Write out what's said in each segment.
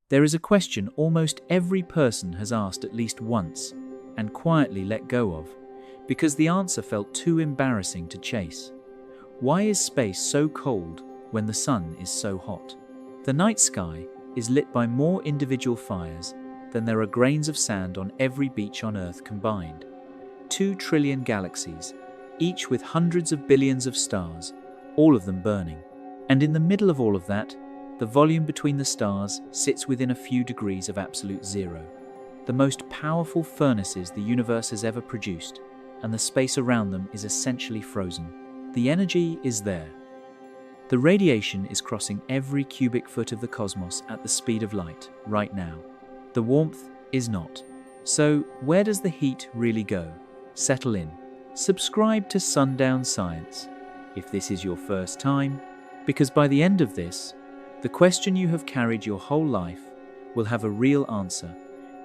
There is a question almost every person has asked at least once and quietly let go of, because the answer felt too embarrassing to chase. Why is space so cold when the sun is so hot? The night sky is lit by more individual fires than there are grains of sand on every beach on Earth combined. 2 trillion galaxies, each with hundreds of billions of stars, all of them burning. And in the middle of all of that, the volume between the stars sits within a few degrees of absolute zero. The most powerful furnaces the universe has ever produced, and the space around them is essentially frozen. The energy is there. The radiation is crossing every cubic foot of the cosmos at the speed of light, right now. The warmth is not. So, where does the heat really go? Settle in. Subscribe to Sundown Science, if this is your first time, because by the end of this, the question you have carried your whole life will have a real answer,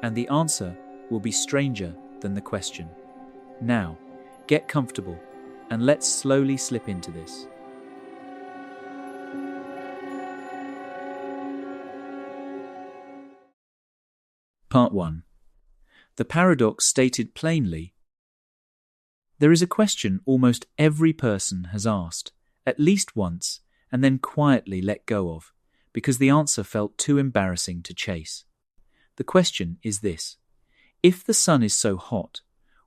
and the answer will be stranger than the question. Now, get comfortable, and let's slowly slip into this. Part 1. The paradox stated plainly. There is a question almost every person has asked, at least once, and then quietly let go of, because the answer felt too embarrassing to chase. The question is this: if the sun is so hot,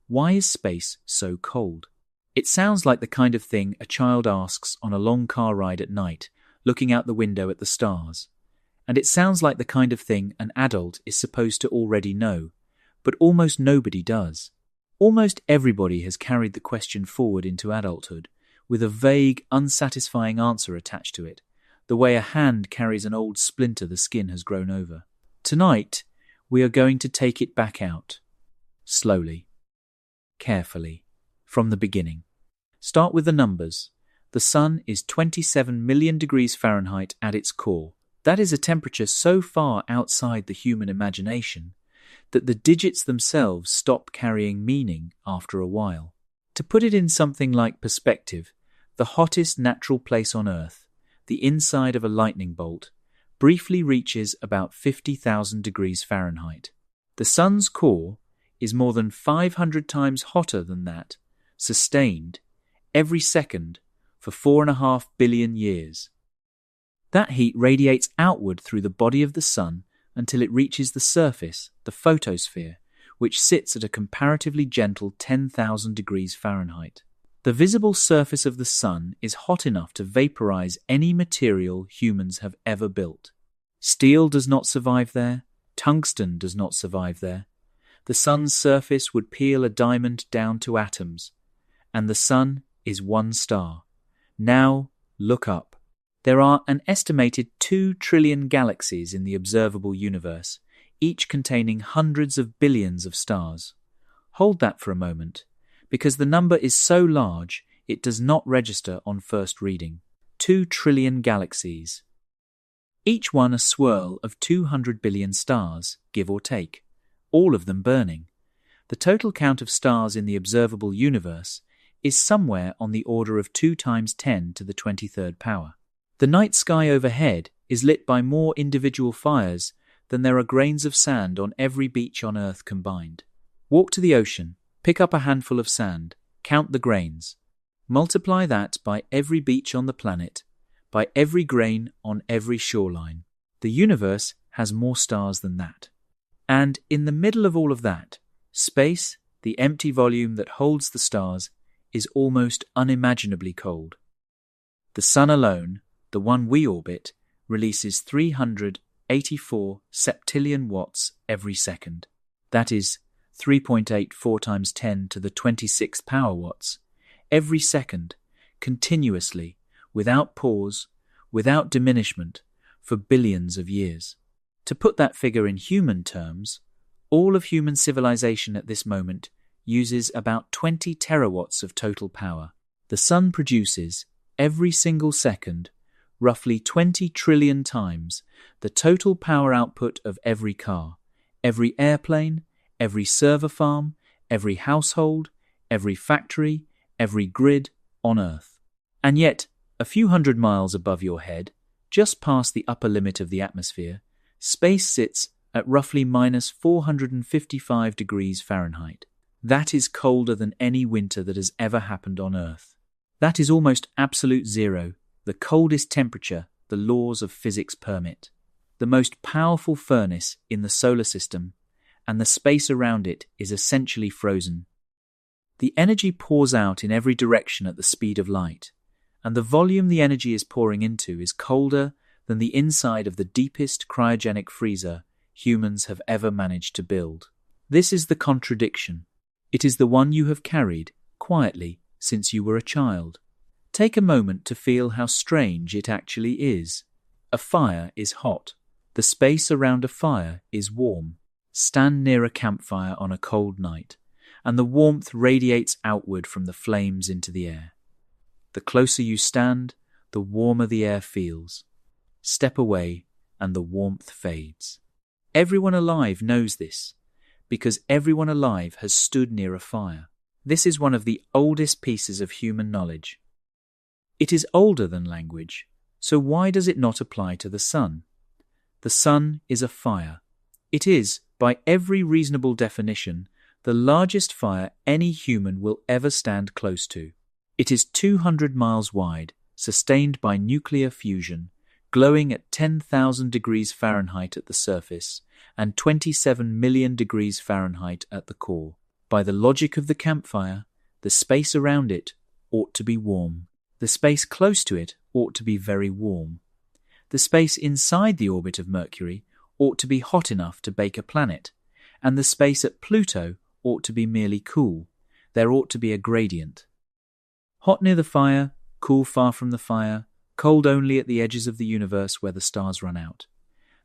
why is space so cold? It sounds like the kind of thing a child asks on a long car ride at night, looking out the window at the stars. And it sounds like the kind of thing an adult is supposed to already know, but almost nobody does. Almost everybody has carried the question forward into adulthood, with a vague, unsatisfying answer attached to it, the way a hand carries an old splinter the skin has grown over. Tonight, we are going to take it back out. Slowly. Carefully. From the beginning. Start with the numbers. The sun is 27 million degrees Fahrenheit at its core. That is a temperature so far outside the human imagination that the digits themselves stop carrying meaning after a while. To put it in something like perspective, the hottest natural place on Earth, the inside of a lightning bolt, briefly reaches about 50,000 degrees Fahrenheit. The sun's core is more than 500 times hotter than that, sustained, every second, for 4.5 billion years. That heat radiates outward through the body of the sun until it reaches the surface, the photosphere, which sits at a comparatively gentle 10,000 degrees Fahrenheit. The visible surface of the sun is hot enough to vaporize any material humans have ever built. Steel does not survive there. Tungsten does not survive there. The sun's surface would peel a diamond down to atoms. And the sun is one star. Now, look up. There are an estimated 2 trillion galaxies in the observable universe, each containing hundreds of billions of stars. Hold that for a moment, because the number is so large it does not register on first reading. 2 trillion galaxies. Each one a swirl of 200 billion stars, give or take, all of them burning. The total count of stars in the observable universe is somewhere on the order of 2 times 10 to the 23rd power. The night sky overhead is lit by more individual fires than there are grains of sand on every beach on Earth combined. Walk to the ocean. Pick up a handful of sand, count the grains. Multiply that by every beach on the planet, by every grain on every shoreline. The universe has more stars than that. And in the middle of all of that, space, the empty volume that holds the stars, is almost unimaginably cold. The sun alone, the one we orbit, releases 384 septillion watts every second. That is 3.84 times 10 to the 26th power watts, every second, continuously, without pause, without diminishment, for billions of years. To put that figure in human terms, all of human civilization at this moment uses about 20 terawatts of total power. The sun produces, every single second, roughly 20 trillion times the total power output of every car, every airplane, every server farm, every household, every factory, every grid on Earth. And yet, a few hundred miles above your head, just past the upper limit of the atmosphere, Space sits at roughly minus 455 degrees Fahrenheit. That is colder than any winter that has ever happened on Earth. That is almost absolute zero, the coldest temperature the laws of physics permit. The most powerful furnace in the solar system, and the space around it is essentially frozen. The energy pours out in every direction at the speed of light, and the volume the energy is pouring into is colder than the inside of the deepest cryogenic freezer humans have ever managed to build. This is the contradiction. It is the one you have carried, quietly, since you were a child. Take a moment to feel how strange it actually is. A fire is hot. The space around a fire is warm. Stand near a campfire on a cold night, and the warmth radiates outward from the flames into the air. The closer you stand, the warmer the air feels. Step away, and the warmth fades. Everyone alive knows this, because everyone alive has stood near a fire. This is one of the oldest pieces of human knowledge. It is older than language, so why does it not apply to the sun? The sun is a fire. It is, by every reasonable definition, the largest fire any human will ever stand close to. It is 200 miles wide, sustained by nuclear fusion, glowing at 10,000 degrees Fahrenheit at the surface and 27 million degrees Fahrenheit at the core. By the logic of the campfire, the space around it ought to be warm. The space close to it ought to be very warm. The space inside the orbit of Mercury ought to be hot enough to bake a planet, and the space at Pluto ought to be merely cool. There ought to be a gradient. Hot near the fire, cool far from the fire, cold only at the edges of the universe where the stars run out.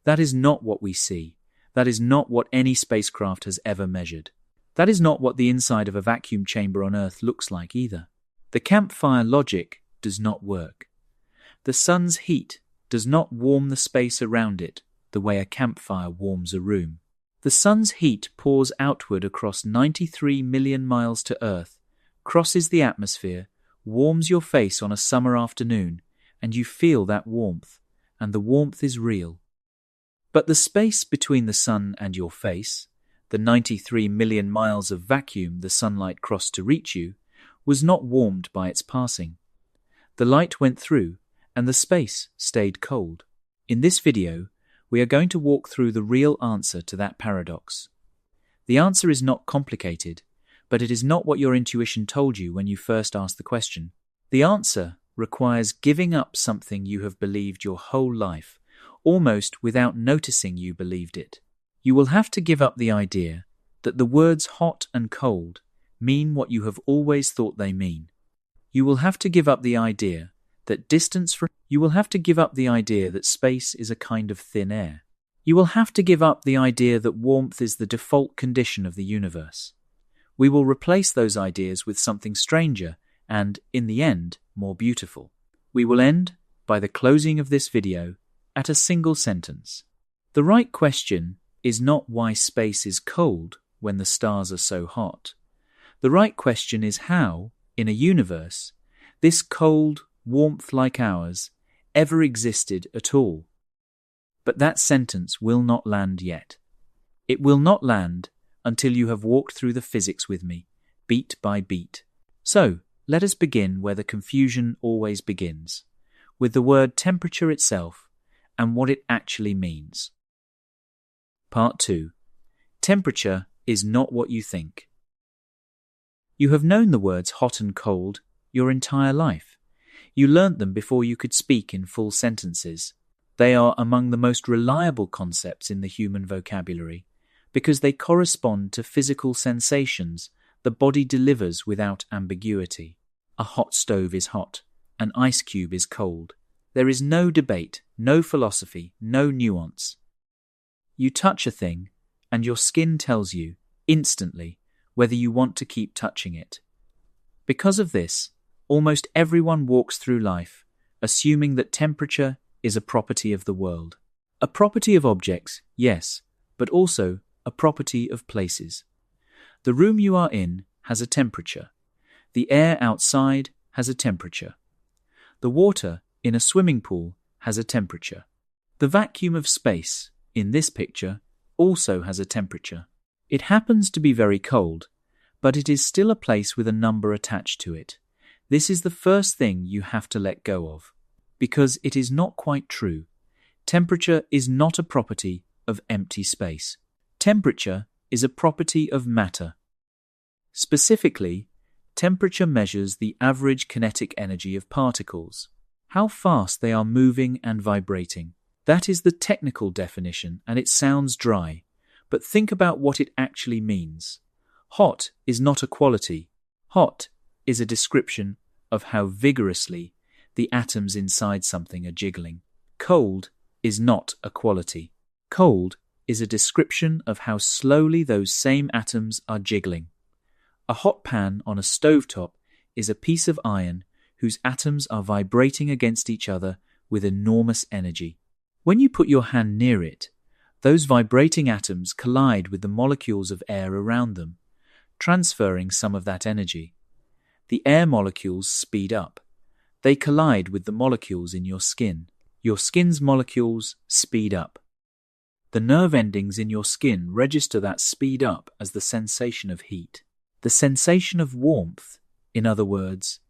That is not what we see. That is not what any spacecraft has ever measured. That is not what the inside of a vacuum chamber on Earth looks like either. The campfire logic does not work. The sun's heat does not warm the space around it the way a campfire warms a room. The sun's heat pours outward across 93 million miles to Earth, crosses the atmosphere, warms your face on a summer afternoon, and you feel that warmth, and the warmth is real. But the space between the sun and your face, the 93 million miles of vacuum the sunlight crossed to reach you, was not warmed by its passing. The light went through, and the space stayed cold. In this video, we are going to walk through the real answer to that paradox. The answer is not complicated, but it is not what your intuition told you when you first asked the question. The answer requires giving up something you have believed your whole life, almost without noticing you believed it. You will have to give up the idea that the words hot and cold mean what you have always thought they mean. You will have to give up the idea that You will have to give up the idea that space is a kind of thin air. You will have to give up the idea that warmth is the default condition of the universe. We will replace those ideas with something stranger and, in the end, more beautiful. We will end, by the closing of this video, at a single sentence. The right question is not why space is cold when the stars are so hot. The right question is how, in a universe, this cold warmth like ours ever existed at all. But that sentence will not land yet. It will not land until you have walked through the physics with me, beat by beat. So, let us begin where the confusion always begins, with the word temperature itself and what it actually means. Part 2. Temperature is not what you think. You have known the words hot and cold your entire life. You learnt them before you could speak in full sentences. They are among the most reliable concepts in the human vocabulary because they correspond to physical sensations the body delivers without ambiguity. A hot stove is hot, an ice cube is cold. There is no debate, no philosophy, no nuance. You touch a thing, and your skin tells you, instantly, whether you want to keep touching it. Because of this, almost everyone walks through life assuming that temperature is a property of the world. A property of objects, yes, but also a property of places. The room you are in has a temperature. The air outside has a temperature. The water in a swimming pool has a temperature. The vacuum of space in this picture, also has a temperature. It happens to be very cold, but it is still a place with a number attached to it. This is the first thing you have to let go of, because it is not quite true. Temperature is not a property of empty space. Temperature is a property of matter. Specifically, temperature measures the average kinetic energy of particles, how fast they are moving and vibrating. That is the technical definition, and it sounds dry, but think about what it actually means. Hot is not a quality. Hot is a description of how vigorously the atoms inside something are jiggling. Cold is not a quality. Cold is a description of how slowly those same atoms are jiggling. A hot pan on a stovetop is a piece of iron whose atoms are vibrating against each other with enormous energy. When you put your hand near it, those vibrating atoms collide with the molecules of air around them, transferring some of that energy. The air molecules speed up. They collide with the molecules in your skin. Your skin's molecules speed up. The nerve endings in your skin register that speed up as the sensation of heat. The sensation of warmth, in other words,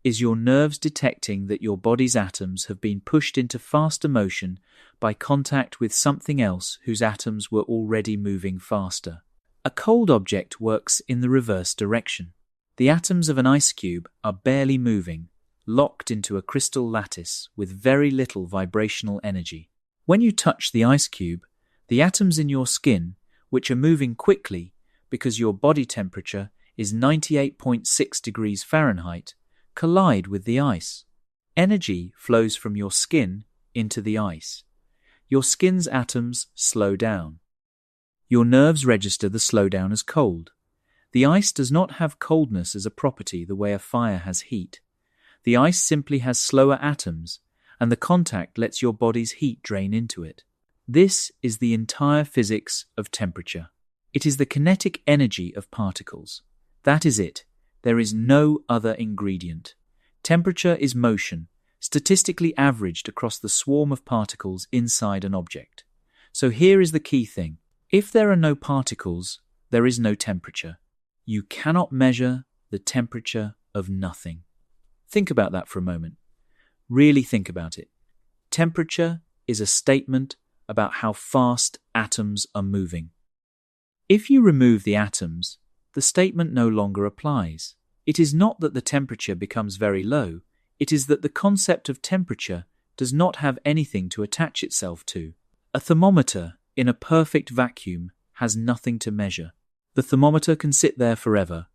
is your nerves detecting that your body's atoms have been pushed into faster motion by contact with something else whose atoms were already moving faster. A cold object works in the reverse direction. The atoms of an ice cube are barely moving, locked into a crystal lattice with very little vibrational energy. When you touch the ice cube, the atoms in your skin, which are moving quickly because your body temperature is 98.6 degrees Fahrenheit, collide with the ice. Energy flows from your skin into the ice. Your skin's atoms slow down. Your nerves register the slowdown as cold. The ice does not have coldness as a property the way a fire has heat. The ice simply has slower atoms, and the contact lets your body's heat drain into it. This is the entire physics of temperature. It is the kinetic energy of particles. That is it. There is no other ingredient. Temperature is motion, statistically averaged across the swarm of particles inside an object. So here is the key thing. If there are no particles, there is no temperature. You cannot measure the temperature of nothing. Think about that for a moment. Really think about it. Temperature is a statement about how fast atoms are moving. If you remove the atoms, the statement no longer applies. It is not that the temperature becomes very low, it is that the concept of temperature does not have anything to attach itself to. A thermometer in a perfect vacuum has nothing to measure. The thermometer can sit there forever,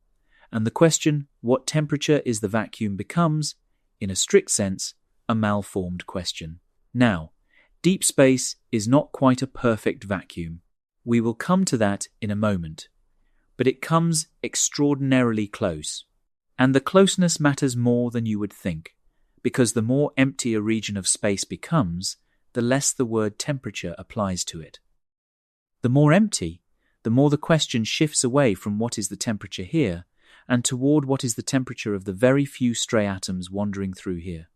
and the question, what temperature is the vacuum, becomes, in a strict sense, a malformed question. Now, deep space is not quite a perfect vacuum. We will come to that in a moment. But it comes extraordinarily close. And the closeness matters more than you would think, because the more empty a region of space becomes, the less the word temperature applies to it. The more empty, the more the question shifts away from what is the temperature here and toward what is the temperature of the very few stray atoms wandering through here.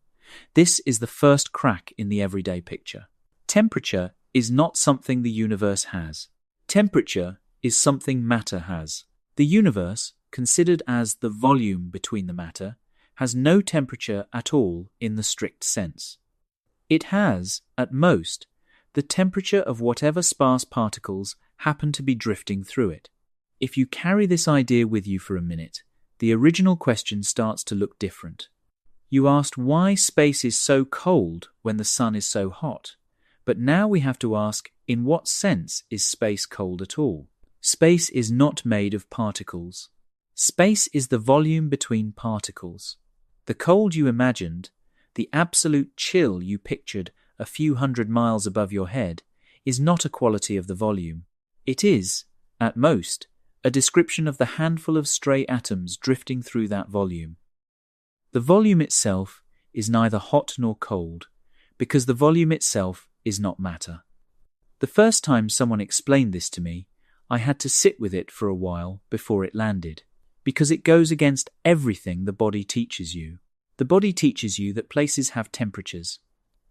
This is the first crack in the everyday picture. Temperature is not something the universe has. Temperature is something matter has. The universe, considered as the volume between the matter, has no temperature at all in the strict sense. It has, at most, the temperature of whatever sparse particles happen to be drifting through it. If you carry this idea with you for a minute, the original question starts to look different. You asked why space is so cold when the sun is so hot, but now we have to ask, in what sense is space cold at all? Space is not made of particles. Space is the volume between particles. The cold you imagined, the absolute chill you pictured a few hundred miles above your head, is not a quality of the volume. It is, at most, a description of the handful of stray atoms drifting through that volume. The volume itself is neither hot nor cold, because the volume itself is not matter. The first time someone explained this to me, I had to sit with it for a while before it landed, because it goes against everything the body teaches you. The body teaches you that places have temperatures.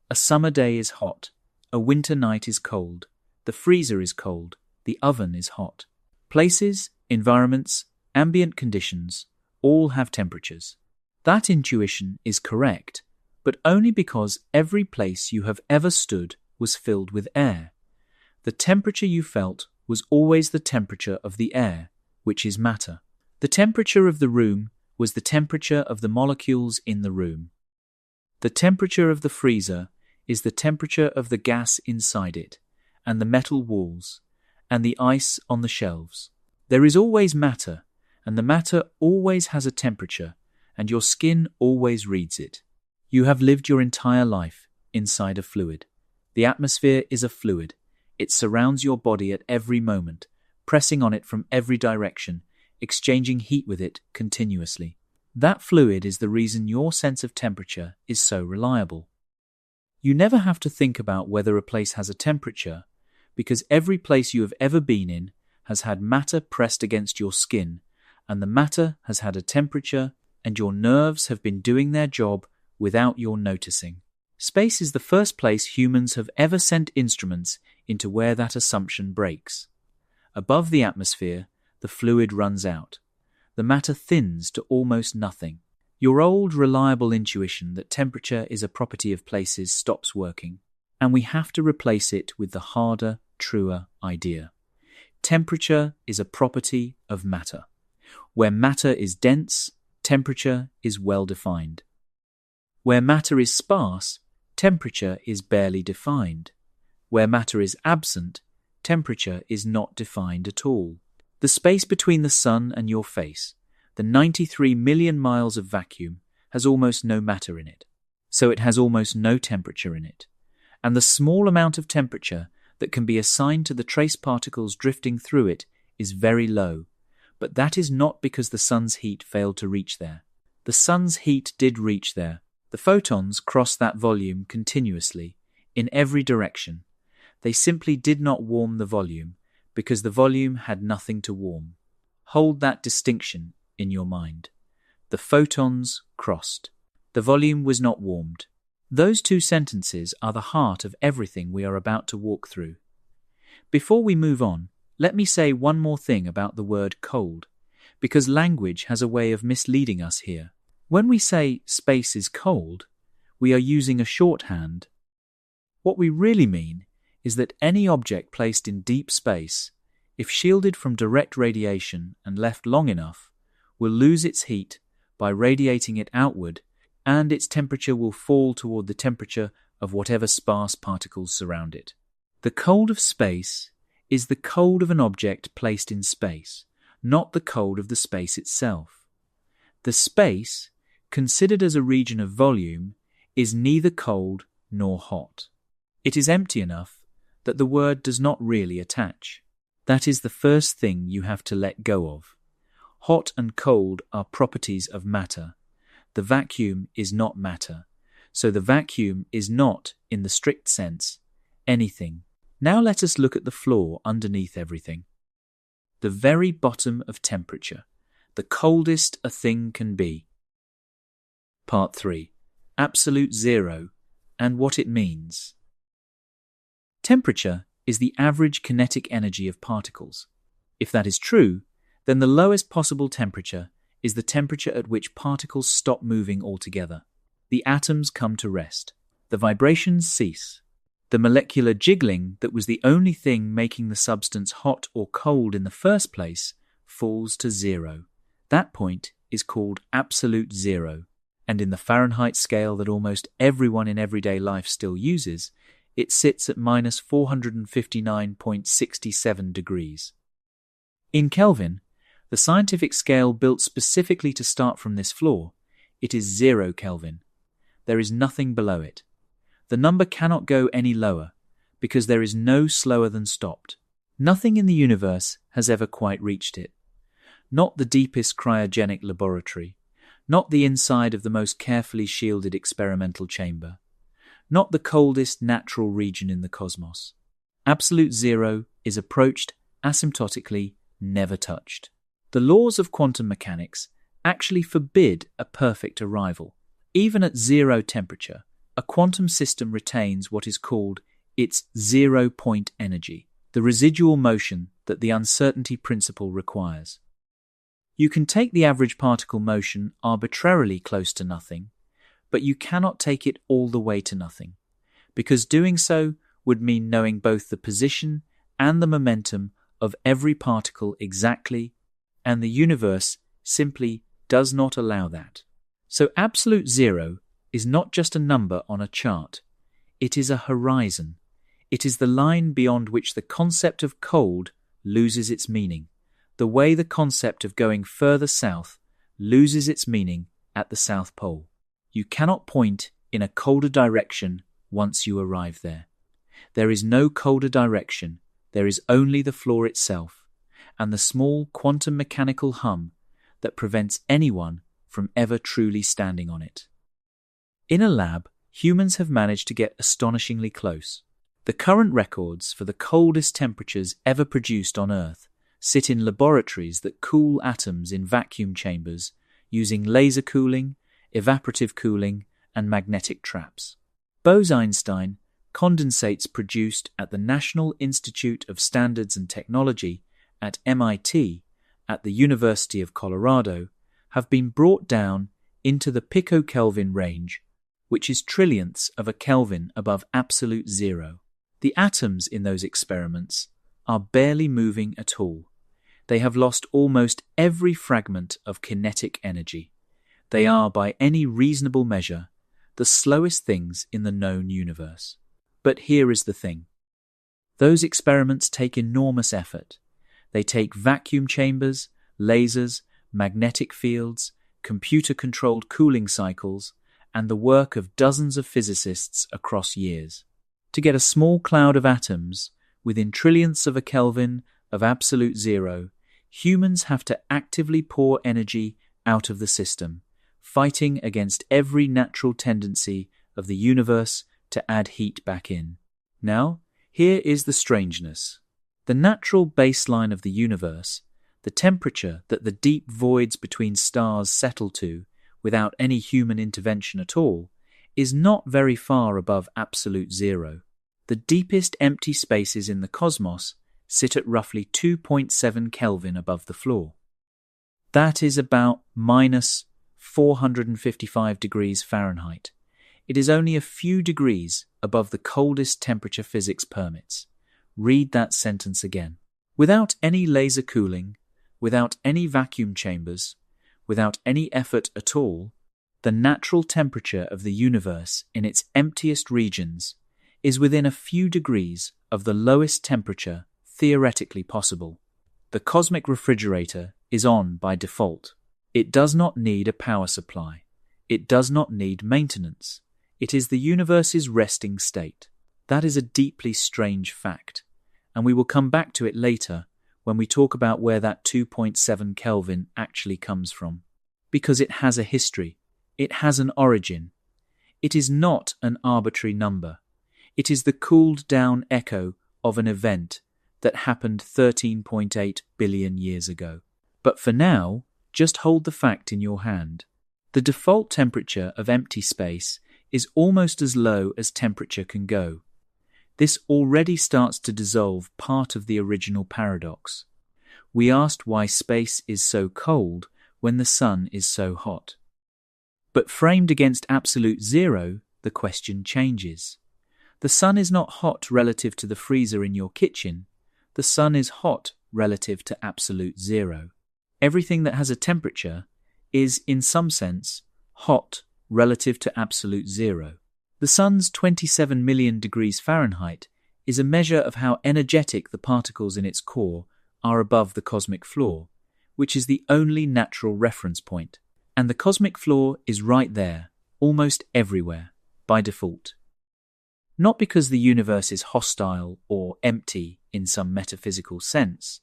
A summer day is hot, a winter night is cold, The freezer is cold. The oven is hot. Places, environments, ambient conditions all have temperatures. That intuition is correct, but only because every place you have ever stood was filled with air. The temperature you felt was always the temperature of the air, which is matter. The temperature of the room was the temperature of the molecules in the room. The temperature of the freezer is the temperature of the gas inside it, and the metal walls, and the ice on the shelves. There is always matter, and the matter always has a temperature, and your skin always reads it. You have lived your entire life inside a fluid. The atmosphere is a fluid. It surrounds your body at every moment, pressing on it from every direction, exchanging heat with it continuously. That fluid is the reason your sense of temperature is so reliable. You never have to think about whether a place has a temperature, because every place you have ever been in has had matter pressed against your skin, and the matter has had a temperature, and your nerves have been doing their job without your noticing. Space is the first place humans have ever sent instruments into where that assumption breaks. Above the atmosphere, the fluid runs out. The matter thins to almost nothing. Your old, reliable intuition that temperature is a property of places stops working, and we have to replace it with the harder, truer idea. Temperature is a property of matter. Where matter is dense, temperature is well defined. Where matter is sparse, temperature is barely defined. Where matter is absent, temperature is not defined at all. The space between the sun and your face, the 93 million miles of vacuum, has almost no matter in it, so it has almost no temperature in it. And the small amount of temperature that can be assigned to the trace particles drifting through it is very low, but that is not because the sun's heat failed to reach there. The sun's heat did reach there. The photons crossed that volume continuously, in every direction. They simply did not warm the volume, because the volume had nothing to warm. Hold that distinction in your mind. The photons crossed. The volume was not warmed. Those two sentences are the heart of everything we are about to walk through. Before we move on, let me say one more thing about the word cold, because language has a way of misleading us here. When we say space is cold, we are using a shorthand. What we really mean is that any object placed in deep space, if shielded from direct radiation and left long enough, will lose its heat by radiating it outward, and its temperature will fall toward the temperature of whatever sparse particles surround it. The cold of space is the cold of an object placed in space, not the cold of the space itself. The space, considered as a region of volume, is neither cold nor hot. It is empty enough that the word does not really attach. That is the first thing you have to let go of. Hot and cold are properties of matter. The vacuum is not matter, so the vacuum is not, in the strict sense, anything. Now let us look at the floor underneath everything. The very bottom of temperature, the coldest a thing can be. Part 3. Absolute zero and what it means. Temperature is the average kinetic energy of particles. If that is true, then the lowest possible temperature is the temperature at which particles stop moving altogether. The atoms come to rest. The vibrations cease. The molecular jiggling that was the only thing making the substance hot or cold in the first place falls to zero. That point is called absolute zero, and in the Fahrenheit scale that almost everyone in everyday life still uses, it sits at minus 459.67 degrees. In Kelvin, the scientific scale built specifically to start from this floor, it is 0 Kelvin. There is nothing below it. The number cannot go any lower, because there is no slower than stopped. Nothing in the universe has ever quite reached it. Not the deepest cryogenic laboratory, not the inside of the most carefully shielded experimental chamber, not the coldest natural region in the cosmos. Absolute zero is approached asymptotically, never touched. The laws of quantum mechanics actually forbid a perfect arrival. Even at zero temperature, a quantum system retains what is called its zero-point energy. the residual motion that the uncertainty principle requires. You can take the average particle motion arbitrarily close to nothing, but you cannot take it all the way to nothing, because doing so would mean knowing both the position and the momentum of every particle exactly, and the universe simply does not allow that. So absolute zero is not just a number on a chart. It is a horizon. It is the line beyond which the concept of cold loses its meaning, the way the concept of going further south loses its meaning at the South Pole. You cannot point in a colder direction once you arrive there. There is no colder direction. There is only the floor itself, and the small quantum mechanical hum that prevents anyone from ever truly standing on it. In a lab, humans have managed to get astonishingly close. The current records for the coldest temperatures ever produced on Earth sit in laboratories that cool atoms in vacuum chambers using laser cooling, evaporative cooling, and magnetic traps. Bose-Einstein condensates produced at the National Institute of Standards and Technology at MIT at the University of Colorado have been brought down into the picokelvin range, which is trillionths of a Kelvin above absolute zero. The atoms in those experiments are barely moving at all. They have lost almost every fragment of kinetic energy. They are, by any reasonable measure, the slowest things in the known universe. But here is the thing. Those experiments take enormous effort. They take vacuum chambers, lasers, magnetic fields, computer-controlled cooling cycles, and the work of dozens of physicists across years. To get a small cloud of atoms within trillionths of a Kelvin of absolute zero, humans have to actively pour energy out of the system, fighting against every natural tendency of the universe to add heat back in. Now, here is the strangeness. The natural baseline of the universe, the temperature that the deep voids between stars settle to without any human intervention at all, is not very far above absolute zero. The deepest empty spaces in the cosmos sit at roughly 2.7 Kelvin above the floor. That is about minus 455 degrees Fahrenheit. It is only a few degrees above the coldest temperature physics permits. Read that sentence again. Without any laser cooling, without any vacuum chambers, without any effort at all, the natural temperature of the universe in its emptiest regions is within a few degrees of the lowest temperature theoretically possible. The cosmic refrigerator is on by default. It does not need a power supply. It does not need maintenance. It is the universe's resting state. That is a deeply strange fact, and we will come back to it later when we talk about where that 2.7 Kelvin actually comes from. Because it has a history. It has an origin. It is not an arbitrary number. It is the cooled-down echo of an event that happened 13.8 billion years ago. But for now, just hold the fact in your hand. The default temperature of empty space is almost as low as temperature can go. This already starts to dissolve part of the original paradox. We asked why space is so cold when the sun is so hot. But framed against absolute zero, the question changes. The sun is not hot relative to the freezer in your kitchen. The sun is hot relative to absolute zero. Everything that has a temperature is, in some sense, hot relative to absolute zero. The sun's 27 million degrees Fahrenheit is a measure of how energetic the particles in its core are above the cosmic floor, which is the only natural reference point. And the cosmic floor is right there, almost everywhere, by default. Not because the universe is hostile or empty in some metaphysical sense,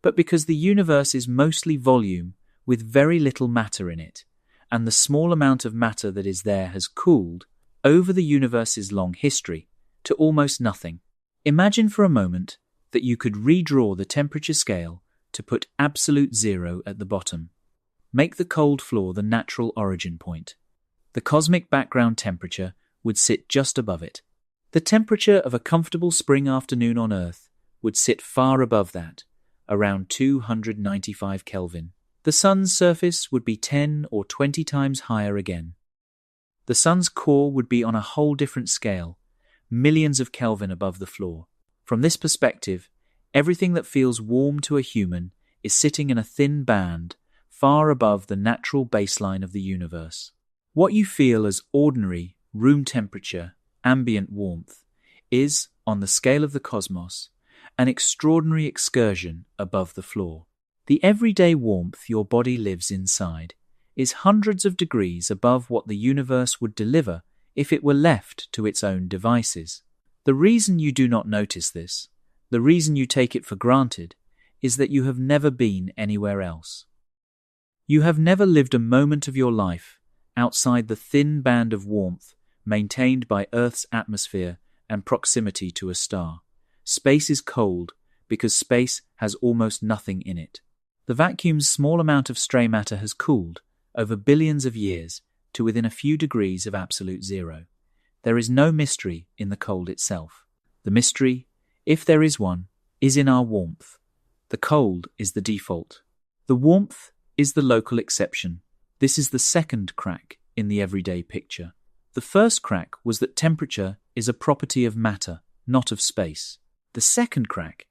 but because the universe is mostly volume with very little matter in it, and the small amount of matter that is there has cooled, over the universe's long history, to almost nothing. Imagine for a moment that you could redraw the temperature scale to put absolute zero at the bottom. Make the cold floor the natural origin point. The cosmic background temperature would sit just above it. The temperature of a comfortable spring afternoon on Earth would sit far above that, around 295 Kelvin. The Sun's surface would be 10 or 20 times higher again. The Sun's core would be on a whole different scale, millions of Kelvin above the floor. From this perspective, everything that feels warm to a human is sitting in a thin band far above the natural baseline of the universe. What you feel as ordinary, room temperature, ambient warmth is, on the scale of the cosmos, an extraordinary excursion above the floor. The everyday warmth your body lives inside is hundreds of degrees above what the universe would deliver if it were left to its own devices. The reason you do not notice this, the reason you take it for granted, is that you have never been anywhere else. You have never lived a moment of your life outside the thin band of warmth maintained by Earth's atmosphere and proximity to a star. Space is cold because space has almost nothing in it. The vacuum's small amount of stray matter has cooled, over billions of years, to within a few degrees of absolute zero. There is no mystery in the cold itself. The mystery, if there is one, is in our warmth. The cold is the default. The warmth is the local exception. This is the second crack in the everyday picture. The first crack was that temperature is a property of matter, not of space. The second crack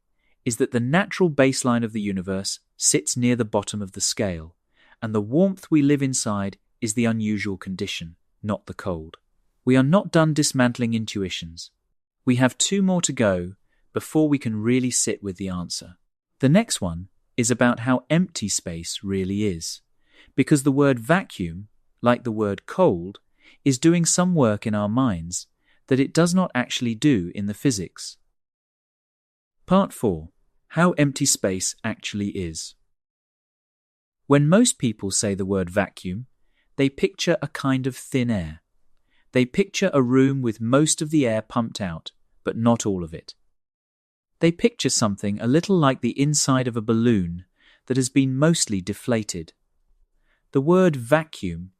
is that the natural baseline of the universe sits near the bottom of the scale, and the warmth we live inside is the unusual condition, not the cold. We are not done dismantling intuitions. We have 2 more to go before we can really sit with the answer. The next one is about how empty space really is, because the word vacuum, like the word cold, is doing some work in our minds that it does not actually do in the physics. Part 4. How empty space actually is. When most people say the word vacuum, they picture a kind of thin air. They picture a room with most of the air pumped out, but not all of it. They picture something a little like the inside of a balloon that has been mostly deflated. The word vacuum,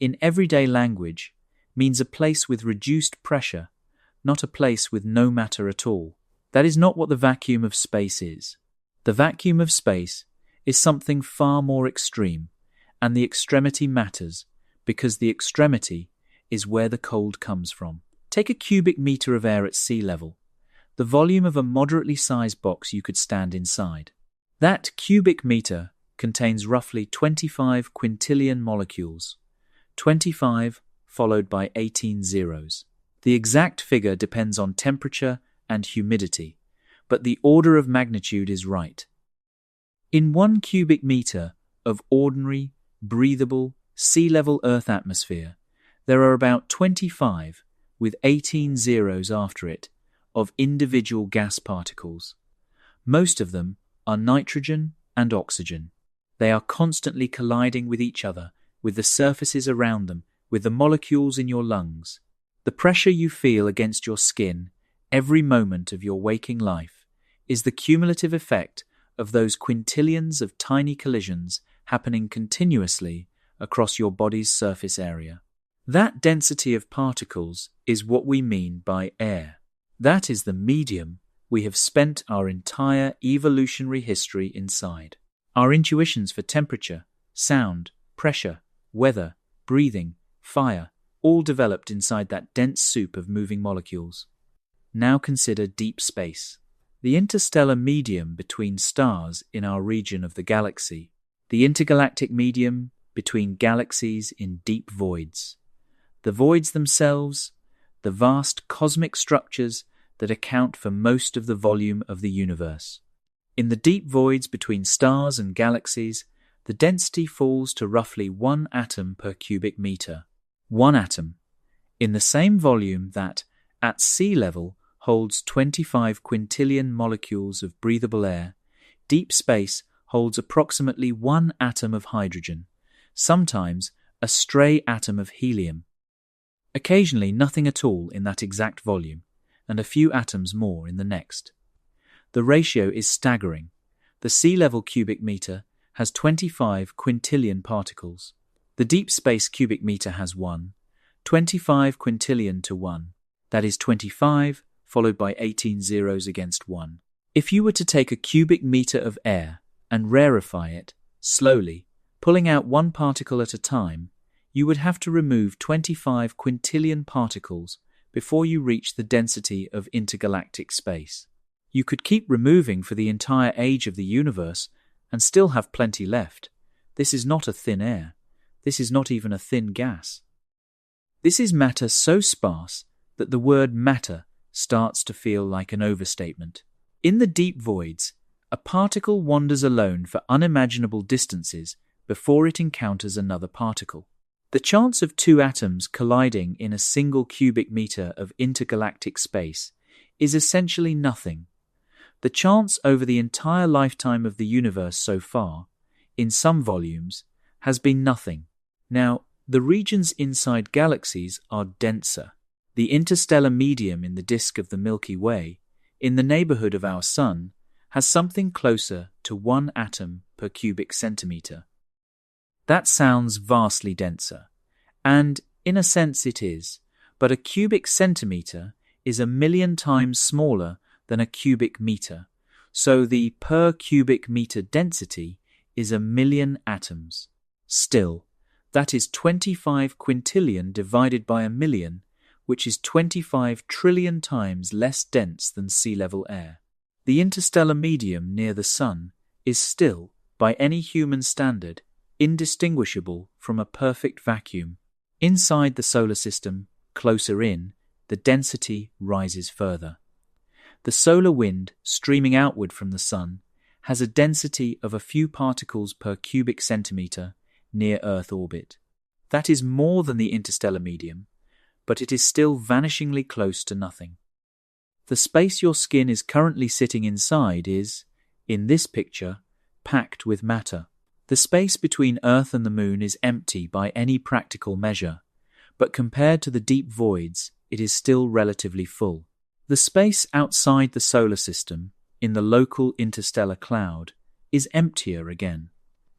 in everyday language, means a place with reduced pressure, not a place with no matter at all. That is not what the vacuum of space is. The vacuum of space is something far more extreme, and the extremity matters because the extremity is where the cold comes from. Take a cubic meter of air at sea level, the volume of a moderately sized box you could stand inside. That cubic meter contains roughly 25 quintillion molecules, 25 followed by 18 zeros. The exact figure depends on temperature and humidity, but the order of magnitude is right. In 1 cubic meter of ordinary, breathable, sea-level Earth atmosphere, there are about 25, with 18 zeros after it, of individual gas particles. Most of them are nitrogen and oxygen. They are constantly colliding with each other, with the surfaces around them, with the molecules in your lungs. The pressure you feel against your skin every moment of your waking life is the cumulative effect of those quintillions of tiny collisions happening continuously across your body's surface area. That density of particles is what we mean by air. That is the medium we have spent our entire evolutionary history inside. Our intuitions for temperature, sound, pressure, weather, breathing, fire, all developed inside that dense soup of moving molecules. Now consider deep space, the interstellar medium between stars in our region of the galaxy, the intergalactic medium between galaxies in deep voids. The voids themselves, the vast cosmic structures that account for most of the volume of the universe. In the deep voids between stars and galaxies, the density falls to roughly 1 atom per cubic meter. 1 atom, in the same volume that, at sea level, holds 25 quintillion molecules of breathable air, deep space holds approximately 1 atom of hydrogen, sometimes a stray atom of helium. Occasionally nothing at all in that exact volume, and a few atoms more in the next. The ratio is staggering. The sea level cubic meter has 25 quintillion particles. The deep space cubic meter has 25 quintillion to 1. That is 25 followed by 18 zeros against 1. If you were to take a cubic meter of air and rarefy it, slowly, pulling out one particle at a time, you would have to remove 25 quintillion particles before you reach the density of intergalactic space. You could keep removing for the entire age of the universe and still have plenty left. This is not a thin air. This is not even a thin gas. This is matter so sparse that the word matter starts to feel like an overstatement. In the deep voids, a particle wanders alone for unimaginable distances before it encounters another particle. The chance of two atoms colliding in a single cubic meter of intergalactic space is essentially nothing. The chance over the entire lifetime of the universe so far, in some volumes, has been nothing. Now, the regions inside galaxies are denser. The interstellar medium in the disk of the Milky Way, in the neighborhood of our Sun, has something closer to 1 atom per cubic centimeter. That sounds vastly denser, and in a sense it is, but a cubic centimeter is 1,000,000 times smaller than a cubic meter, so the per cubic meter density is 1,000,000 atoms. Still, that is 25 quintillion divided by 1,000,000, which is 25 trillion times less dense than sea-level air. The interstellar medium near the Sun is still, by any human standard, indistinguishable from a perfect vacuum. Inside the solar system, closer in, the density rises further. The solar wind, streaming outward from the Sun, has a density of a few particles per cubic centimeter near Earth orbit. That is more than the interstellar medium, but it is still vanishingly close to nothing. The space your skin is currently sitting inside is, in this picture, packed with matter. The space between Earth and the Moon is empty by any practical measure, but compared to the deep voids, it is still relatively full. The space outside the solar system, in the local interstellar cloud, is emptier again.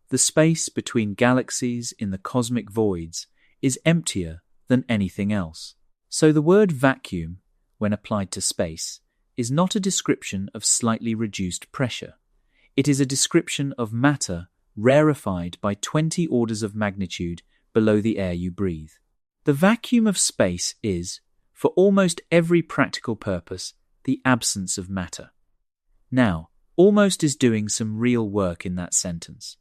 The space between galaxies in the cosmic voids is emptier than anything else. So the word vacuum, when applied to space, is not a description of slightly reduced pressure. It is a description of matter rarefied by 20 orders of magnitude below the air you breathe. The vacuum of space is, for almost every practical purpose, the absence of matter. Now, almost is doing some real work in that sentence.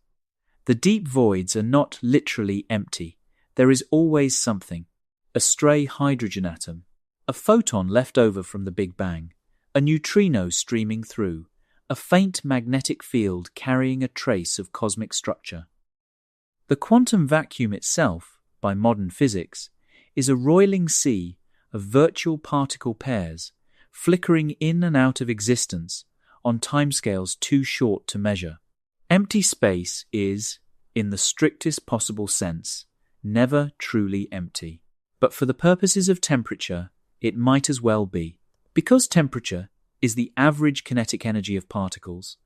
The deep voids are not literally empty. There is always something. A stray hydrogen atom, a photon left over from the Big Bang, a neutrino streaming through, a faint magnetic field carrying a trace of cosmic structure. The quantum vacuum itself, by modern physics, is a roiling sea of virtual particle pairs flickering in and out of existence on timescales too short to measure. Empty space is, in the strictest possible sense, never truly empty. But for the purposes of temperature, it might as well be. Because temperature is the average kinetic energy of particles,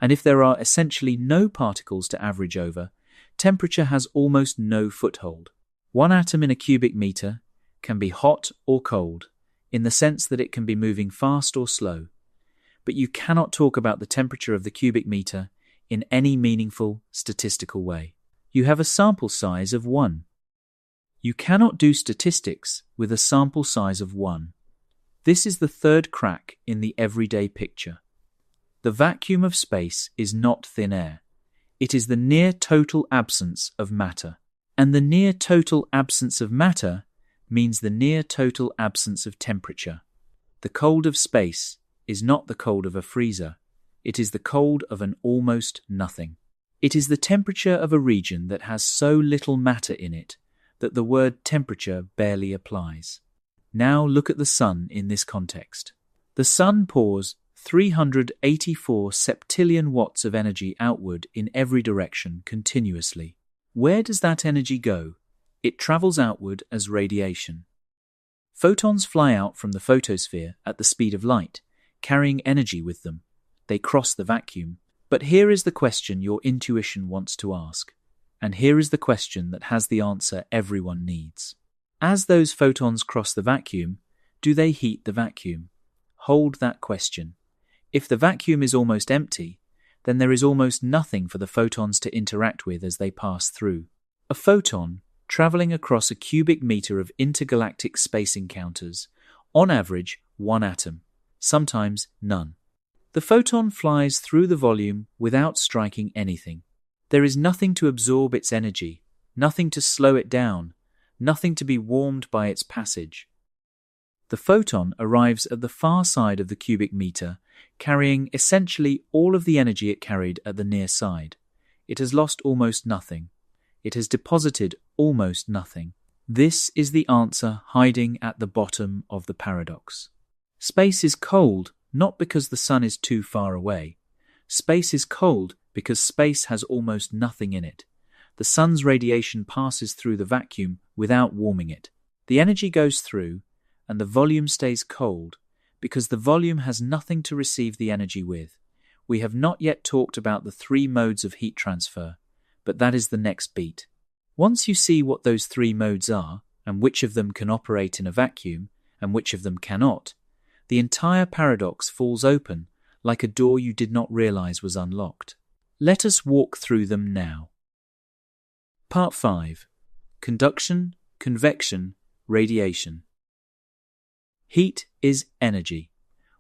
and if there are essentially no particles to average over, temperature has almost no foothold. One atom in a cubic meter can be hot or cold, in the sense that it can be moving fast or slow, but you cannot talk about the temperature of the cubic meter in any meaningful statistical way. You have a sample size of 1. You cannot do statistics with a sample size of 1. This is the third crack in the everyday picture. The vacuum of space is not thin air. It is the near total absence of matter. And the near total absence of matter means the near total absence of temperature. The cold of space is not the cold of a freezer. It is the cold of an almost nothing. It is the temperature of a region that has so little matter in it that the word temperature barely applies. Now look at the Sun in this context. The Sun pours 384 septillion watts of energy outward in every direction continuously. Where does that energy go? It travels outward as radiation. Photons fly out from the photosphere at the speed of light, carrying energy with them. They cross the vacuum. But here is the question your intuition wants to ask. And here is the question that has the answer everyone needs. As those photons cross the vacuum, do they heat the vacuum? Hold that question. If the vacuum is almost empty, then there is almost nothing for the photons to interact with as they pass through. A photon, traveling across a cubic meter of intergalactic space encounters, on average, one atom, sometimes none. The photon flies through the volume without striking anything. There is nothing to absorb its energy, nothing to slow it down, nothing to be warmed by its passage. The photon arrives at the far side of the cubic meter, carrying essentially all of the energy it carried at the near side. It has lost almost nothing. It has deposited almost nothing. This is the answer hiding at the bottom of the paradox. Space is cold not because the sun is too far away. Space is cold because space has almost nothing in it. The sun's radiation passes through the vacuum without warming it. The energy goes through, and the volume stays cold because the volume has nothing to receive the energy with. We have not yet talked about the three modes of heat transfer, but that is the next beat. Once you see what those three modes are, and which of them can operate in a vacuum, and which of them cannot, the entire paradox falls open like a door you did not realize was unlocked. Let us walk through them now. Part 5. Conduction, convection, radiation. Heat is energy.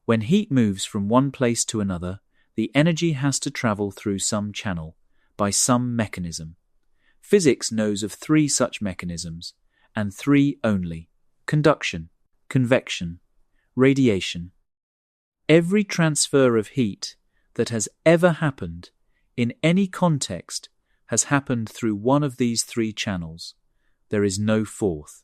When heat moves from one place to another, the energy has to travel through some channel, by some mechanism. Physics knows of three such mechanisms, and three only: conduction, convection, radiation. Every transfer of heat that has ever happened, in any context, has happened through one of these three channels. There is no fourth.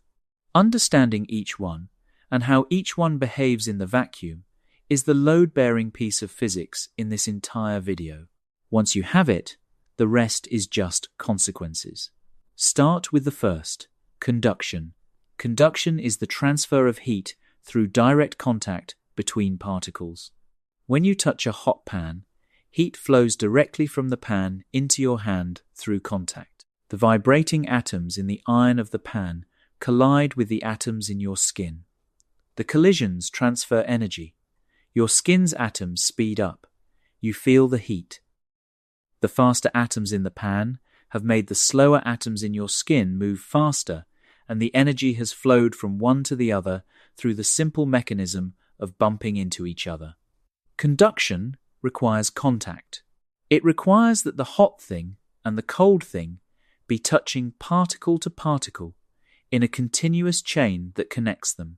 Understanding each one, and how each one behaves in the vacuum, is the load-bearing piece of physics in this entire video. Once you have it, the rest is just consequences. Start with the first, conduction. Conduction is the transfer of heat through direct contact between particles. When you touch a hot pan, heat flows directly from the pan into your hand through contact. The vibrating atoms in the iron of the pan collide with the atoms in your skin. The collisions transfer energy. Your skin's atoms speed up. You feel the heat. The faster atoms in the pan have made the slower atoms in your skin move faster, and the energy has flowed from one to the other through the simple mechanism of bumping into each other. Conduction requires contact. It requires that the hot thing and the cold thing be touching particle to particle in a continuous chain that connects them.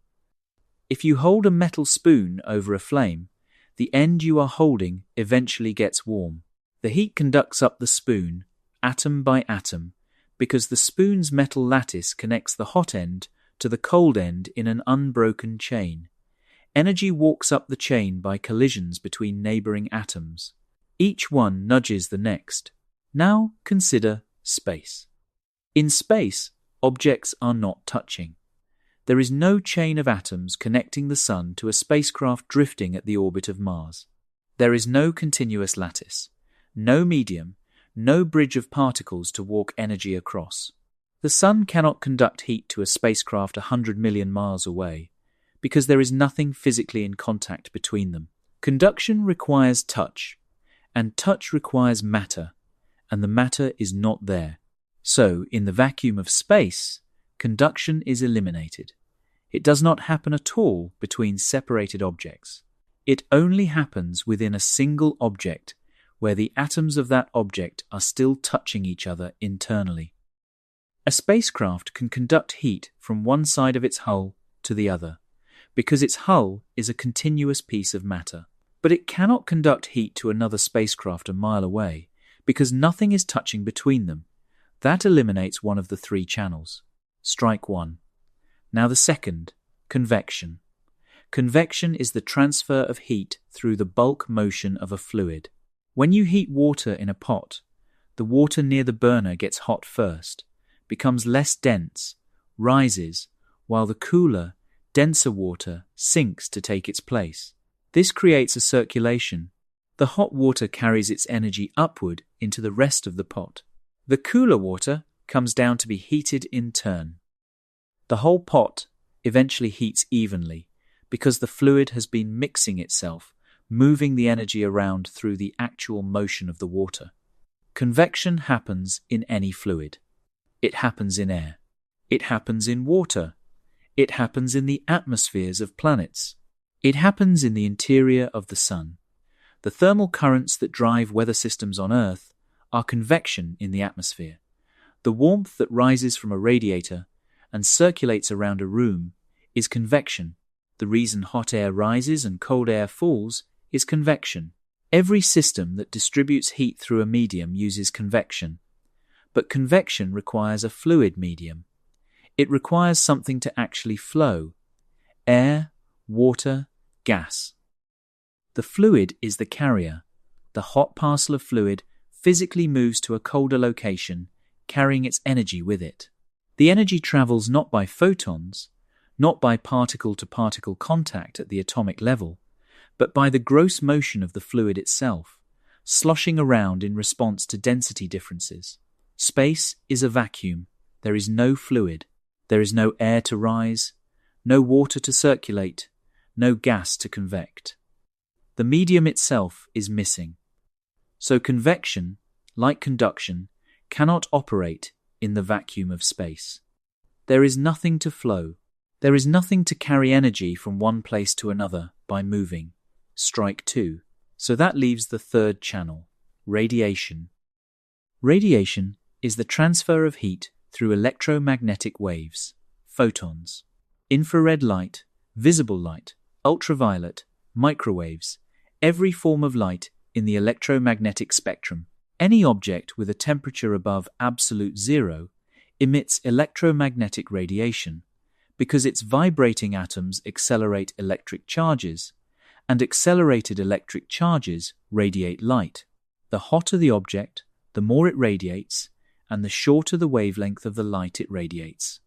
If you hold a metal spoon over a flame, the end you are holding eventually gets warm. The heat conducts up the spoon, atom by atom, because the spoon's metal lattice connects the hot end to the cold end in an unbroken chain. Energy walks up the chain by collisions between neighboring atoms. Each one nudges the next. Now consider space. In space, objects are not touching. There is no chain of atoms connecting the Sun to a spacecraft drifting at the orbit of Mars. There is no continuous lattice, no medium, no bridge of particles to walk energy across. The Sun cannot conduct heat to a spacecraft 100 million miles away, because there is nothing physically in contact between them. Conduction requires touch, and touch requires matter, and the matter is not there. So, in the vacuum of space, conduction is eliminated. It does not happen at all between separated objects. It only happens within a single object, where the atoms of that object are still touching each other internally. A spacecraft can conduct heat from one side of its hull to the other, because its hull is a continuous piece of matter. But it cannot conduct heat to another spacecraft a mile away, because nothing is touching between them. That eliminates one of the three channels. Strike one. Now the second, convection. Convection is the transfer of heat through the bulk motion of a fluid. When you heat water in a pot, the water near the burner gets hot first, becomes less dense, rises, while the cooler, denser water sinks to take its place. This creates a circulation. The hot water carries its energy upward into the rest of the pot. The cooler water comes down to be heated in turn. The whole pot eventually heats evenly because the fluid has been mixing itself moving the energy around through the actual motion of the water. Convection happens in any fluid. It happens in air. It happens in water. It happens in the atmospheres of planets. It happens in the interior of the sun. The thermal currents that drive weather systems on Earth are convection in the atmosphere. The warmth that rises from a radiator and circulates around a room is convection. The reason hot air rises and cold air falls is convection. Every system that distributes heat through a medium uses convection. But convection requires a fluid medium. It requires something to actually flow: air, water, gas. The fluid is the carrier. The hot parcel of fluid physically moves to a colder location, carrying its energy with it. The energy travels not by photons, not by particle-to-particle contact at the atomic level, but by the gross motion of the fluid itself, sloshing around in response to density differences. Space is a vacuum. There is no fluid. There is no air to rise, no water to circulate, no gas to convect. The medium itself is missing. So convection, like conduction, cannot operate in the vacuum of space. There is nothing to flow. There is nothing to carry energy from one place to another by moving. Strike two. So that leaves the third channel, radiation. Radiation is the transfer of heat through electromagnetic waves, photons, infrared light, visible light, ultraviolet, microwaves, every form of light in the electromagnetic spectrum. Any object with a temperature above absolute zero emits electromagnetic radiation because its vibrating atoms accelerate electric charges, and accelerated electric charges radiate light. The hotter the object, the more it radiates, and the shorter the wavelength of the light it radiates.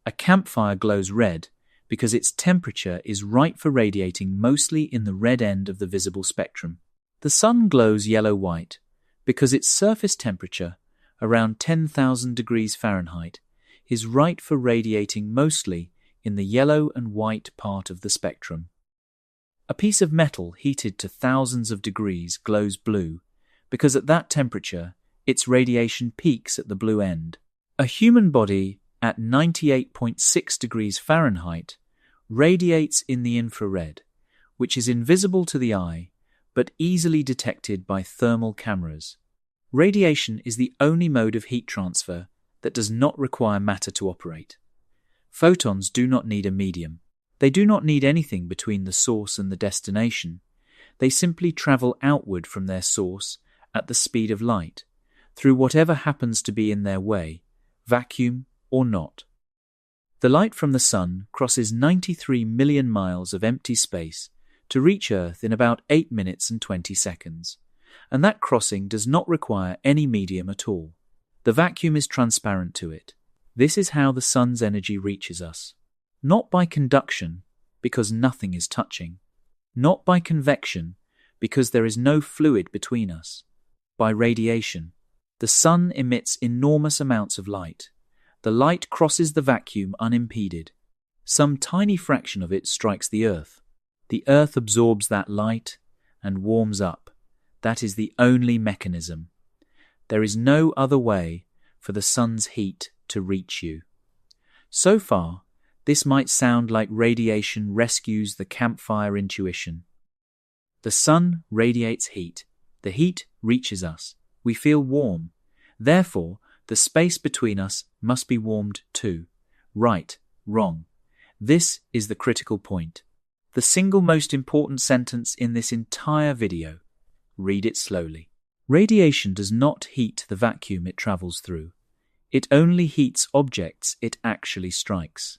A campfire glows red because its temperature is right for radiating mostly in the red end of the visible spectrum. The sun glows yellow-white because its surface temperature, around 10,000 degrees Fahrenheit, is right for radiating mostly in the yellow and white part of the spectrum. A piece of metal heated to thousands of degrees glows blue because at that temperature its radiation peaks at the blue end. A human body at 98.6 degrees Fahrenheit radiates in the infrared, which is invisible to the eye but easily detected by thermal cameras. Radiation is the only mode of heat transfer that does not require matter to operate. Photons do not need a medium. They do not need anything between the source and the destination. They simply travel outward from their source at the speed of light, through whatever happens to be in their way, vacuum or not. The light from the sun crosses 93 million miles of empty space to reach Earth in about 8 minutes and 20 seconds, and that crossing does not require any medium at all. The vacuum is transparent to it. This is how the sun's energy reaches us. Not by conduction, because nothing is touching. Not by convection, because there is no fluid between us. By radiation. The sun emits enormous amounts of light. The light crosses the vacuum unimpeded. Some tiny fraction of it strikes the Earth. The Earth absorbs that light and warms up. That is the only mechanism. There is no other way for the sun's heat to reach you. So far, this might sound like radiation rescues the campfire intuition. The sun radiates heat. The heat reaches us. We feel warm. Therefore, the space between us must be warmed too. Right, wrong. This is the critical point. The single most important sentence in this entire video. Read it slowly. Radiation does not heat the vacuum it travels through. It only heats objects it actually strikes.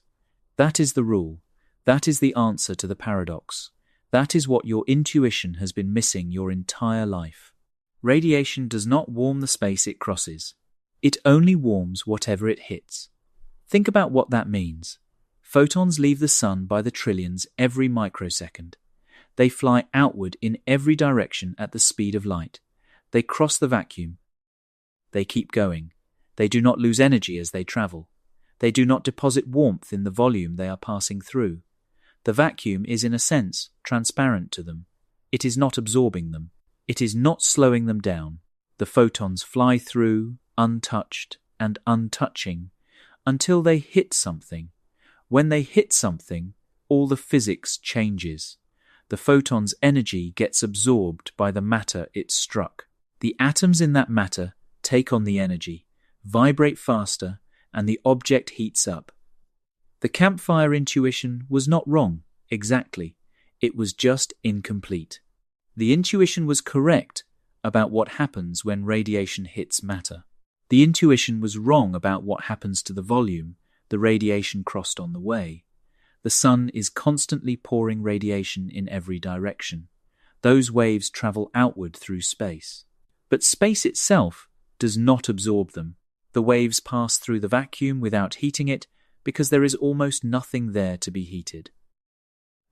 That is the rule. That is the answer to the paradox. That is what your intuition has been missing your entire life. Radiation does not warm the space it crosses. It only warms whatever it hits. Think about what that means. Photons leave the sun by the trillions every microsecond. They fly outward in every direction at the speed of light. They cross the vacuum. They keep going. They do not lose energy as they travel. They do not deposit warmth in the volume they are passing through. The vacuum is, in a sense, transparent to them. It is not absorbing them. It is not slowing them down. The photons fly through, untouched and untouching, until they hit something. When they hit something, all the physics changes. The photon's energy gets absorbed by the matter it struck. The atoms in that matter take on the energy, vibrate faster, and the object heats up. The campfire intuition was not wrong, exactly. It was just incomplete. The intuition was correct about what happens when radiation hits matter. The intuition was wrong about what happens to the volume the radiation crossed on the way. The sun is constantly pouring radiation in every direction. Those waves travel outward through space. But space itself does not absorb them. The waves pass through the vacuum without heating it because there is almost nothing there to be heated.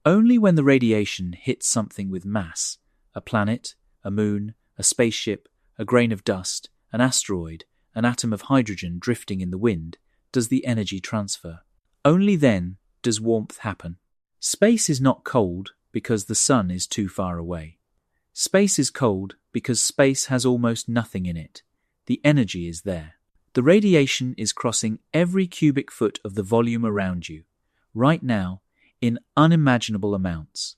Only when the radiation hits something with mass, a planet, a moon, a spaceship, a grain of dust, an asteroid, an atom of hydrogen drifting in the wind, does the energy transfer. Only then does warmth happen. Space is not cold because the sun is too far away. Space is cold because space has almost nothing in it. The energy is there. The radiation is crossing every cubic foot of the volume around you, right now, in unimaginable amounts.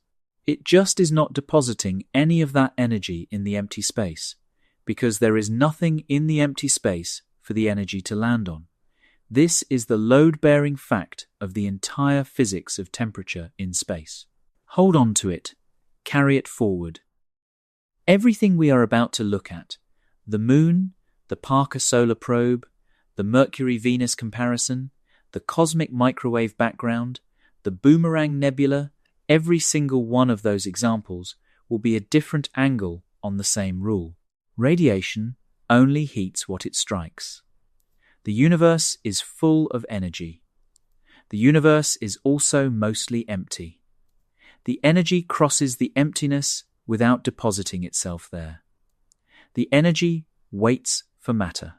It just is not depositing any of that energy in the empty space, because there is nothing in the empty space for the energy to land on. This is the load-bearing fact of the entire physics of temperature in space. Hold on to it. Carry it forward. Everything we are about to look at, the Moon, the Parker Solar Probe, the Mercury-Venus comparison, the cosmic microwave background, the Boomerang Nebula, every single one of those examples will be a different angle on the same rule. Radiation only heats what it strikes. The universe is full of energy. The universe is also mostly empty. The energy crosses the emptiness without depositing itself there. The energy waits for matter.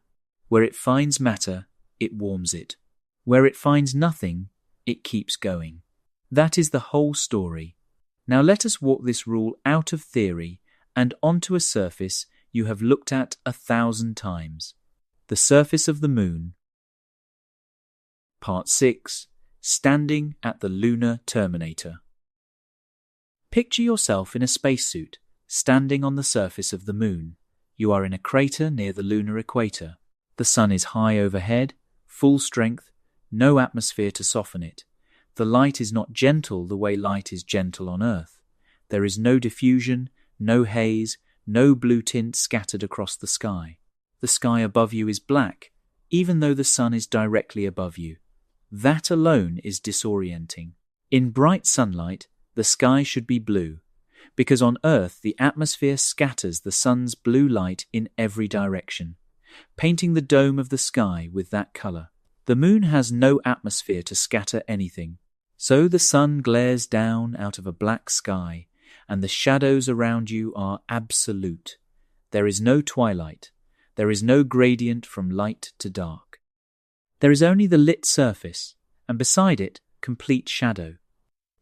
Where it finds matter, it warms it. Where it finds nothing, it keeps going. That is the whole story. Now let us walk this rule out of theory and onto a surface you have looked at 1,000 times. The surface of the Moon. Part 6. Standing at the Lunar Terminator. Picture yourself in a spacesuit, standing on the surface of the Moon. You are in a crater near the lunar equator. The sun is high overhead, full strength, no atmosphere to soften it. The light is not gentle the way light is gentle on Earth. There is no diffusion, no haze, no blue tint scattered across the sky. The sky above you is black, even though the sun is directly above you. That alone is disorienting. In bright sunlight, the sky should be blue, because on Earth the atmosphere scatters the sun's blue light in every direction, painting the dome of the sky with that color. The Moon has no atmosphere to scatter anything, so the sun glares down out of a black sky, and the shadows around you are absolute. There is no twilight. There is no gradient from light to dark. There is only the lit surface, and beside it, complete shadow.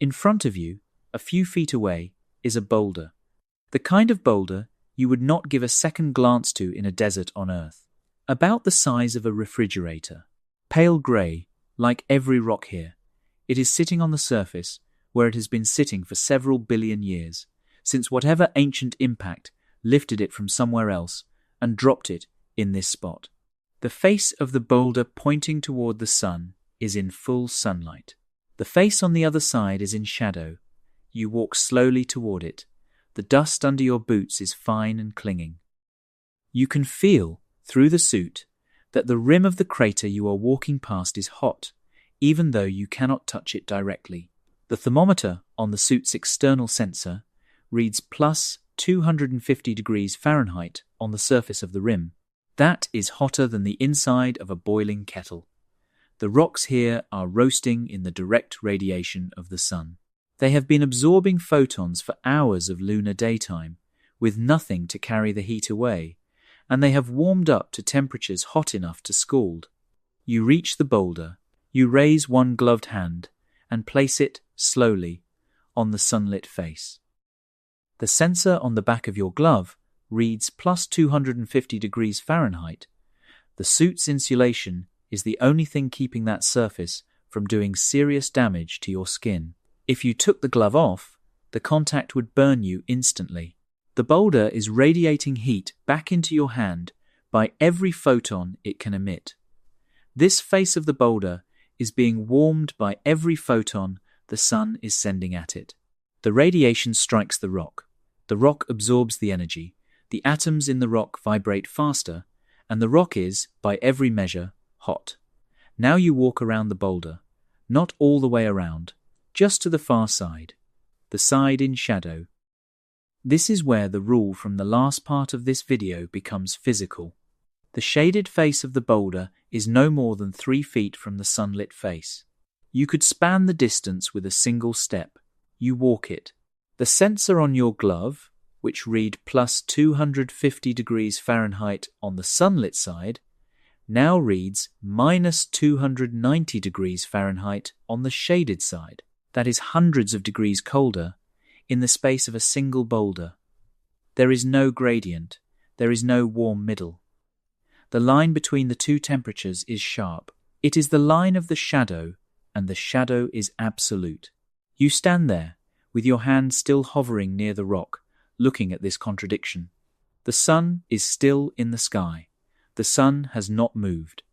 In front of you, a few feet away, is a boulder. The kind of boulder you would not give a second glance to in a desert on Earth. About the size of a refrigerator. Pale grey, like every rock here. It is sitting on the surface, where it has been sitting for several billion years, since whatever ancient impact lifted it from somewhere else and dropped it in this spot. The face of the boulder pointing toward the sun is in full sunlight. The face on the other side is in shadow. You walk slowly toward it. The dust under your boots is fine and clinging. You can feel, through the suit, that the rim of the crater you are walking past is hot, even though you cannot touch it directly. The thermometer on the suit's external sensor reads plus 250 degrees Fahrenheit on the surface of the rim. That is hotter than the inside of a boiling kettle. The rocks here are roasting in the direct radiation of the sun. They have been absorbing photons for hours of lunar daytime, with nothing to carry the heat away, and they have warmed up to temperatures hot enough to scald. You reach the boulder, you raise one gloved hand, and place it, slowly, on the sunlit face. The sensor on the back of your glove reads plus 250 degrees Fahrenheit. The suit's insulation is the only thing keeping that surface from doing serious damage to your skin. If you took the glove off, the contact would burn you instantly. The boulder is radiating heat back into your hand by every photon it can emit. This face of the boulder is being warmed by every photon the sun is sending at it. The radiation strikes the rock. The rock absorbs the energy. The atoms in the rock vibrate faster, and the rock is, by every measure, hot. Now you walk around the boulder, not all the way around, just to the far side, the side in shadow. This is where the rule from the last part of this video becomes physical. The shaded face of the boulder is no more than 3 feet from the sunlit face. You could span the distance with a single step. You walk it. The sensor on your glove, which read plus 250 degrees Fahrenheit on the sunlit side, now reads minus 290 degrees Fahrenheit on the shaded side. That is hundreds of degrees colder in the space of a single boulder. There is no gradient. There is no warm middle. The line between the two temperatures is sharp. It is the line of the shadow, and the shadow is absolute. You stand there, with your hand still hovering near the rock, looking at this contradiction. The sun is still in the sky. The sun has not moved.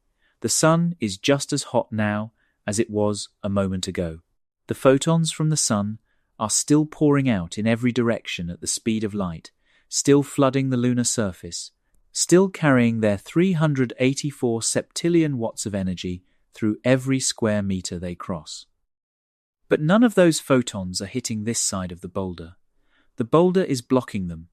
The sun is just as hot now as it was a moment ago. The photons from the sun are still pouring out in every direction at the speed of light, still flooding the lunar surface, still carrying their 384 septillion watts of energy through every square meter they cross. But none of those photons are hitting this side of the boulder. The boulder is blocking them.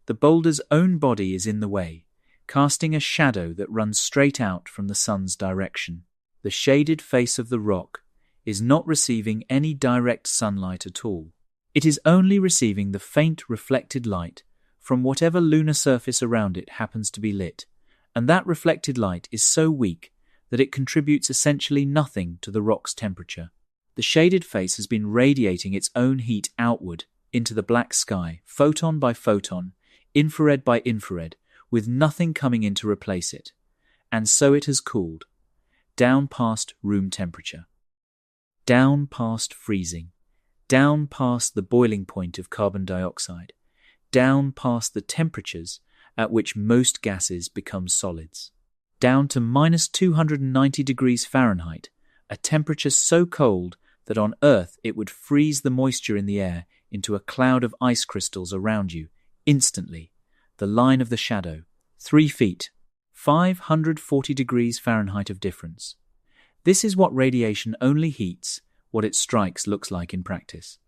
The boulder's own body is in the way, casting a shadow that runs straight out from the sun's direction. The shaded face of the rock is not receiving any direct sunlight at all. It is only receiving the faint reflected light from whatever lunar surface around it happens to be lit, and that reflected light is so weak that it contributes essentially nothing to the rock's temperature. The shaded face has been radiating its own heat outward into the black sky, photon by photon, infrared by infrared, with nothing coming in to replace it. And so it has cooled, down past room temperature, down past freezing, down past the boiling point of carbon dioxide, down past the temperatures at which most gases become solids, down to minus 290 degrees Fahrenheit, a temperature so cold that on Earth it would freeze the moisture in the air into a cloud of ice crystals around you, instantly. The line of the shadow, 3 feet, 540 degrees Fahrenheit of difference. This is what radiation only heats, what it strikes looks like in practice.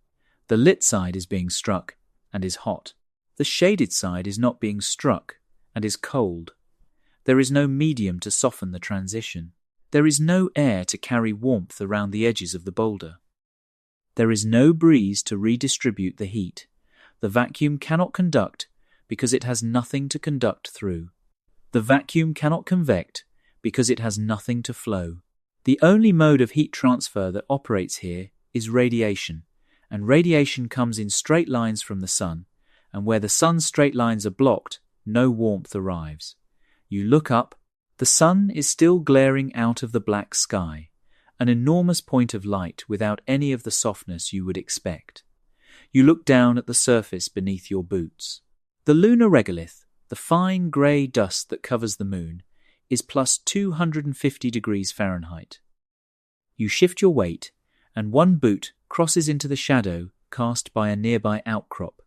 The lit side is being struck and is hot. The shaded side is not being struck and is cold. There is no medium to soften the transition. There is no air to carry warmth around the edges of the boulder. There is no breeze to redistribute the heat. The vacuum cannot conduct because it has nothing to conduct through. The vacuum cannot convect because it has nothing to flow. The only mode of heat transfer that operates here is radiation, and radiation comes in straight lines from the sun, and where the sun's straight lines are blocked, no warmth arrives. You look up. The sun is still glaring out of the black sky, an enormous point of light without any of the softness you would expect. You look down at the surface beneath your boots. The lunar regolith, the fine grey dust that covers the moon, is plus 250 degrees Fahrenheit. You shift your weight, and one boot crosses into the shadow cast by a nearby outcrop.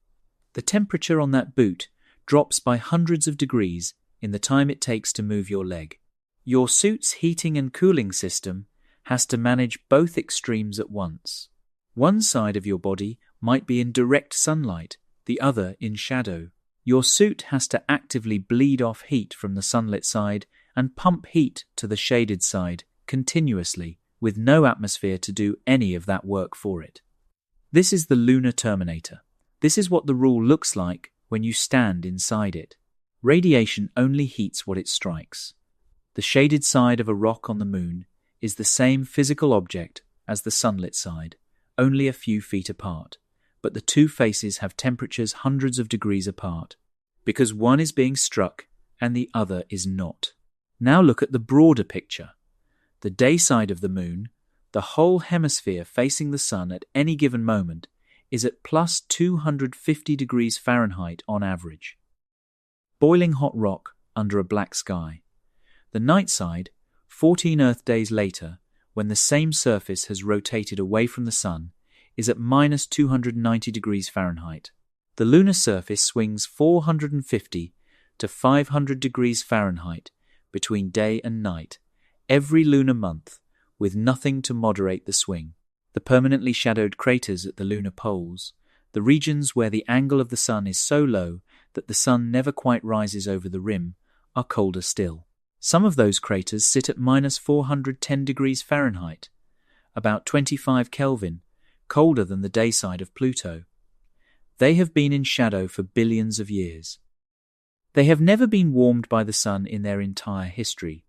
The temperature on that boot drops by hundreds of degrees in the time it takes to move your leg. Your suit's heating and cooling system has to manage both extremes at once. One side of your body might be in direct sunlight, the other in shadow. Your suit has to actively bleed off heat from the sunlit side and pump heat to the shaded side continuously, with no atmosphere to do any of that work for it. This is the lunar Terminator. This is what the rule looks like when you stand inside it. Radiation only heats what it strikes. The shaded side of a rock on the moon is the same physical object as the sunlit side, only a few feet apart, but the two faces have temperatures hundreds of degrees apart, because one is being struck and the other is not. Now look at the broader picture. The day side of the moon, the whole hemisphere facing the sun at any given moment, is at plus 250 degrees Fahrenheit on average. Boiling hot rock under a black sky. The night side, 14 Earth days later, when the same surface has rotated away from the sun, is at minus 290 degrees Fahrenheit. The lunar surface swings 450 to 500 degrees Fahrenheit between day and night every lunar month, with nothing to moderate the swing. The permanently shadowed craters at the lunar poles, the regions where the angle of the sun is so low that the sun never quite rises over the rim, are colder still. Some of those craters sit at minus 410 degrees Fahrenheit, about 25 Kelvin, colder than the day side of Pluto. They have been in shadow for billions of years. They have never been warmed by the sun in their entire history.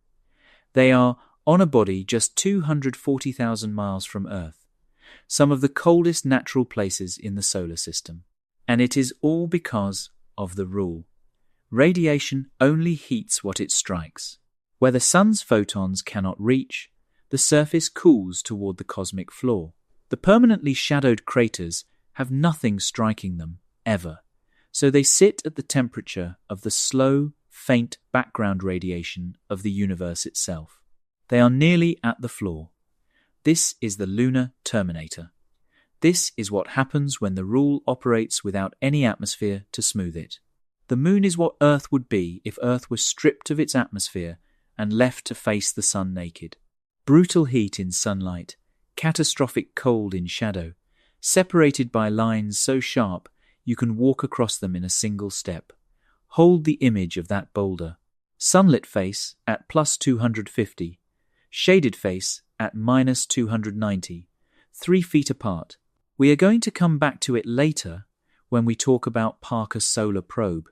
They are on a body just 240,000 miles from Earth, some of the coldest natural places in the solar system. And it is all because of the rule. Radiation only heats what it strikes. Where the sun's photons cannot reach, the surface cools toward the cosmic floor. The permanently shadowed craters have nothing striking them, ever, so they sit at the temperature of the slow, faint background radiation of the universe itself. They are nearly at the floor. This is the lunar Terminator. This is what happens when the rule operates without any atmosphere to smooth it. The moon is what Earth would be if Earth was stripped of its atmosphere and left to face the sun naked. Brutal heat in sunlight, catastrophic cold in shadow, separated by lines so sharp you can walk across them in a single step. Hold the image of that boulder. Sunlit face at plus 250, shaded face at minus 290, 3 feet apart. We are going to come back to it later when we talk about Parker's solar probe,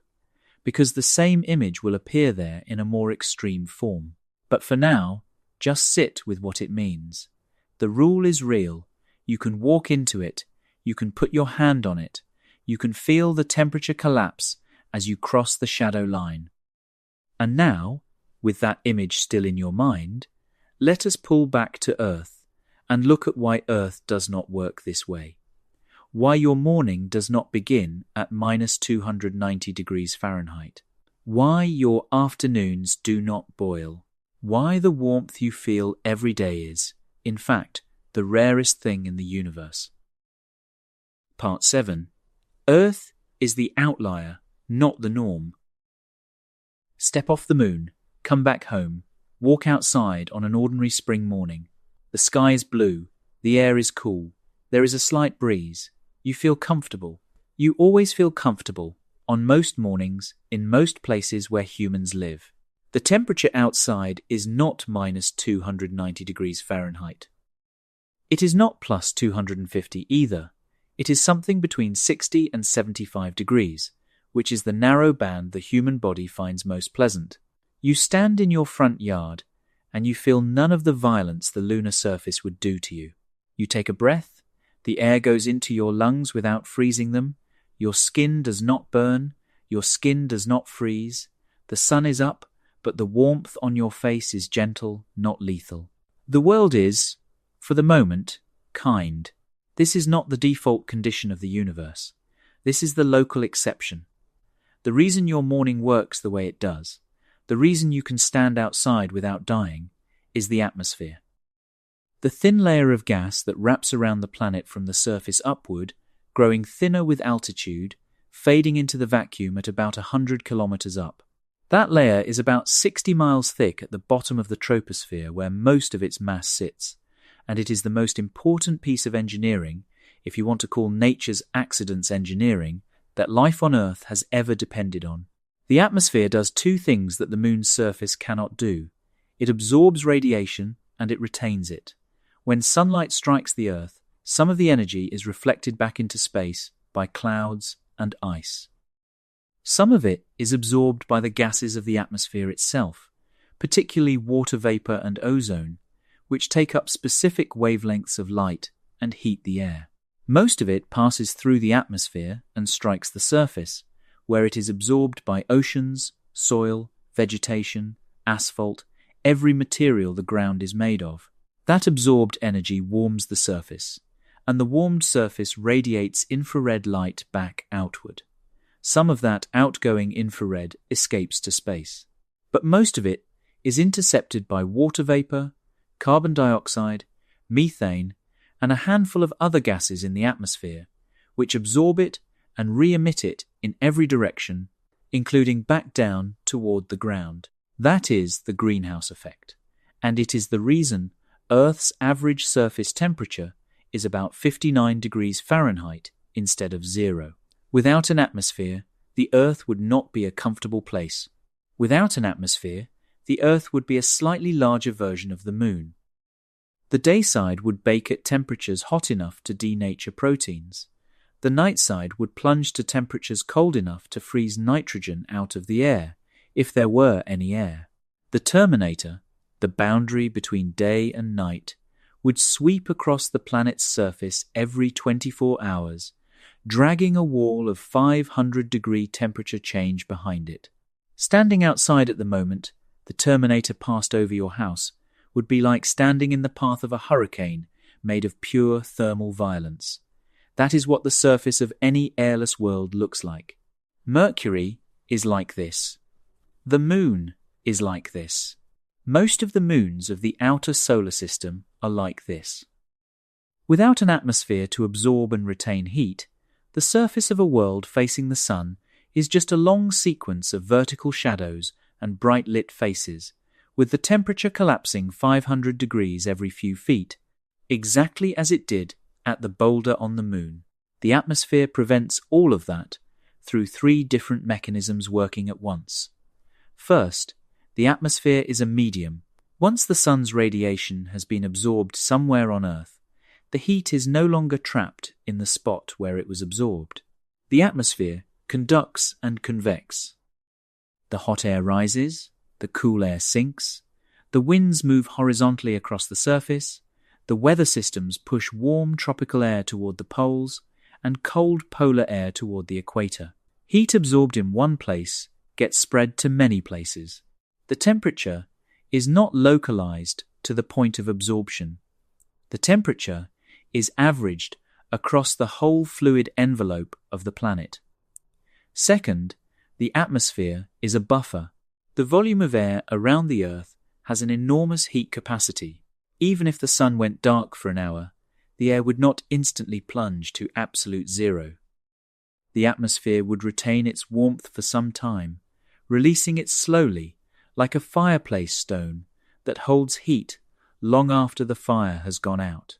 because the same image will appear there in a more extreme form. But for now, just sit with what it means. The rule is real. You can walk into it. You can put your hand on it. You can feel the temperature collapse as you cross the shadow line. And now, with that image still in your mind, let us pull back to Earth and look at why Earth does not work this way. Why your morning does not begin at minus 290 degrees Fahrenheit. Why your afternoons do not boil. Why the warmth you feel every day is, in fact, the rarest thing in the universe. Part 7. Earth is the outlier, not the norm. Step off the moon, come back home, walk outside on an ordinary spring morning. The sky is blue, the air is cool, there is a slight breeze. You feel comfortable. You always feel comfortable, on most mornings, in most places where humans live. The temperature outside is not minus 290 degrees Fahrenheit. It is not plus 250 either. It is something between 60 and 75 degrees, which is the narrow band the human body finds most pleasant. You stand in your front yard, and you feel none of the violence the lunar surface would do to you. You take a breath. The air goes into your lungs without freezing them. Your skin does not burn. Your skin does not freeze. The sun is up, but the warmth on your face is gentle, not lethal. The world is, for the moment, kind. This is not the default condition of the universe. This is the local exception. The reason your morning works the way it does, the reason you can stand outside without dying, is the atmosphere. The thin layer of gas that wraps around the planet from the surface upward, growing thinner with altitude, fading into the vacuum at about 100 kilometers up. That layer is about 60 miles thick at the bottom of the troposphere where most of its mass sits, and it is the most important piece of engineering, if you want to call nature's accidents engineering, that life on Earth has ever depended on. The atmosphere does two things that the moon's surface cannot do. It absorbs radiation and it retains it. When sunlight strikes the Earth, some of the energy is reflected back into space by clouds and ice. Some of it is absorbed by the gases of the atmosphere itself, particularly water vapor and ozone, which take up specific wavelengths of light and heat the air. Most of it passes through the atmosphere and strikes the surface, where it is absorbed by oceans, soil, vegetation, asphalt, every material the ground is made of. That absorbed energy warms the surface, and the warmed surface radiates infrared light back outward. Some of that outgoing infrared escapes to space, but most of it is intercepted by water vapor, carbon dioxide, methane, and a handful of other gases in the atmosphere, which absorb it and re-emit it in every direction, including back down toward the ground. That is the greenhouse effect, and it is the reason Earth's average surface temperature is about 59 degrees Fahrenheit instead of 0. Without an atmosphere, the Earth would not be a comfortable place. Without an atmosphere, the Earth would be a slightly larger version of the Moon. The day side would bake at temperatures hot enough to denature proteins. The night side would plunge to temperatures cold enough to freeze nitrogen out of the air, if there were any air. The Terminator, the boundary between day and night, would sweep across the planet's surface every 24 hours, dragging a wall of 500-degree temperature change behind it. Standing outside at the moment the Terminator passed over your house would be like standing in the path of a hurricane made of pure thermal violence. That is what the surface of any airless world looks like. Mercury is like this. The Moon is like this. Most of the moons of the outer solar system are like this. Without an atmosphere to absorb and retain heat, the surface of a world facing the sun is just a long sequence of vertical shadows and bright lit faces, with the temperature collapsing 500 degrees every few feet, exactly as it did at the boulder on the Moon. The atmosphere prevents all of that through 3 different mechanisms working at once. First, the atmosphere is a medium. Once the sun's radiation has been absorbed somewhere on Earth, the heat is no longer trapped in the spot where it was absorbed. The atmosphere conducts and convects. The hot air rises, the cool air sinks, the winds move horizontally across the surface, the weather systems push warm tropical air toward the poles and cold polar air toward the equator. Heat absorbed in one place gets spread to many places. The temperature is not localized to the point of absorption. The temperature is averaged across the whole fluid envelope of the planet. Second, the atmosphere is a buffer. The volume of air around the Earth has an enormous heat capacity. Even if the sun went dark for an hour, the air would not instantly plunge to absolute zero. The atmosphere would retain its warmth for some time, releasing it slowly, like a fireplace stone that holds heat long after the fire has gone out.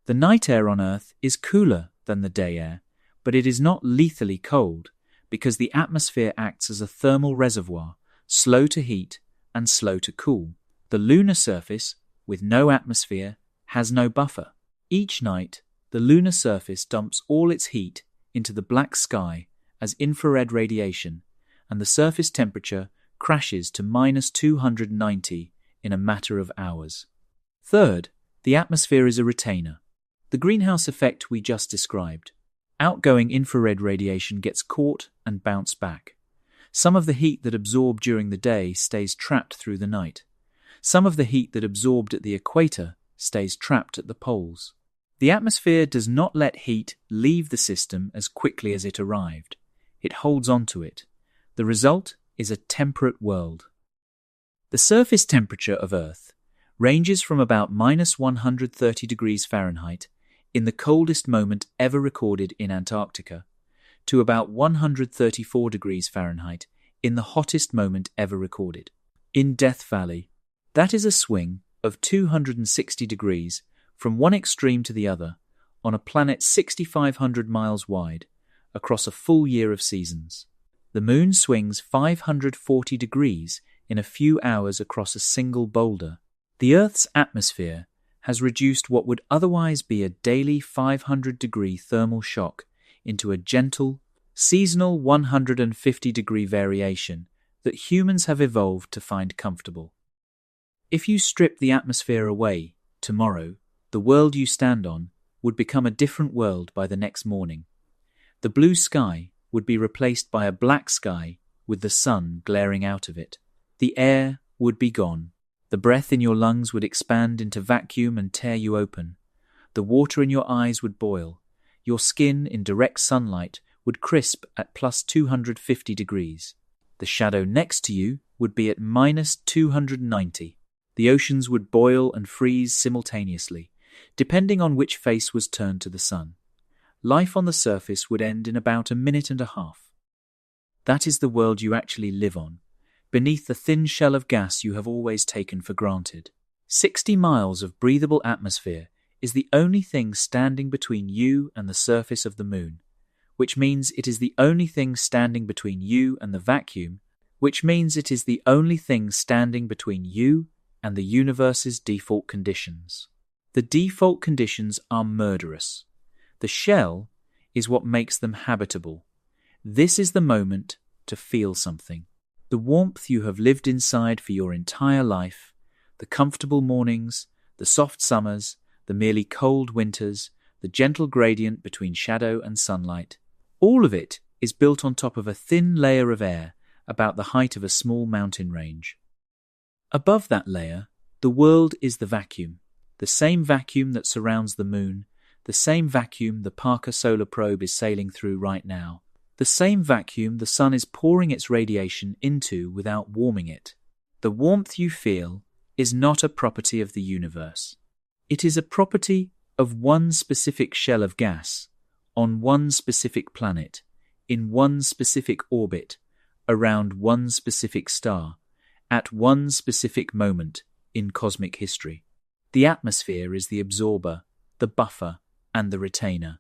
The night air on Earth is cooler than the day air, but it is not lethally cold because the atmosphere acts as a thermal reservoir, slow to heat and slow to cool. The lunar surface, with no atmosphere, has no buffer. Each night, the lunar surface dumps all its heat into the black sky as infrared radiation, and the surface temperature crashes to -290 in a matter of hours. Third, the atmosphere is a retainer. The greenhouse effect we just described. Outgoing infrared radiation gets caught and bounced back. Some of the heat that absorbed during the day stays trapped through the night. Some of the heat that absorbed at the equator stays trapped at the poles. The atmosphere does not let heat leave the system as quickly as it arrived. It holds on to it. The result is a temperate world. The surface temperature of Earth ranges from about -130 degrees Fahrenheit in the coldest moment ever recorded in Antarctica to about 134 degrees Fahrenheit in the hottest moment ever recorded. In Death Valley, that is a swing of 260 degrees from one extreme to the other on a planet 6,500 miles wide across a full year of seasons. The Moon swings 540 degrees in a few hours across a single boulder. The Earth's atmosphere has reduced what would otherwise be a daily 500-degree thermal shock into a gentle, seasonal 150-degree variation that humans have evolved to find comfortable. If you strip the atmosphere away, tomorrow, the world you stand on would become a different world by the next morning. The blue sky would be replaced by a black sky with the sun glaring out of it. The air would be gone. The breath in your lungs would expand into vacuum and tear you open. The water in your eyes would boil. Your skin in direct sunlight would crisp at plus 250 degrees. The shadow next to you would be at minus 290. The oceans would boil and freeze simultaneously, depending on which face was turned to the sun. Life on the surface would end in about a minute and a half. That is the world you actually live on, beneath the thin shell of gas you have always taken for granted. 60 miles of breathable atmosphere is the only thing standing between you and the surface of the moon, which means it is the only thing standing between you and the vacuum, which means it is the only thing standing between you and the universe's default conditions. The default conditions are murderous. The shell is what makes them habitable. This is the moment to feel something. The warmth you have lived inside for your entire life, the comfortable mornings, the soft summers, the merely cold winters, the gentle gradient between shadow and sunlight, all of it is built on top of a thin layer of air about the height of a small mountain range. Above that layer, the world is the vacuum, the same vacuum that surrounds the moon, the same vacuum the Parker Solar Probe is sailing through right now, the same vacuum the sun is pouring its radiation into without warming it. The warmth you feel is not a property of the universe. It is a property of one specific shell of gas, on one specific planet, in one specific orbit, around one specific star, at one specific moment in cosmic history. The atmosphere is the absorber, the buffer, and the retainer.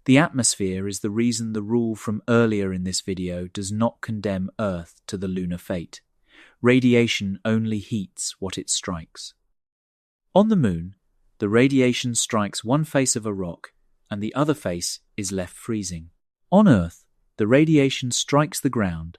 The atmosphere is the reason the rule from earlier in this video does not condemn Earth to the lunar fate. Radiation only heats what it strikes. On the moon, the radiation strikes one face of a rock, and the other face is left freezing. On Earth, the radiation strikes the ground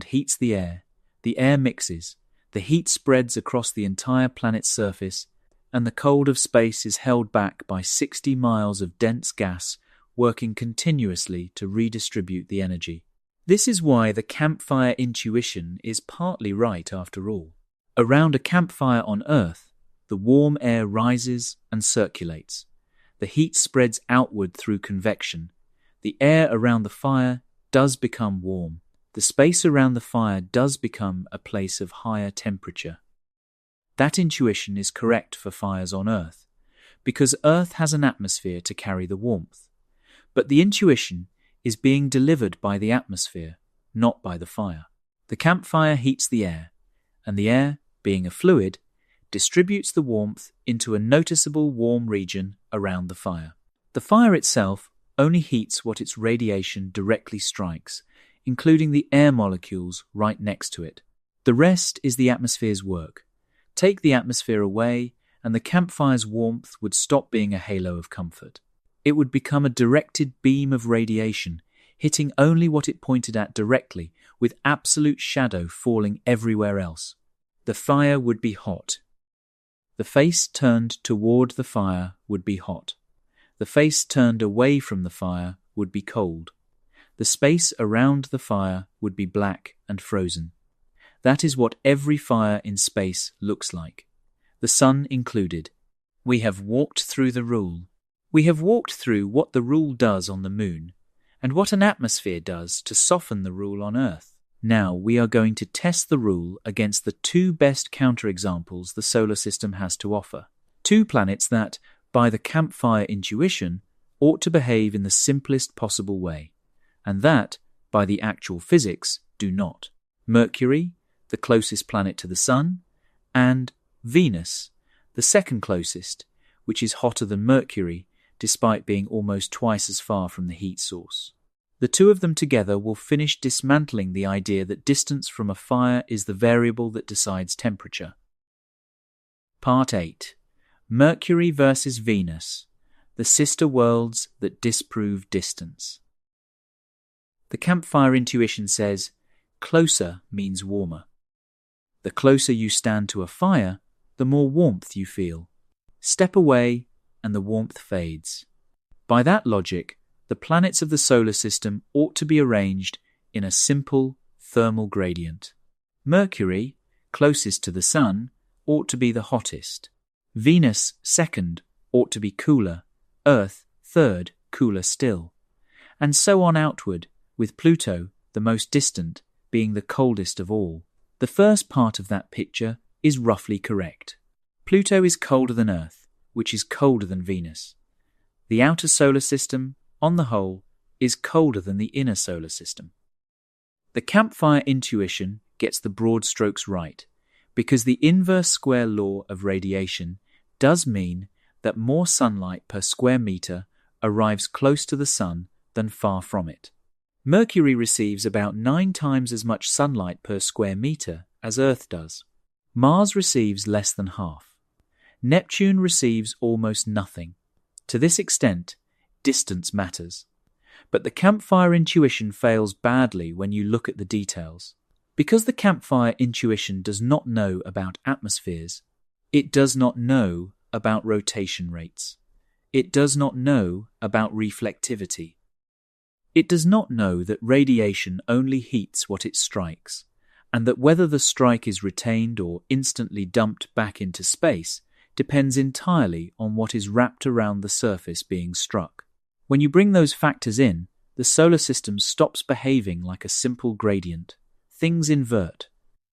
heats the air mixes, the heat spreads across the entire planet's surface, and the cold of space is held back by 60 miles of dense gas working continuously to redistribute the energy. This is why the campfire intuition is partly right after all. Around a campfire on Earth, the warm air rises and circulates. The heat spreads outward through convection. The air around the fire does become warm. The space around the fire does become a place of higher temperature. That intuition is correct for fires on Earth, because Earth has an atmosphere to carry the warmth. But the intuition is being delivered by the atmosphere, not by the fire. The campfire heats the air, and the air, being a fluid, distributes the warmth into a noticeable warm region around the fire. The fire itself only heats what its radiation directly strikes, including the air molecules right next to it. The rest is the atmosphere's work. Take the atmosphere away, and the campfire's warmth would stop being a halo of comfort. It would become a directed beam of radiation, hitting only what it pointed at directly, with absolute shadow falling everywhere else. The fire would be hot. The face turned toward the fire would be hot. The face turned away from the fire would be cold. The space around the fire would be black and frozen. That is what every fire in space looks like, the sun included. We have walked through the rule. We have walked through what the rule does on the moon, and what an atmosphere does to soften the rule on Earth. Now we are going to test the rule against the two best counterexamples the solar system has to offer. Two planets that, by the campfire intuition, ought to behave in the simplest possible way, and that, by the actual physics, do not. Mercury, the closest planet to the Sun, and Venus, the second closest, which is hotter than Mercury, despite being almost twice as far from the heat source. The two of them together will finish dismantling the idea that distance from a fire is the variable that decides temperature. Part 8. Mercury versus Venus, the sister worlds that disprove distance. The campfire intuition says, closer means warmer. The closer you stand to a fire, the more warmth you feel. Step away, and the warmth fades. By that logic, the planets of the solar system ought to be arranged in a simple thermal gradient. Mercury, closest to the Sun, ought to be the hottest. Venus, second, ought to be cooler. Earth, third, cooler still. And so on outward, with Pluto, the most distant, being the coldest of all. The first part of that picture is roughly correct. Pluto is colder than Earth, which is colder than Venus. The outer solar system, on the whole, is colder than the inner solar system. The campfire intuition gets the broad strokes right, because the inverse square law of radiation does mean that more sunlight per square meter arrives close to the Sun than far from it. Mercury receives about 9 times as much sunlight per square meter as Earth does. Mars receives less than half. Neptune receives almost nothing. To this extent, distance matters. But the campfire intuition fails badly when you look at the details. Because the campfire intuition does not know about atmospheres, it does not know about rotation rates. It does not know about reflectivity. It does not know that radiation only heats what it strikes, and that whether the strike is retained or instantly dumped back into space depends entirely on what is wrapped around the surface being struck. When you bring those factors in, the solar system stops behaving like a simple gradient. Things invert.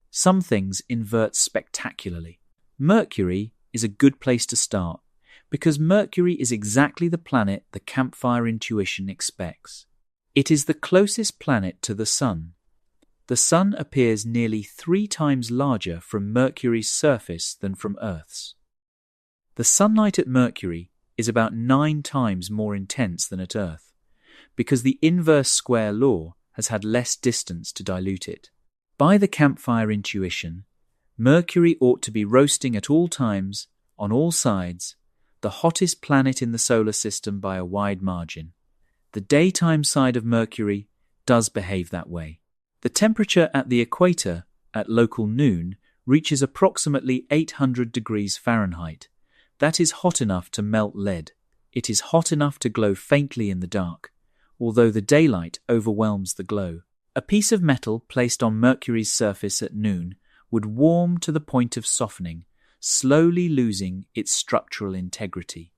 Some things invert spectacularly. Mercury is a good place to start, because Mercury is exactly the planet the campfire intuition expects. It is the closest planet to the Sun. The Sun appears nearly 3 times larger from Mercury's surface than from Earth's. The sunlight at Mercury is about 9 times more intense than at Earth, because the inverse square law has had less distance to dilute it. By the campfire intuition, Mercury ought to be roasting at all times, on all sides, the hottest planet in the solar system by a wide margin. The daytime side of Mercury does behave that way. The temperature at the equator at local noon reaches approximately 800 degrees Fahrenheit. That is hot enough to melt lead. It is hot enough to glow faintly in the dark, although the daylight overwhelms the glow. A piece of metal placed on Mercury's surface at noon would warm to the point of softening, slowly losing its structural integrity.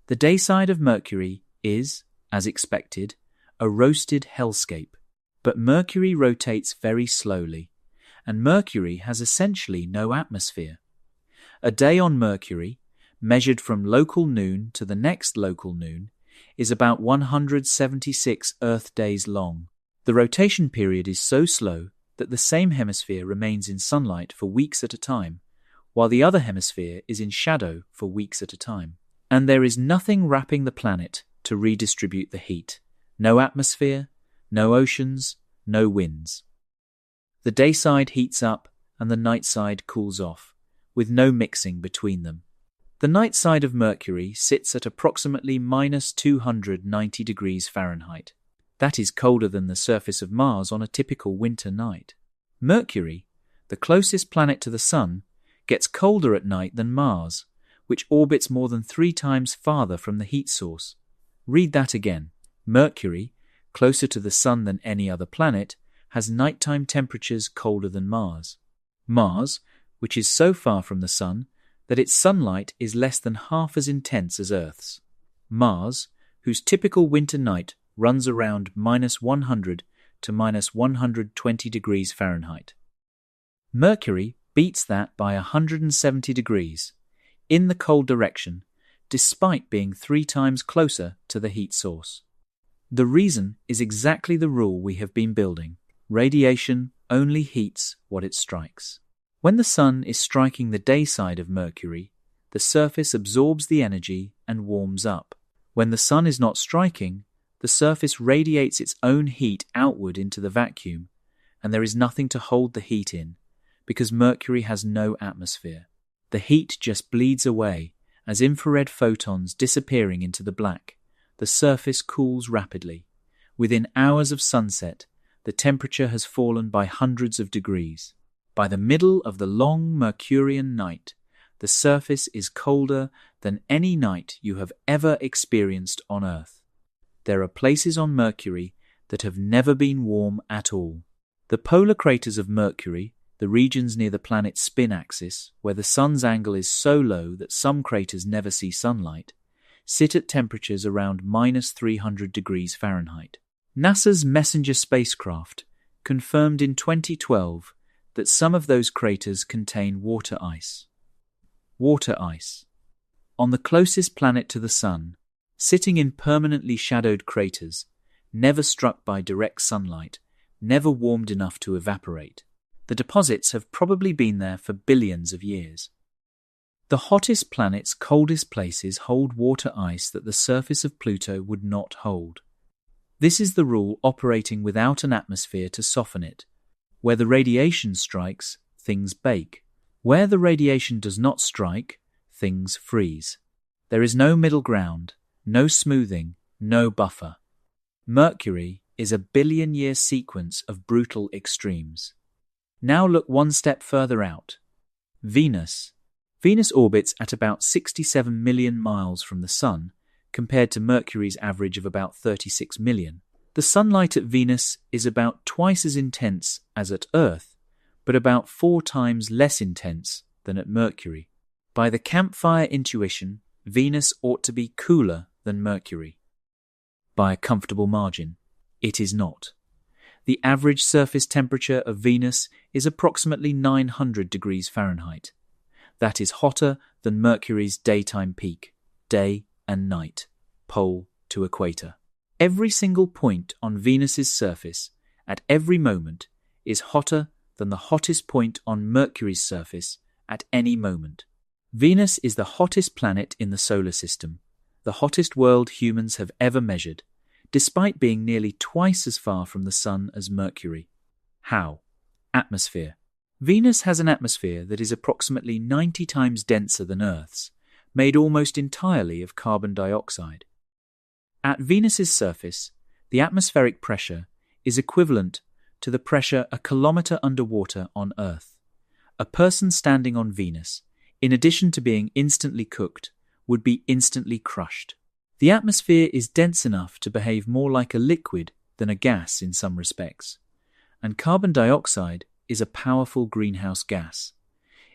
The day side of Mercury is, as expected, a roasted hellscape, but Mercury rotates very slowly, and Mercury has essentially no atmosphere. A day on Mercury, measured from local noon to the next local noon, is about 176 Earth days long. The rotation period is so slow that the same hemisphere remains in sunlight for weeks at a time, while the other hemisphere is in shadow for weeks at a time. And there is nothing wrapping the planet to redistribute the heat. No atmosphere, no oceans, no winds. The day side heats up and the night side cools off, with no mixing between them. The night side of Mercury sits at approximately minus 290 degrees Fahrenheit. That is colder than the surface of Mars on a typical winter night. Mercury, the closest planet to the Sun, gets colder at night than Mars, which orbits more than 3 times farther from the heat source. Read that again. Mercury, closer to the Sun than any other planet, has nighttime temperatures colder than Mars. Mars, which is so far from the Sun that its sunlight is less than half as intense as Earth's. Mars, whose typical winter night runs around minus 100 to minus 120 degrees Fahrenheit. Mercury beats that by 170 degrees, in the cold direction, despite being 3 times closer to the heat source. The reason is exactly the rule we have been building. Radiation only heats what it strikes. When the Sun is striking the day side of Mercury, the surface absorbs the energy and warms up. When the Sun is not striking, the surface radiates its own heat outward into the vacuum, and there is nothing to hold the heat in, because Mercury has no atmosphere. The heat just bleeds away as infrared photons disappearing into the black. The surface cools rapidly. Within hours of sunset, the temperature has fallen by hundreds of degrees. By the middle of the long Mercurian night, the surface is colder than any night you have ever experienced on Earth. There are places on Mercury that have never been warm at all. The polar craters of Mercury, the regions near the planet's spin axis, where the sun's angle is so low that some craters never see sunlight, sit at temperatures around -300 degrees Fahrenheit. NASA's Messenger spacecraft confirmed in 2012 that some of those craters contain water ice. Water ice. On the closest planet to the Sun, sitting in permanently shadowed craters, never struck by direct sunlight, never warmed enough to evaporate. The deposits have probably been there for billions of years. The hottest planet's coldest places hold water ice that the surface of Pluto would not hold. This is the rule operating without an atmosphere to soften it. Where the radiation strikes, things bake. Where the radiation does not strike, things freeze. There is no middle ground, no smoothing, no buffer. Mercury is a billion-year sequence of brutal extremes. Now look one step further out. Venus. Venus orbits at about 67 million miles from the Sun, compared to Mercury's average of about 36 million. The sunlight at Venus is about twice as intense as at Earth, but about 4 times less intense than at Mercury. By the campfire intuition, Venus ought to be cooler than Mercury. By a comfortable margin, it is not. The average surface temperature of Venus is approximately 900 degrees Fahrenheit. That is hotter than Mercury's daytime peak, day and night, pole to equator. Every single point on Venus's surface, at every moment, is hotter than the hottest point on Mercury's surface at any moment. Venus is the hottest planet in the solar system, the hottest world humans have ever measured, despite being nearly twice as far from the Sun as Mercury. How? Atmosphere. Venus has an atmosphere that is approximately 90 times denser than Earth's, made almost entirely of carbon dioxide. At Venus's surface, the atmospheric pressure is equivalent to the pressure a kilometer underwater on Earth. A person standing on Venus, in addition to being instantly cooked, would be instantly crushed. The atmosphere is dense enough to behave more like a liquid than a gas in some respects, and carbon dioxide is a powerful greenhouse gas.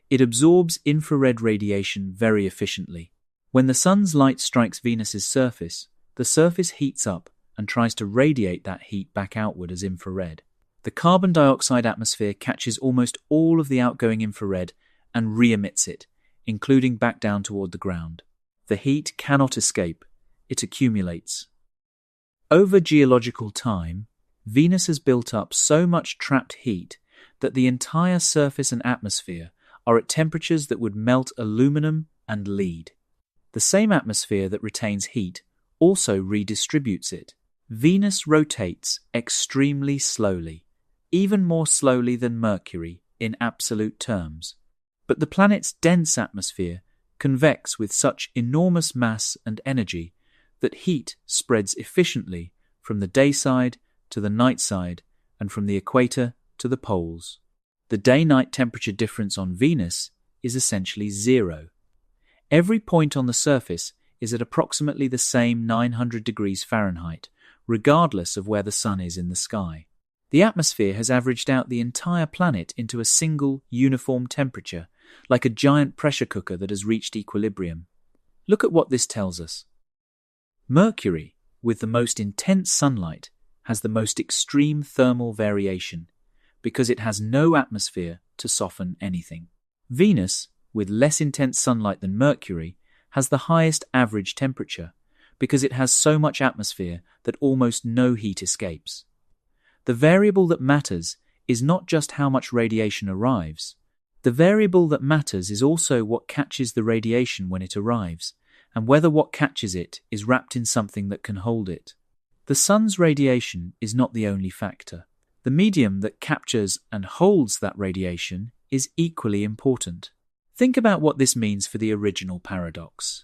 It absorbs infrared radiation very efficiently. When the sun's light strikes Venus's surface, the surface heats up and tries to radiate that heat back outward as infrared. The carbon dioxide atmosphere catches almost all of the outgoing infrared and re-emits it, including back down toward the ground. The heat cannot escape. It accumulates. Over geological time, Venus has built up so much trapped heat that the entire surface and atmosphere are at temperatures that would melt aluminum and lead. The same atmosphere that retains heat also redistributes it. Venus rotates extremely slowly, even more slowly than Mercury in absolute terms. But the planet's dense atmosphere convects with such enormous mass and energy that heat spreads efficiently from the day side to the night side and from the equator to the poles. The day-night temperature difference on Venus is essentially zero. Every point on the surface is at approximately the same 900 degrees Fahrenheit, regardless of where the sun is in the sky. The atmosphere has averaged out the entire planet into a single, uniform temperature, like a giant pressure cooker that has reached equilibrium. Look at what this tells us. Mercury, with the most intense sunlight, has the most extreme thermal variation because it has no atmosphere to soften anything. Venus, with less intense sunlight than Mercury, has the highest average temperature because it has so much atmosphere that almost no heat escapes. The variable that matters is not just how much radiation arrives. The variable that matters is also what catches the radiation when it arrives, and whether what catches it is wrapped in something that can hold it. The sun's radiation is not the only factor. The medium that captures and holds that radiation is equally important. Think about what this means for the original paradox.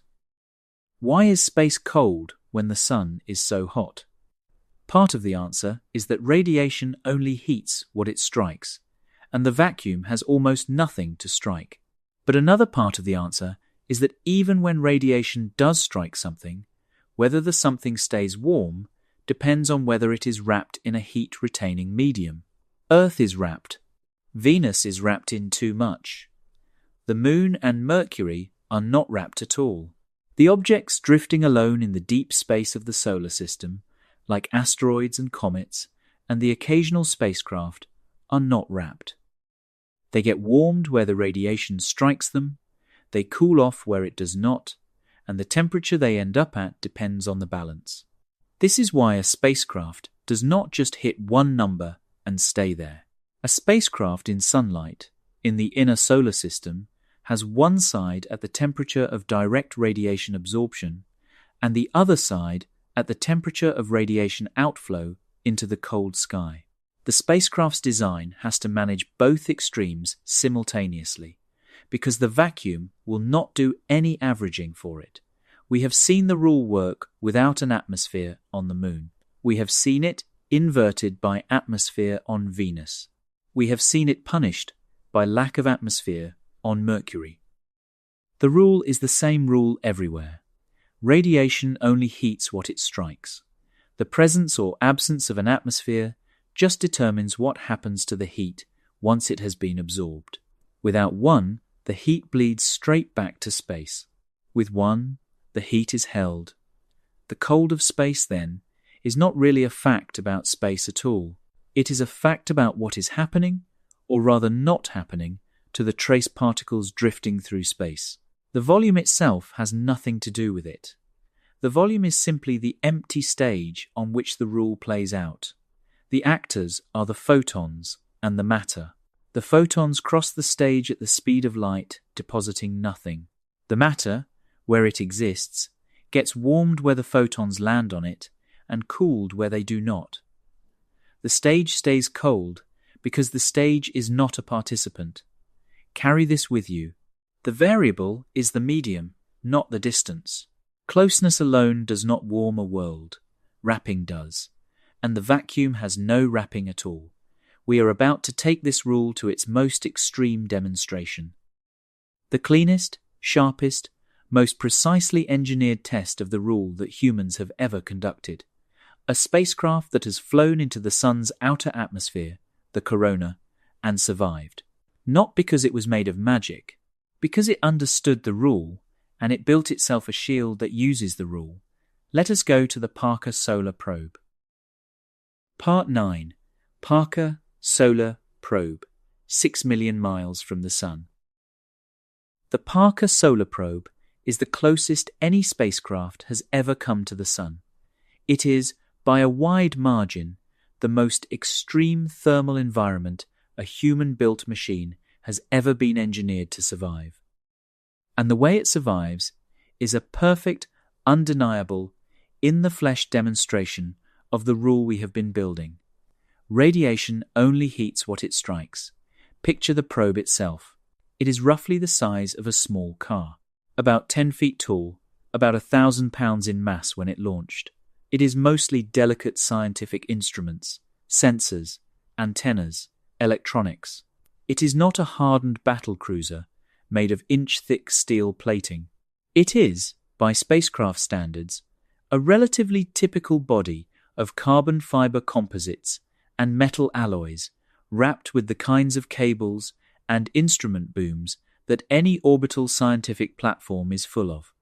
Why is space cold when the sun is so hot? Part of the answer is that radiation only heats what it strikes, and the vacuum has almost nothing to strike. But another part of the answer is that even when radiation does strike something, whether the something stays warm depends on whether it is wrapped in a heat-retaining medium. Earth is wrapped. Venus is wrapped in too much. The Moon and Mercury are not wrapped at all. The objects drifting alone in the deep space of the solar system, like asteroids and comets, and the occasional spacecraft, are not wrapped. They get warmed where the radiation strikes them, they cool off where it does not, and the temperature they end up at depends on the balance. This is why a spacecraft does not just hit one number and stay there. A spacecraft in sunlight, in the inner solar system, has one side at the temperature of direct radiation absorption and the other side at the temperature of radiation outflow into the cold sky. The spacecraft's design has to manage both extremes simultaneously because the vacuum will not do any averaging for it. We have seen the rule work without an atmosphere on the Moon. We have seen it inverted by atmosphere on Venus. We have seen it punished by lack of atmosphere on Mercury. The rule is the same rule everywhere. Radiation only heats what it strikes. The presence or absence of an atmosphere just determines what happens to the heat once it has been absorbed. Without one, the heat bleeds straight back to space. With one, the heat is held. The cold of space, then, is not really a fact about space at all. It is a fact about what is happening, or rather not happening, to the trace particles drifting through space. The volume itself has nothing to do with it. The volume is simply the empty stage on which the rule plays out. The actors are the photons and the matter. The photons cross the stage at the speed of light, depositing nothing. The matter, where it exists, gets warmed where the photons land on it and cooled where they do not. The stage stays cold because the stage is not a participant. Carry this with you. The variable is the medium, not the distance. Closeness alone does not warm a world. Wrapping does. And the vacuum has no wrapping at all. We are about to take this rule to its most extreme demonstration. The cleanest, sharpest, most precisely engineered test of the rule that humans have ever conducted. A spacecraft that has flown into the sun's outer atmosphere, the corona, and survived. Not because it was made of magic, because it understood the rule and it built itself a shield that uses the rule. Let us go to the Parker Solar Probe. Part 9. Parker Solar Probe, 6 million miles from the Sun. The Parker Solar Probe is the closest any spacecraft has ever come to the Sun. It is, by a wide margin, the most extreme thermal environment a human-built machine has ever been engineered to survive. And the way it survives is a perfect, undeniable, in-the-flesh demonstration of the rule we have been building. Radiation only heats what it strikes. Picture the probe itself. It is roughly the size of a small car, about 10 feet tall, about 1,000 pounds in mass when it launched. It is mostly delicate scientific instruments, sensors, antennas, electronics. It is not a hardened battle cruiser made of inch-thick steel plating. It is, by spacecraft standards, a relatively typical body of carbon fiber composites and metal alloys wrapped with the kinds of cables and instrument booms that any orbital scientific platform is full of.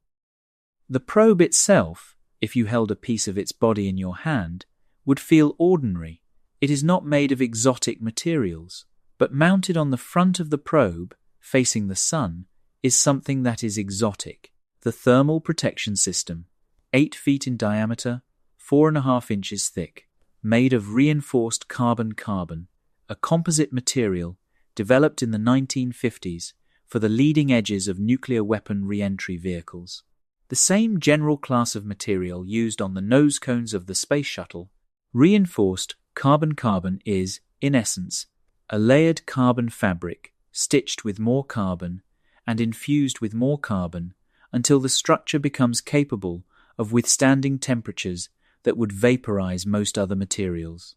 The probe itself, if you held a piece of its body in your hand, would feel ordinary. It is not made of exotic materials, but mounted on the front of the probe, facing the Sun, is something that is exotic. The thermal protection system, 8 feet in diameter, 4.5 inches thick, made of reinforced carbon-carbon, a composite material developed in the 1950s for the leading edges of nuclear weapon re-entry vehicles. The same general class of material used on the nose cones of the space shuttle, reinforced carbon-carbon is, in essence, a layered carbon fabric stitched with more carbon and infused with more carbon until the structure becomes capable of withstanding temperatures that would vaporize most other materials.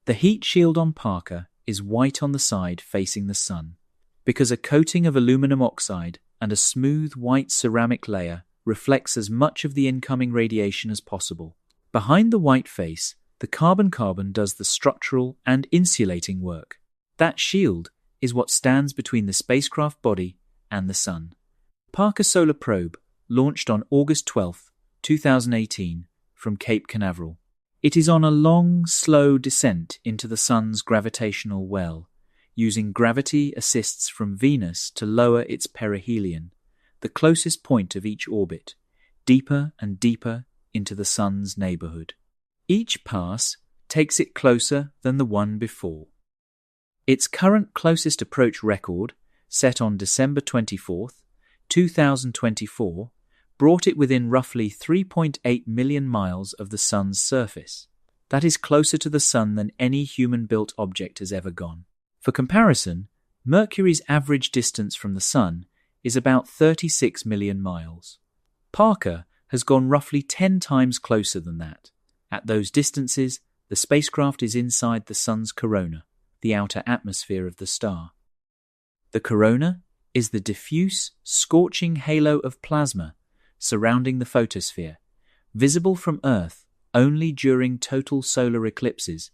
The heat shield on Parker is white on the side facing the Sun, because a coating of aluminum oxide and a smooth white ceramic layer reflects as much of the incoming radiation as possible. Behind the white face, the carbon-carbon does the structural and insulating work. That shield is what stands between the spacecraft body and the Sun. Parker Solar Probe launched on August 12, 2018, from Cape Canaveral. It is on a long, slow descent into the Sun's gravitational well, using gravity assists from Venus to lower its perihelion, the closest point of each orbit, deeper and deeper into the Sun's neighborhood. Each pass takes it closer than the one before. Its current closest approach record, set on December 24, 2024, brought it within roughly 3.8 million miles of the Sun's surface. That is closer to the Sun than any human-built object has ever gone. For comparison, Mercury's average distance from the Sun is about 36 million miles. Parker has gone roughly 10 times closer than that. At those distances, the spacecraft is inside the Sun's corona, the outer atmosphere of the star. The corona is the diffuse, scorching halo of plasma surrounding the photosphere, visible from Earth only during total solar eclipses,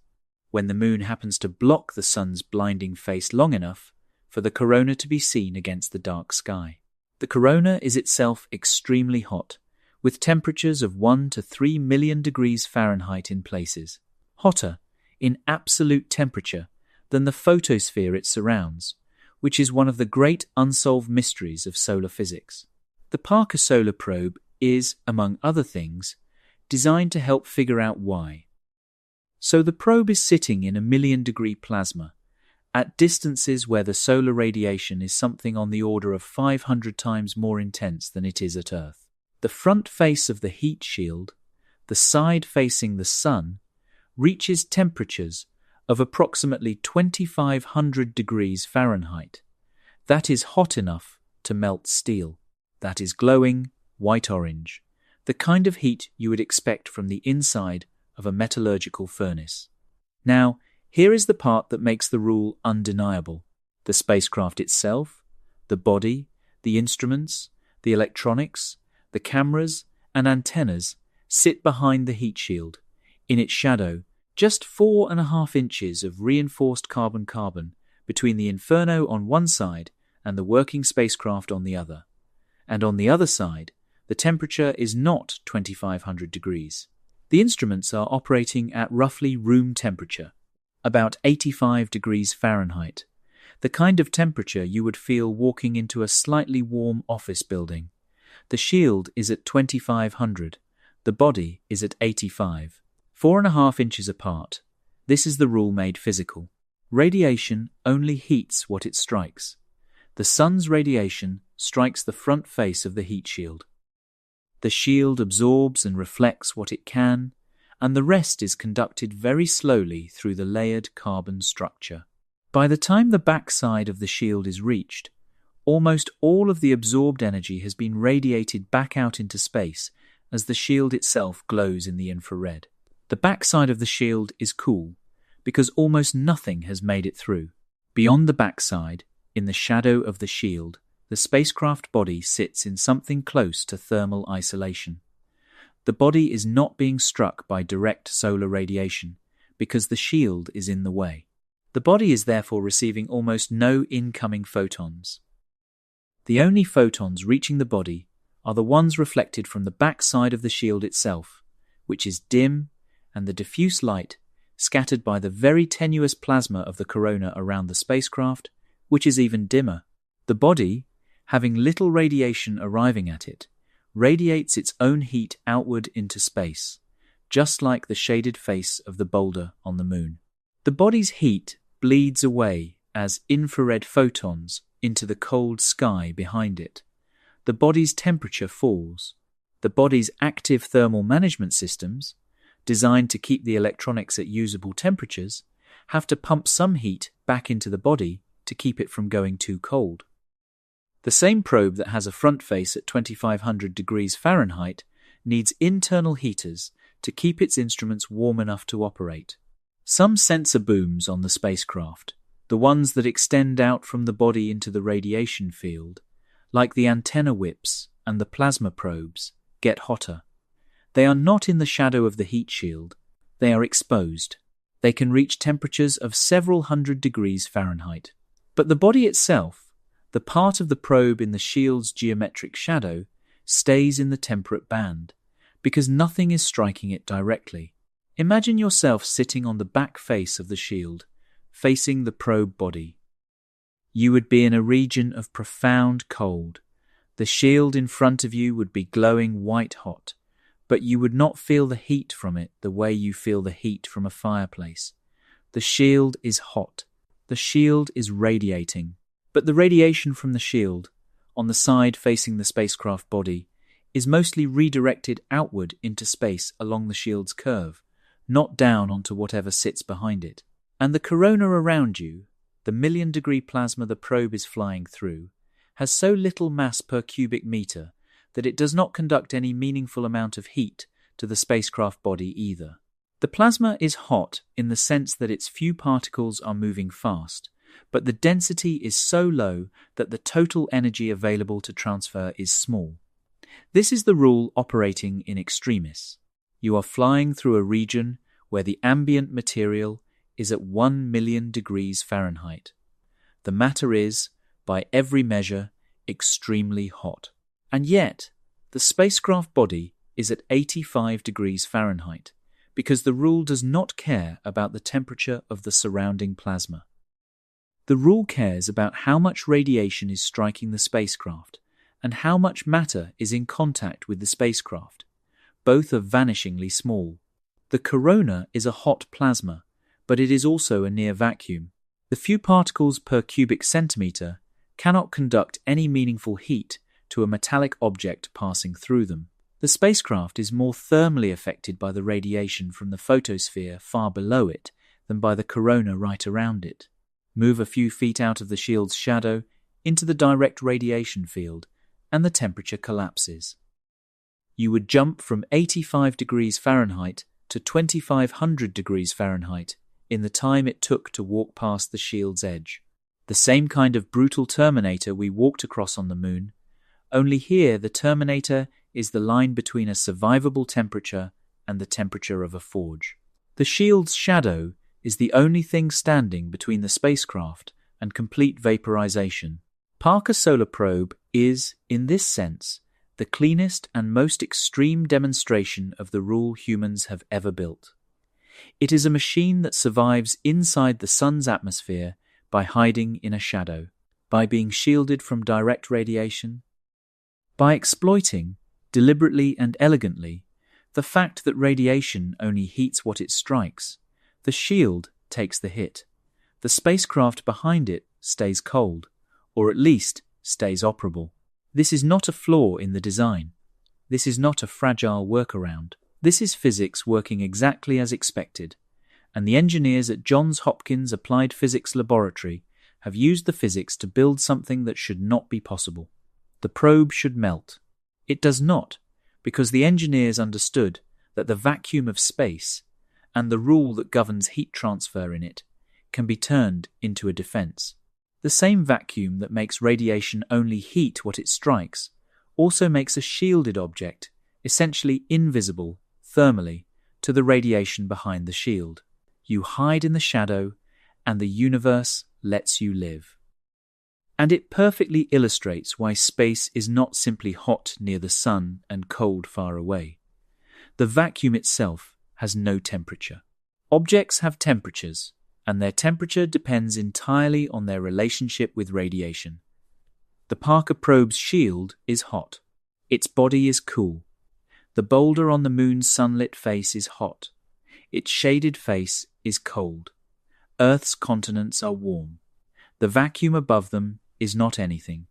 when the Moon happens to block the Sun's blinding face long enough for the corona to be seen against the dark sky. The corona is itself extremely hot, with temperatures of 1 to 3 million degrees Fahrenheit in places, hotter in absolute temperature than the photosphere it surrounds, which is one of the great unsolved mysteries of solar physics. The Parker Solar Probe is, among other things, designed to help figure out why. So the probe is sitting in 1 million-degree plasma, at distances where the solar radiation is something on the order of 500 times more intense than it is at Earth. The front face of the heat shield, the side facing the Sun, reaches temperatures of approximately 2,500 degrees Fahrenheit. That is hot enough to melt steel. That is glowing white-orange, the kind of heat you would expect from the inside of a metallurgical furnace. Now, here is the part that makes the rule undeniable. The spacecraft itself, the body, the instruments, the electronics, the cameras and antennas sit behind the heat shield, in its shadow, just 4.5 inches of reinforced carbon-carbon between the inferno on one side and the working spacecraft on the other. And on the other side, the temperature is not 2,500 degrees. The instruments are operating at roughly room temperature, about 85 degrees Fahrenheit, the kind of temperature you would feel walking into a slightly warm office building. The shield is at 2,500, the body is at 85. 4.5 inches apart. This is the rule made physical. Radiation only heats what it strikes. The Sun's radiation strikes the front face of the heat shield. The shield absorbs and reflects what it can, and the rest is conducted very slowly through the layered carbon structure. By the time the backside of the shield is reached, almost all of the absorbed energy has been radiated back out into space as the shield itself glows in the infrared. The backside of the shield is cool because almost nothing has made it through. Beyond the backside, in the shadow of the shield, the spacecraft body sits in something close to thermal isolation. The body is not being struck by direct solar radiation because the shield is in the way. The body is therefore receiving almost no incoming photons. The only photons reaching the body are the ones reflected from the backside of the shield itself, which is dim, and the diffuse light scattered by the very tenuous plasma of the corona around the spacecraft, which is even dimmer. The body, having little radiation arriving at it, radiates its own heat outward into space, just like the shaded face of the boulder on the Moon. The body's heat bleeds away as infrared photons into the cold sky behind it. The body's temperature falls. The body's active thermal management systems, designed to keep the electronics at usable temperatures, have to pump some heat back into the body to keep it from going too cold. The same probe that has a front face at 2,500 degrees Fahrenheit needs internal heaters to keep its instruments warm enough to operate. Some sensor booms on the spacecraft, the ones that extend out from the body into the radiation field, like the antenna whips and the plasma probes, get hotter. They are not in the shadow of the heat shield. They are exposed. They can reach temperatures of several hundred degrees Fahrenheit. But the body itself, the part of the probe in the shield's geometric shadow, stays in the temperate band, because nothing is striking it directly. Imagine yourself sitting on the back face of the shield, facing the probe body. You would be in a region of profound cold. The shield in front of you would be glowing white hot, but you would not feel the heat from it the way you feel the heat from a fireplace. The shield is hot. The shield is radiating. But the radiation from the shield, on the side facing the spacecraft body, is mostly redirected outward into space along the shield's curve, not down onto whatever sits behind it. And the corona around you, the million-degree plasma the probe is flying through, has so little mass per cubic meter that it does not conduct any meaningful amount of heat to the spacecraft body either. The plasma is hot in the sense that its few particles are moving fast, but the density is so low that the total energy available to transfer is small. This is the rule operating in extremis. You are flying through a region where the ambient material is at 1 million degrees Fahrenheit. The matter is, by every measure, extremely hot. And yet, the spacecraft body is at 85 degrees Fahrenheit, because the rule does not care about the temperature of the surrounding plasma. The rule cares about how much radiation is striking the spacecraft and how much matter is in contact with the spacecraft. Both are vanishingly small. The corona is a hot plasma, but it is also a near vacuum. The few particles per cubic centimeter cannot conduct any meaningful heat to a metallic object passing through them. The spacecraft is more thermally affected by the radiation from the photosphere far below it than by the corona right around it. Move a few feet out of the shield's shadow into the direct radiation field, and the temperature collapses. You would jump from 85 degrees Fahrenheit to 2500 degrees Fahrenheit in the time it took to walk past the shield's edge. The same kind of brutal Terminator we walked across on the moon, only here the Terminator is the line between a survivable temperature and the temperature of a forge. The shield's shadow is the only thing standing between the spacecraft and complete vaporization. Parker Solar Probe is, in this sense, the cleanest and most extreme demonstration of the rule humans have ever built. It is a machine that survives inside the sun's atmosphere by hiding in a shadow, by being shielded from direct radiation, by exploiting, deliberately and elegantly, the fact that radiation only heats what it strikes. The shield takes the hit. The spacecraft behind it stays cold, or at least stays operable. This is not a flaw in the design. This is not a fragile workaround. This is physics working exactly as expected, and the engineers at Johns Hopkins Applied Physics Laboratory have used the physics to build something that should not be possible. The probe should melt. It does not, because the engineers understood that the vacuum of space and the rule that governs heat transfer in it can be turned into a defense. The same vacuum that makes radiation only heat what it strikes also makes a shielded object essentially invisible thermally to the radiation behind the shield. You hide in the shadow, and the universe lets you live. And it perfectly illustrates why space is not simply hot near the sun and cold far away. The vacuum itself has no temperature. Objects have temperatures, and their temperature depends entirely on their relationship with radiation. The Parker probe's shield is hot. Its body is cool. The boulder on the moon's sunlit face is hot. Its shaded face is cold. Earth's continents are warm. The vacuum above them is not anything.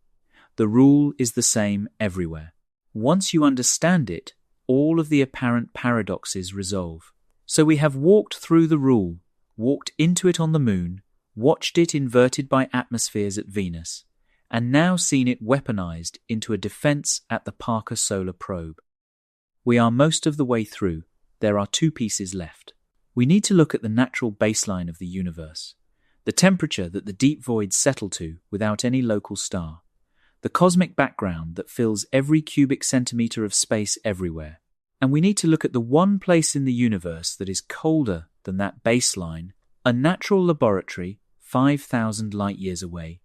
The rule is the same everywhere. Once you understand it, all of the apparent paradoxes resolve. So we have walked through the rule, walked into it on the moon, watched it inverted by atmospheres at Venus, and now seen it weaponized into a defense at the Parker Solar Probe. We are most of the way through. There are 2 pieces left. We need to look at the natural baseline of the universe, the temperature that the deep voids settle to without any local star. the cosmic background that fills every cubic centimeter of space everywhere. And we need to look at the one place in the universe that is colder than that baseline, a natural laboratory 5,000 light-years away,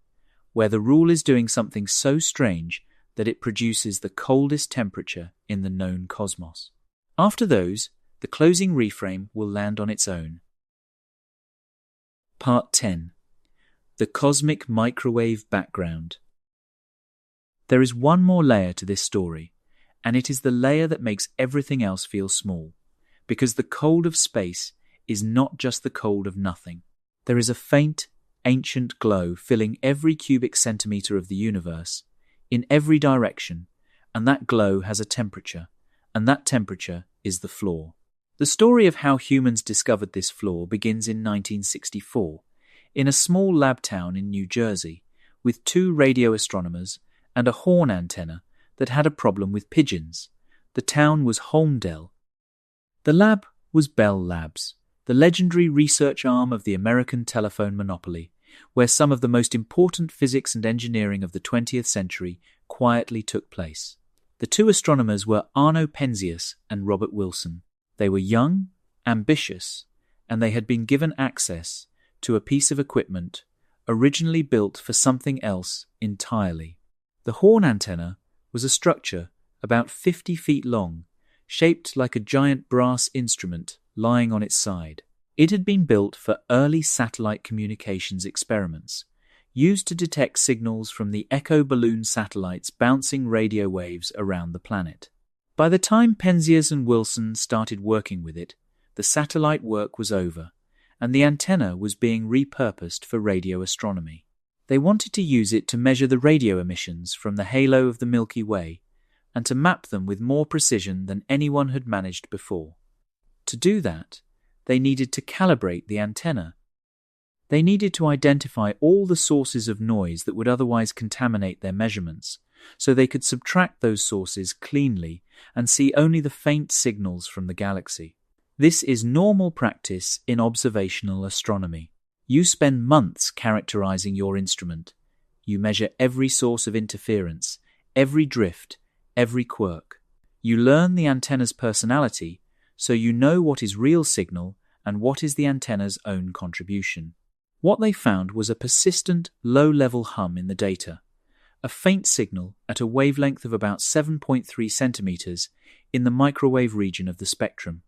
where the rule is doing something so strange that it produces the coldest temperature in the known cosmos. After those, the closing reframe will land on its own. Part 10. The Cosmic Microwave Background. There is one more layer to this story, and it is the layer that makes everything else feel small, because the cold of space is not just the cold of nothing. There is a faint, ancient glow filling every cubic centimeter of the universe, in every direction, and that glow has a temperature, and that temperature is the flaw. The story of how humans discovered this flaw begins in 1964, in a small lab town in New Jersey, with 2 radio astronomers and a horn antenna that had a problem with pigeons. The town was Holmdel. The lab was Bell Labs, the legendary research arm of the American telephone monopoly, where some of the most important physics and engineering of the 20th century quietly took place. The 2 astronomers were Arno Penzias and Robert Wilson. They were young, ambitious, and they had been given access to a piece of equipment originally built for something else entirely. The horn antenna was a structure about 50 feet long, shaped like a giant brass instrument lying on its side. It had been built for early satellite communications experiments, used to detect signals from the Echo balloon satellites bouncing radio waves around the planet. By the time Penzias and Wilson started working with it, the satellite work was over, and the antenna was being repurposed for radio astronomy. They wanted to use it to measure the radio emissions from the halo of the Milky Way and to map them with more precision than anyone had managed before. To do that, they needed to calibrate the antenna. They needed to identify all the sources of noise that would otherwise contaminate their measurements, so they could subtract those sources cleanly and see only the faint signals from the galaxy. This is normal practice in observational astronomy. You spend months characterizing your instrument. You measure every source of interference, every drift, every quirk. You learn the antenna's personality, so you know what is real signal and what is the antenna's own contribution. What they found was a persistent, low-level hum in the data, a faint signal at a wavelength of about 7.3 centimeters in the microwave region of the spectrum.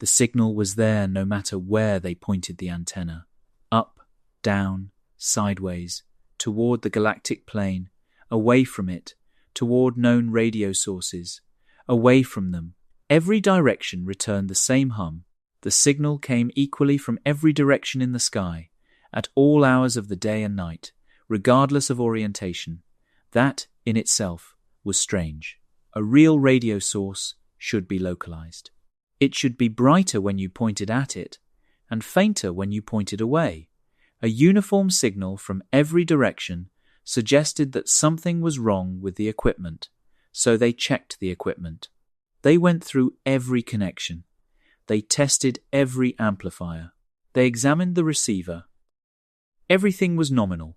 The signal was there no matter where they pointed the antenna, up, down, sideways, toward the galactic plane, away from it, toward known radio sources, away from them. Every direction returned the same hum. The signal came equally from every direction in the sky, at all hours of the day and night, regardless of orientation. That, in itself, was strange. A real radio source should be localized. It should be brighter when you pointed at it, and fainter when you pointed away. A uniform signal from every direction suggested that something was wrong with the equipment, so they checked the equipment. They went through every connection. They tested every amplifier. They examined the receiver. Everything was nominal.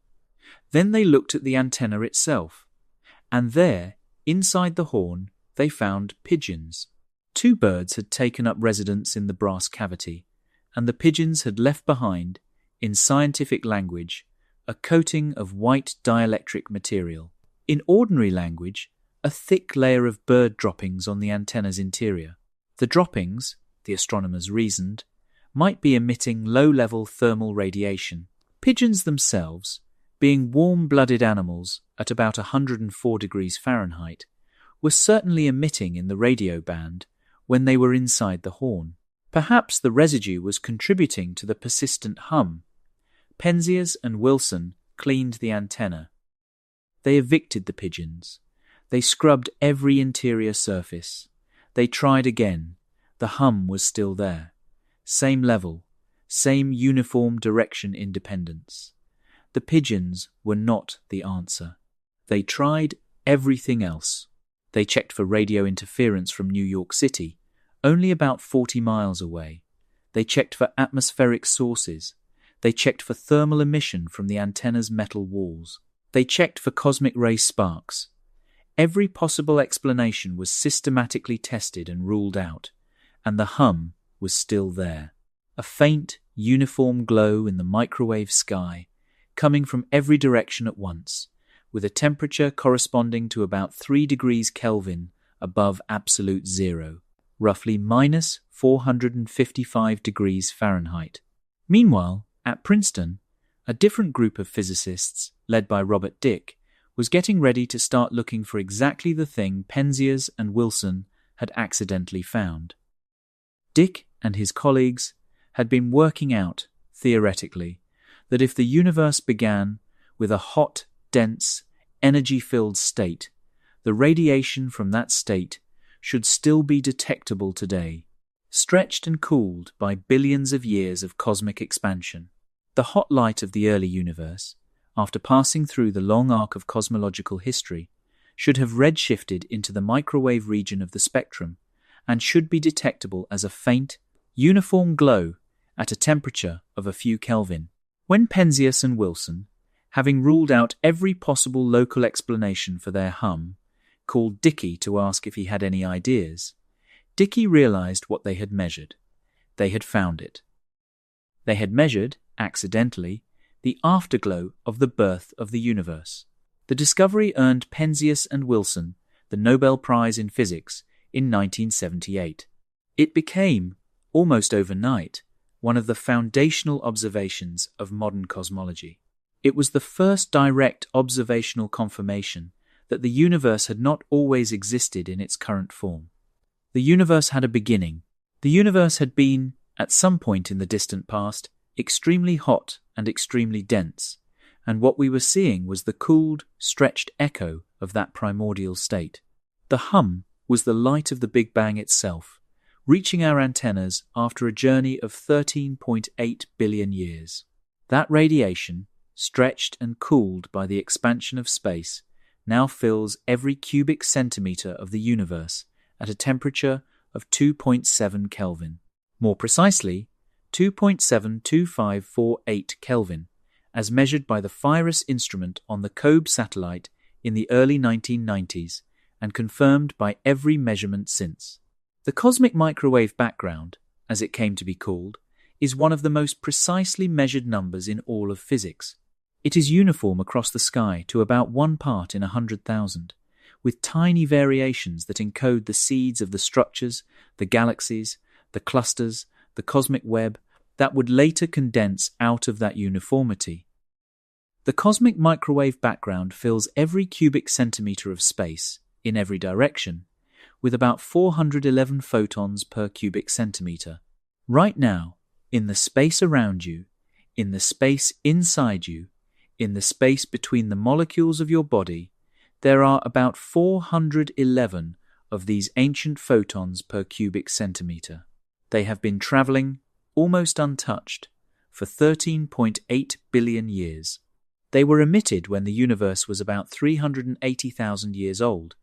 Then they looked at the antenna itself, and there, inside the horn, they found pigeons. 2 birds had taken up residence in the brass cavity, and the pigeons had left behind, in scientific language, a coating of white dielectric material. In ordinary language, a thick layer of bird droppings on the antenna's interior. The droppings, the astronomers reasoned, might be emitting low-level thermal radiation. Pigeons themselves, being warm-blooded animals at about 104 degrees Fahrenheit, were certainly emitting in the radio band when they were inside the horn. Perhaps the residue was contributing to the persistent hum. Penzias and Wilson cleaned the antenna. They evicted the pigeons. They scrubbed every interior surface. They tried again. The hum was still there. Same level, same uniform direction independence. The pigeons were not the answer. They tried everything else. They checked for radio interference from New York City, only about 40 miles away. They checked for atmospheric sources. They checked for thermal emission from the antenna's metal walls. They checked for cosmic ray sparks. Every possible explanation was systematically tested and ruled out, and the hum was still there. A faint, uniform glow in the microwave sky, coming from every direction at once, with a temperature corresponding to about 3 degrees Kelvin above absolute zero, roughly minus 455 degrees Fahrenheit. Meanwhile, at Princeton, a different group of physicists, led by Robert Dicke, was getting ready to start looking for exactly the thing Penzias and Wilson had accidentally found. Dicke and his colleagues had been working out, theoretically, that if the universe began with a hot, dense, energy-filled state, the radiation from that state should still be detectable today, stretched and cooled by billions of years of cosmic expansion. The hot light of the early universe, after passing through the long arc of cosmological history, should have redshifted into the microwave region of the spectrum and should be detectable as a faint, uniform glow at a temperature of a few Kelvin. When Penzias and Wilson, having ruled out every possible local explanation for their hum, called Dicke to ask if he had any ideas, Dicke realized what they had measured. They had found it. They had measured, accidentally, the afterglow of the birth of the universe. The discovery earned Penzias and Wilson the Nobel Prize in Physics in 1978. It became, almost overnight, one of the foundational observations of modern cosmology. It was the first direct observational confirmation that the universe had not always existed in its current form. The universe had a beginning. The universe had been, at some point in the distant past, extremely hot and extremely dense, and what we were seeing was the cooled, stretched echo of that primordial state. The hum was the light of the Big Bang itself, reaching our antennas after a journey of 13.8 billion years. That radiation, stretched and cooled by the expansion of space, now fills every cubic centimeter of the universe at a temperature of 2.7 Kelvin. More precisely, 2.72548 Kelvin, as measured by the FIRUS instrument on the COBE satellite in the early 1990s and confirmed by every measurement since. The cosmic microwave background, as it came to be called, is one of the most precisely measured numbers in all of physics. It is uniform across the sky to about 1 part in 100,000, with tiny variations that encode the seeds of the structures, the galaxies, the clusters, the cosmic web that would later condense out of that uniformity. The cosmic microwave background fills every cubic centimeter of space, in every direction, with about 411 photons per cubic centimeter. Right now, in the space around you, in the space inside you, in the space between the molecules of your body, there are about 411 of these ancient photons per cubic centimeter. They have been traveling, almost untouched, for 13.8 billion years. They were emitted when the universe was about 380,000 years old,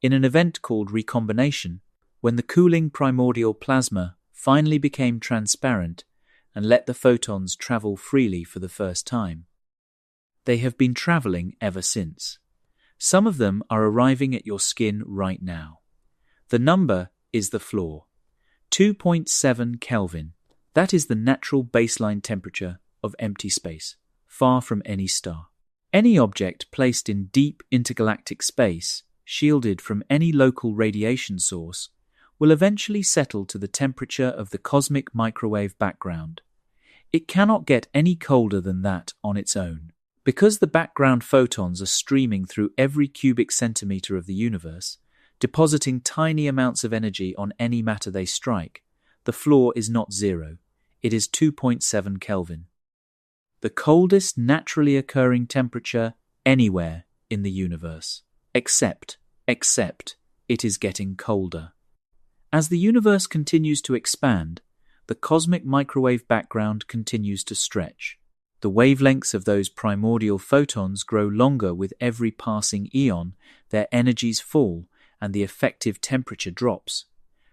in an event called recombination, when the cooling primordial plasma finally became transparent and let the photons travel freely for the first time. They have been traveling ever since. Some of them are arriving at your skin right now. The number is the floor. 2.7 Kelvin. That is the natural baseline temperature of empty space, far from any star. Any object placed in deep intergalactic space, shielded from any local radiation source, will eventually settle to the temperature of the cosmic microwave background. It cannot get any colder than that on its own. Because the background photons are streaming through every cubic centimeter of the universe, depositing tiny amounts of energy on any matter they strike, the floor is not zero. It is 2.7 Kelvin. The coldest naturally occurring temperature anywhere in the universe. Except, it is getting colder. As the universe continues to expand, the cosmic microwave background continues to stretch. The wavelengths of those primordial photons grow longer with every passing eon, their energies fall, and the effective temperature drops.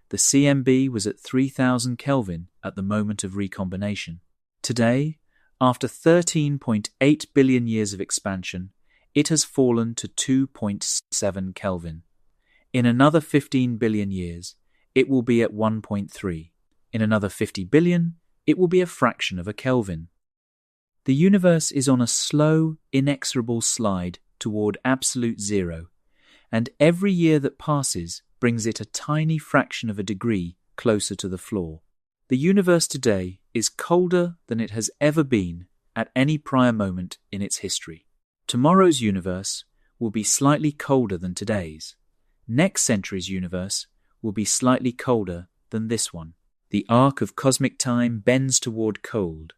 The CMB was at 3000 Kelvin at the moment of recombination. Today, after 13.8 billion years of expansion, it has fallen to 2.7 Kelvin. In another 15 billion years, it will be at 1.3. In another 50 billion, it will be a fraction of a Kelvin. The universe is on a slow, inexorable slide toward absolute zero, and every year that passes brings it a tiny fraction of a degree closer to the floor. The universe today is colder than it has ever been at any prior moment in its history. Tomorrow's universe will be slightly colder than today's. Next century's universe will be slightly colder than this one. The arc of cosmic time bends toward cold.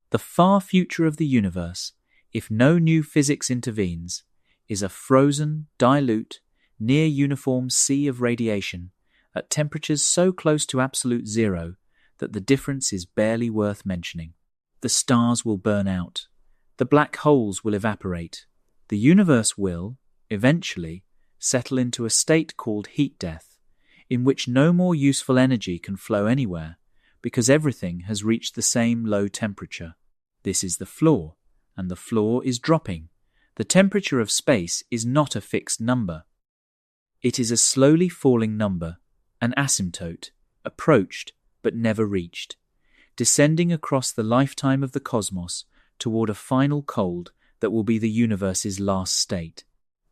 The far future of the universe, if no new physics intervenes, is a frozen, dilute, near-uniform sea of radiation at temperatures so close to absolute zero that the difference is barely worth mentioning. The stars will burn out. The black holes will evaporate. The universe will, eventually, settle into a state called heat death, in which no more useful energy can flow anywhere because everything has reached the same low temperature. This is the floor, and the floor is dropping. The temperature of space is not a fixed number. It is a slowly falling number, an asymptote, approached but never reached, descending across the lifetime of the cosmos toward a final cold that will be the universe's last state.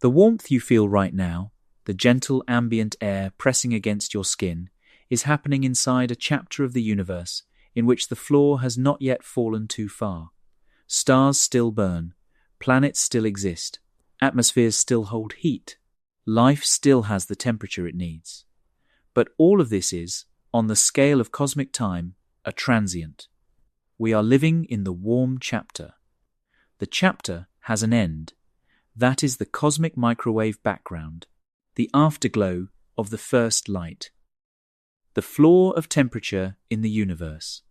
The warmth you feel right now, the gentle ambient air pressing against your skin, is happening inside a chapter of the universe in which the floor has not yet fallen too far. Stars still burn, planets still exist, atmospheres still hold heat, life still has the temperature it needs. But all of this is, on the scale of cosmic time, a transient. We are living in the warm chapter. The chapter has an end. That is the cosmic microwave background, the afterglow of the first light. The floor of temperature in the universe.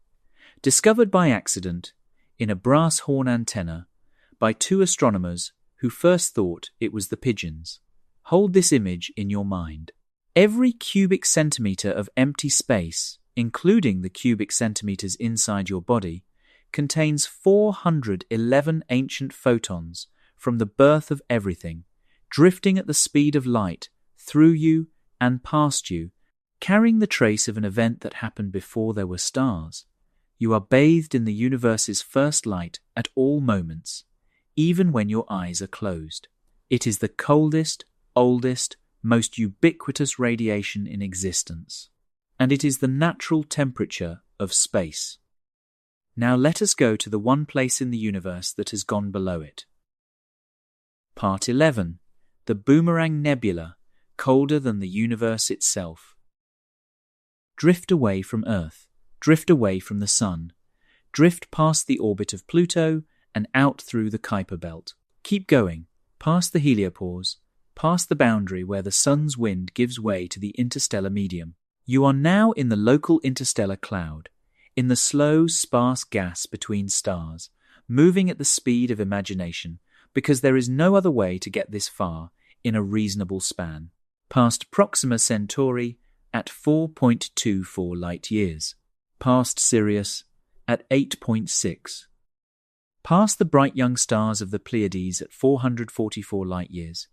Discovered by accident in a brass horn antenna by two astronomers who first thought it was the pigeons. Hold this image in your mind. Every cubic centimeter of empty space, including the cubic centimeters inside your body, contains 411 ancient photons from the birth of everything, drifting at the speed of light through you and past you, carrying the trace of an event that happened before there were stars. You are bathed in the universe's first light at all moments, even when your eyes are closed. It is the coldest, oldest, most ubiquitous radiation in existence, and it is the natural temperature of space. Now let us go to the one place in the universe that has gone below it. Part 11. The Boomerang Nebula, colder than the universe itself. Drift away from Earth, drift away from the Sun, drift past the orbit of Pluto and out through the Kuiper Belt. Keep going, past the heliopause, past the boundary where the Sun's wind gives way to the interstellar medium. You are now in the local interstellar cloud, in the slow, sparse gas between stars, moving at the speed of imagination, because there is no other way to get this far in a reasonable span. Past Proxima Centauri at 4.24 light-years. Past Sirius at 8.6. Past the bright young stars of the Pleiades at 444 light-years.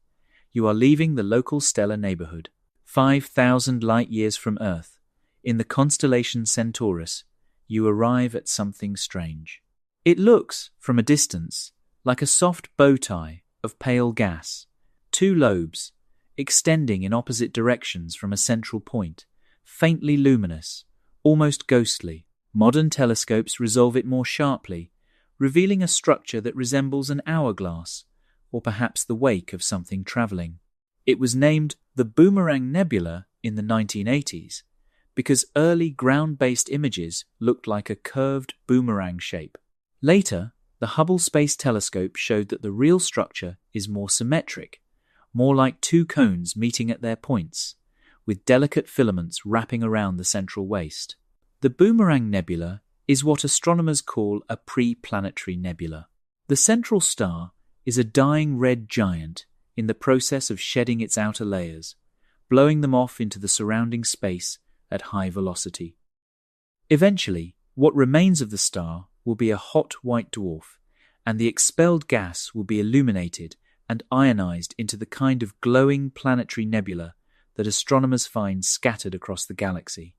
You are leaving the local stellar neighborhood. 5,000 light-years from Earth, in the constellation Centaurus, you arrive at something strange. It looks, from a distance, like a soft bow tie of pale gas, two lobes, extending in opposite directions from a central point, faintly luminous, almost ghostly. Modern telescopes resolve it more sharply, revealing a structure that resembles an hourglass, or perhaps the wake of something travelling. It was named the Boomerang Nebula in the 1980s because early ground-based images looked like a curved boomerang shape. Later, the Hubble Space Telescope showed that the real structure is more symmetric, more like two cones meeting at their points, with delicate filaments wrapping around the central waist. The Boomerang Nebula is what astronomers call a pre-planetary nebula. The central star is a dying red giant in the process of shedding its outer layers, blowing them off into the surrounding space at high velocity. Eventually, what remains of the star will be a hot white dwarf, and the expelled gas will be illuminated and ionized into the kind of glowing planetary nebula that astronomers find scattered across the galaxy.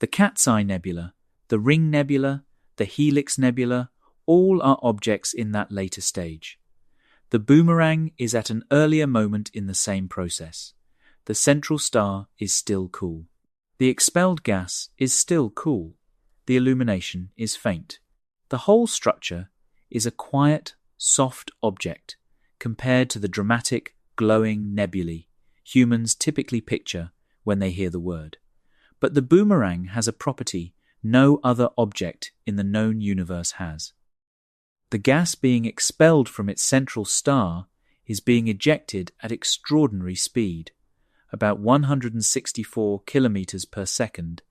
The Cat's Eye Nebula, the Ring Nebula, the Helix Nebula, all are objects in that later stage. The Boomerang is at an earlier moment in the same process. The central star is still cool. The expelled gas is still cool. The illumination is faint. The whole structure is a quiet, soft object compared to the dramatic, glowing nebulae humans typically picture when they hear the word. But the Boomerang has a property no other object in the known universe has. The gas being expelled from its central star is being ejected at extraordinary speed, about 164 kilometers per second,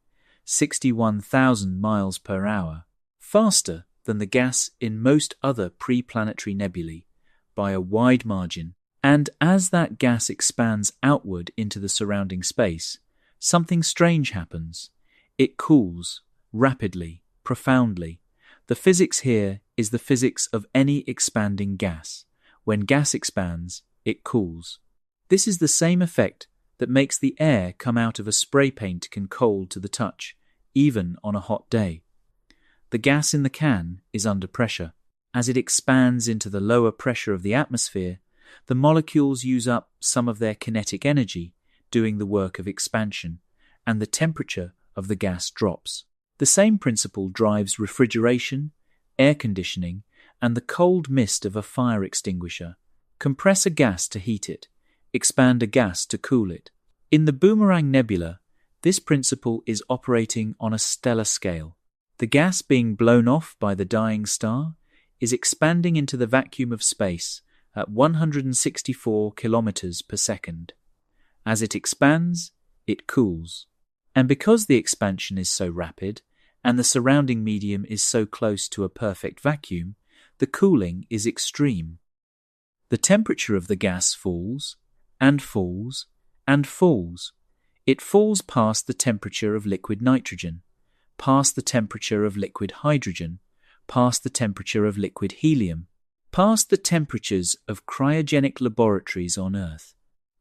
61,000 miles per hour, faster than the gas in most other pre-planetary nebulae by a wide margin. And as that gas expands outward into the surrounding space, something strange happens. It cools, rapidly, profoundly. The physics here is the physics of any expanding gas. When gas expands, it cools. This is the same effect that makes the air come out of a spray paint can cold to the touch, even on a hot day. The gas in the can is under pressure. As it expands into the lower pressure of the atmosphere, the molecules use up some of their kinetic energy doing the work of expansion, and the temperature of the gas drops. The same principle drives refrigeration, air conditioning, and the cold mist of a fire extinguisher. Compress a gas to heat it, expand a gas to cool it. In the Boomerang Nebula, this principle is operating on a stellar scale. The gas being blown off by the dying star is expanding into the vacuum of space at 164 kilometers per second. As it expands, it cools. And because the expansion is so rapid, and the surrounding medium is so close to a perfect vacuum, the cooling is extreme. The temperature of the gas falls, and falls, and falls. It falls past the temperature of liquid nitrogen, past the temperature of liquid hydrogen, past the temperature of liquid helium, past the temperatures of cryogenic laboratories on Earth.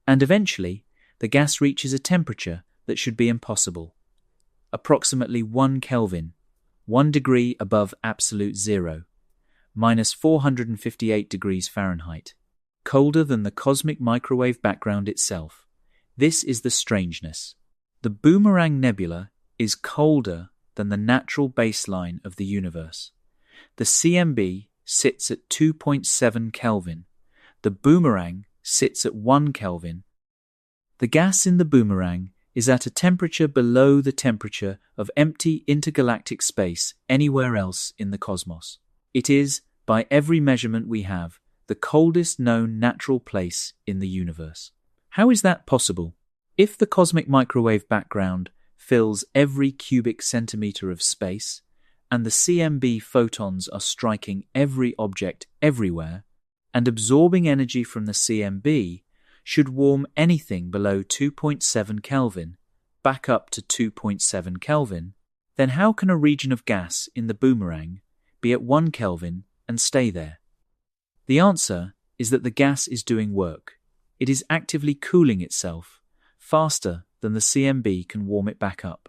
And eventually, the gas reaches a temperature that should be impossible. Approximately 1 Kelvin, 1 degree above absolute zero, minus 458 degrees Fahrenheit, colder than the cosmic microwave background itself. This is the strangeness. The Boomerang Nebula is colder than the natural baseline of the universe. The CMB sits at 2.7 Kelvin. The Boomerang sits at 1 Kelvin. The gas in the Boomerang is at a temperature below the temperature of empty intergalactic space anywhere else in the cosmos. It is, by every measurement we have, the coldest known natural place in the universe. How is that possible? If the cosmic microwave background fills every cubic centimeter of space, and the CMB photons are striking every object everywhere, and absorbing energy from the CMB should warm anything below 2.7 Kelvin back up to 2.7 Kelvin, then how can a region of gas in the Boomerang be at 1 Kelvin and stay there? The answer is that the gas is doing work. It is actively cooling itself faster than the CMB can warm it back up.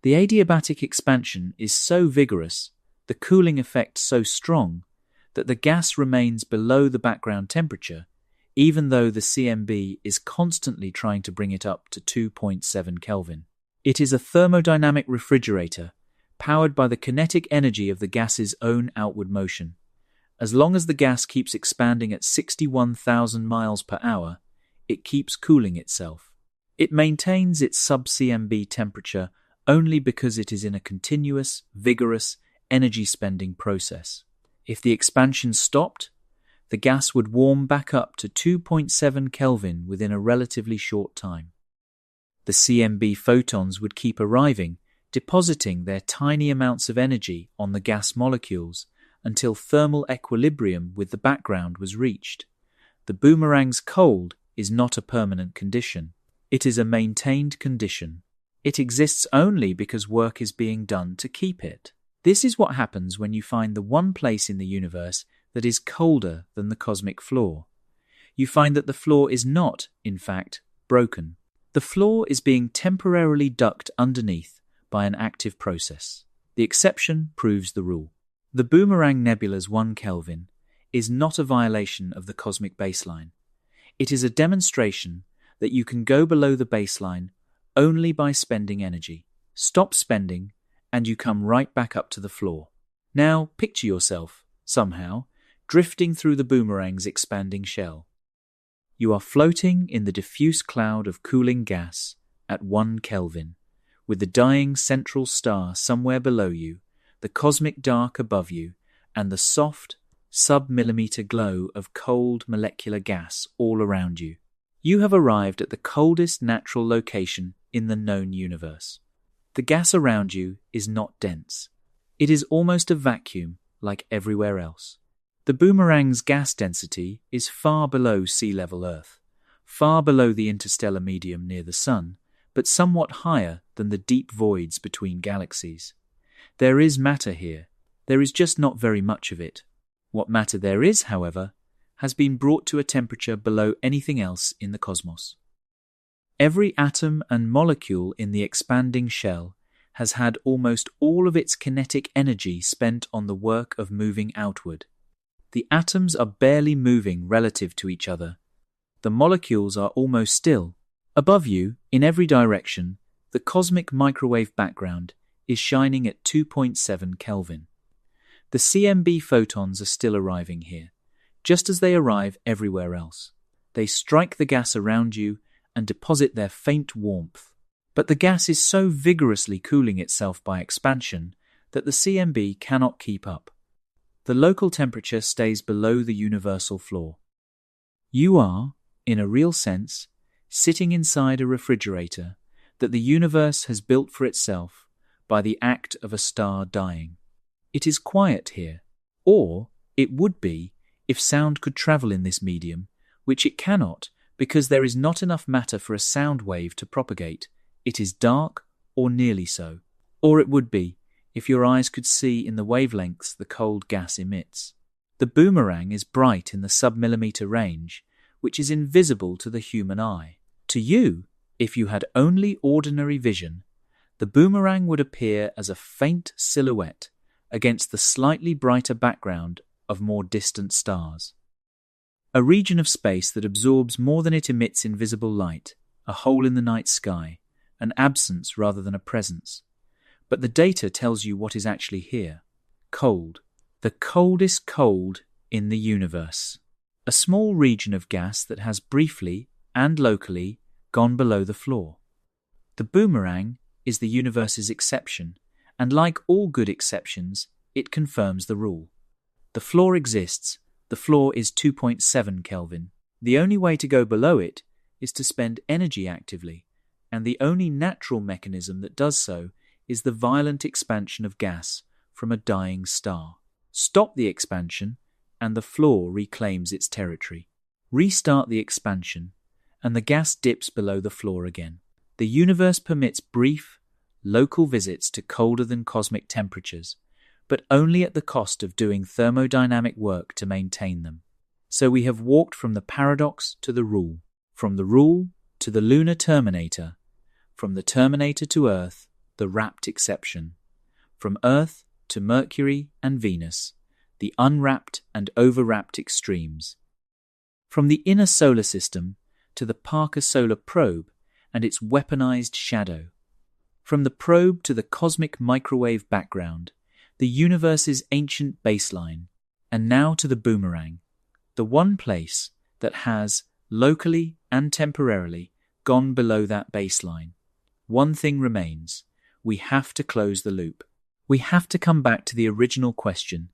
The adiabatic expansion is so vigorous, the cooling effect so strong, that the gas remains below the background temperature, even though the CMB is constantly trying to bring it up to 2.7 Kelvin. It is a thermodynamic refrigerator, powered by the kinetic energy of the gas's own outward motion. As long as the gas keeps expanding at 61,000 miles per hour, it keeps cooling itself. It maintains its sub-CMB temperature only because it is in a continuous, vigorous, energy-spending process. If the expansion stopped, the gas would warm back up to 2.7 Kelvin within a relatively short time. The CMB photons would keep arriving, depositing their tiny amounts of energy on the gas molecules until thermal equilibrium with the background was reached. The Boomerang's cold is not a permanent condition. It is a maintained condition. It exists only because work is being done to keep it. This is what happens when you find the one place in the universe that is colder than the cosmic floor. you find that the floor is not, in fact, broken. The floor is being temporarily ducked underneath by an active process. The exception proves the rule. The Boomerang Nebula's 1 Kelvin is not a violation of the cosmic baseline. It is a demonstration that you can go below the baseline only by spending energy. Stop spending, and you come right back up to the floor. Now picture yourself, somehow, drifting through the boomerang's expanding shell. You are floating in the diffuse cloud of cooling gas at 1 Kelvin, with the dying central star somewhere below you, the cosmic dark above you, and the soft, sub-millimeter glow of cold molecular gas all around you. You have arrived at the coldest natural location in the known universe. The gas around you is not dense. It is almost a vacuum, like everywhere else. The boomerang's gas density is far below sea level Earth, far below the interstellar medium near the Sun, but somewhat higher than the deep voids between galaxies. There is matter here. There is just not very much of it. What matter there is, however, has been brought to a temperature below anything else in the cosmos. Every atom and molecule in the expanding shell has had almost all of its kinetic energy spent on the work of moving outward. The atoms are barely moving relative to each other. The molecules are almost still. Above you, in every direction, the cosmic microwave background is shining at 2.7 Kelvin. The CMB photons are still arriving here, just as they arrive everywhere else. They strike the gas around you and deposit their faint warmth. But the gas is so vigorously cooling itself by expansion that the CMB cannot keep up. The local temperature stays below the universal floor. You are, in a real sense, sitting inside a refrigerator that the universe has built for itself by the act of a star dying. It is quiet here, or it would be if sound could travel in this medium, which it cannot because there is not enough matter for a sound wave to propagate. It is dark, or nearly so. Or it would be if your eyes could see in the wavelengths the cold gas emits. The boomerang is bright in the sub-millimeter range, which is invisible to the human eye. To you, if you had only ordinary vision, the boomerang would appear as a faint silhouette against the slightly brighter background of more distant stars. A region of space that absorbs more than it emits in visible light, a hole in the night sky, an absence rather than a presence. But the data tells you what is actually here. Cold. The coldest cold in the universe. A small region of gas that has briefly and locally gone below the floor. The boomerang is the universe's exception, and like all good exceptions, it confirms the rule. The floor exists. The floor is 2.7 Kelvin. The only way to go below it is to spend energy actively, and the only natural mechanism that does so is the violent expansion of gas from a dying star. Stop the expansion, and the floor reclaims its territory. Restart the expansion, and the gas dips below the floor again. The universe permits brief, local visits to colder than cosmic temperatures, but only at the cost of doing thermodynamic work to maintain them. So we have walked from the paradox to the rule, from the rule to the lunar Terminator, from the Terminator to Earth, the wrapped exception, from Earth to Mercury and Venus, the unwrapped and overwrapped extremes, from the inner solar system to the Parker Solar Probe and its weaponized shadow, from the probe to the cosmic microwave background, the universe's ancient baseline, and now to the boomerang, the one place that has, locally and temporarily, gone below that baseline. One thing remains. We have to close the loop. We have to come back to the original question,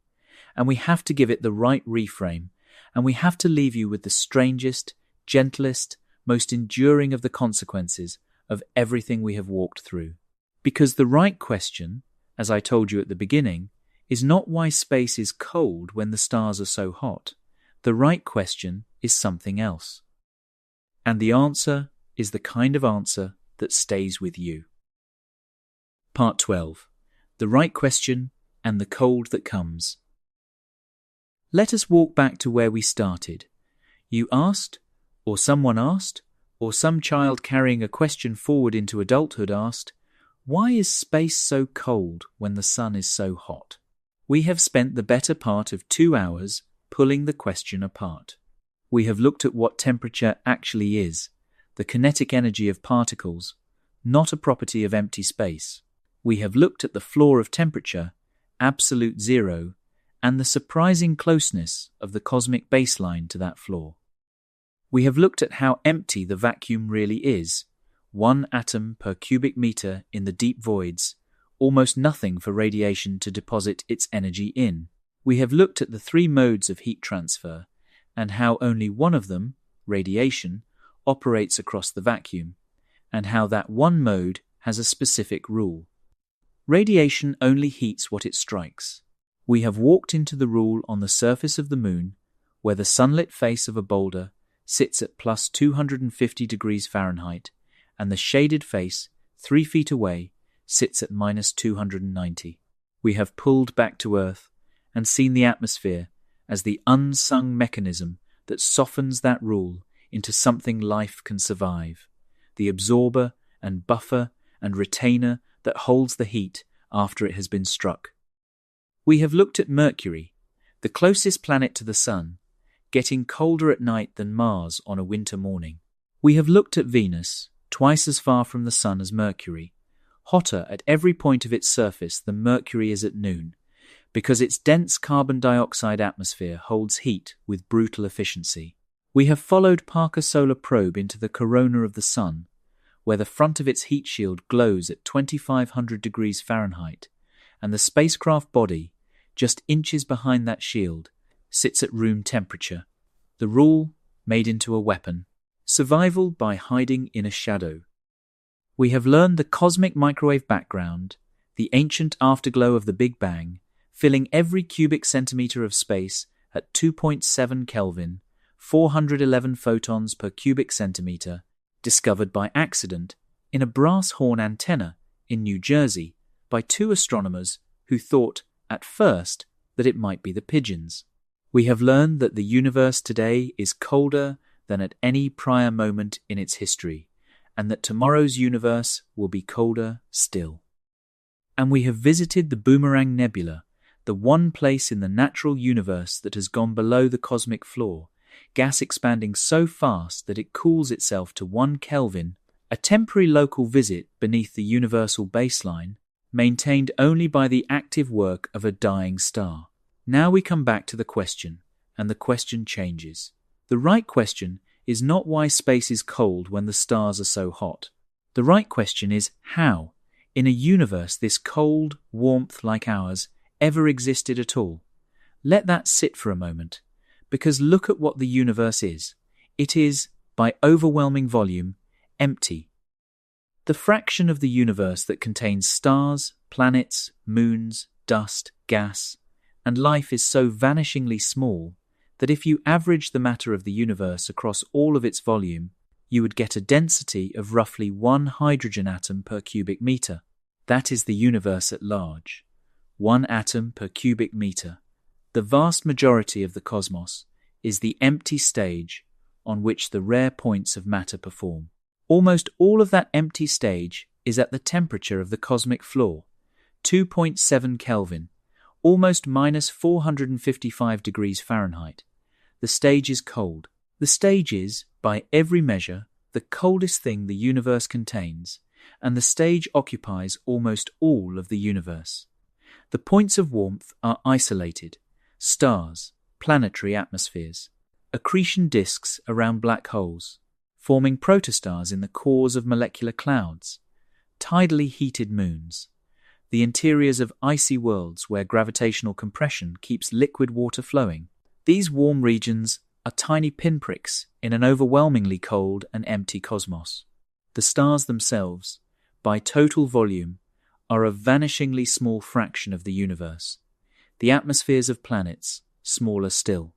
and we have to give it the right reframe, and we have to leave you with the strangest, gentlest, most enduring of the consequences of everything we have walked through. Because the right question, as I told you at the beginning, is not why space is cold when the stars are so hot. The right question is something else. And the answer is the kind of answer that stays with you. Part 12. The right question and the cold that comes. Let us walk back to where we started. You asked, or someone asked, or some child carrying a question forward into adulthood asked, why is space so cold when the sun is so hot? We have spent the better part of 2 hours pulling the question apart. We have looked at what temperature actually is, the kinetic energy of particles, not a property of empty space. We have looked at the floor of temperature, absolute zero, and the surprising closeness of the cosmic baseline to that floor. We have looked at how empty the vacuum really is, 1 atom per cubic meter in the deep voids, almost nothing for radiation to deposit its energy in. We have looked at the 3 modes of heat transfer, and how only one of them, radiation, operates across the vacuum, and how that one mode has a specific rule. Radiation only heats what it strikes. We have walked into the rule on the surface of the moon, where the sunlit face of a boulder sits at plus 250 degrees Fahrenheit, and the shaded face, 3 feet away, sits at minus 290. We have pulled back to Earth and seen the atmosphere as the unsung mechanism that softens that rule into something life can survive, the absorber and buffer and retainer that holds the heat after it has been struck. We have looked at Mercury, the closest planet to the Sun, getting colder at night than Mars on a winter morning. We have looked at Venus, twice as far from the Sun as Mercury, hotter at every point of its surface than Mercury is at noon, because its dense carbon dioxide atmosphere holds heat with brutal efficiency. We have followed Parker Solar Probe into the corona of the Sun, where the front of its heat shield glows at 2,500 degrees Fahrenheit, and the spacecraft body, just inches behind that shield, sits at room temperature. The rule made into a weapon. Survival by hiding in a shadow. We have learned the cosmic microwave background, the ancient afterglow of the Big Bang, filling every cubic centimeter of space at 2.7 Kelvin, 411 photons per cubic centimeter, discovered by accident in a brass horn antenna in New Jersey by 2 astronomers who thought, at first, that it might be the pigeons. We have learned that the universe today is colder than at any prior moment in its history, and that tomorrow's universe will be colder still. And we have visited the Boomerang Nebula, the one place in the natural universe that has gone below the cosmic floor, gas expanding so fast that it cools itself to 1 Kelvin, a temporary local visit beneath the universal baseline, maintained only by the active work of a dying star. Now we come back to the question, and the question changes. The right question is not why space is cold when the stars are so hot. The right question is how, in a universe this cold, warmth like ours, ever existed at all. Let that sit for a moment, because look at what the universe is. It is, by overwhelming volume, empty. The fraction of the universe that contains stars, planets, moons, dust, gas, and life is so vanishingly small that if you average the matter of the universe across all of its volume, you would get a density of roughly 1 hydrogen atom per cubic meter. That is the universe at large. 1 atom per cubic meter. The vast majority of the cosmos is the empty stage on which the rare points of matter perform. Almost all of that empty stage is at the temperature of the cosmic floor, 2.7 Kelvin, almost minus 455 degrees Fahrenheit. The stage is cold. The stage is, by every measure, the coldest thing the universe contains, and the stage occupies almost all of the universe. The points of warmth are isolated, stars, planetary atmospheres, accretion disks around black holes, forming protostars in the cores of molecular clouds, tidally heated moons, the interiors of icy worlds where gravitational compression keeps liquid water flowing. These warm regions are tiny pinpricks in an overwhelmingly cold and empty cosmos. The stars themselves, by total volume, are a vanishingly small fraction of the universe. The atmospheres of planets, smaller still.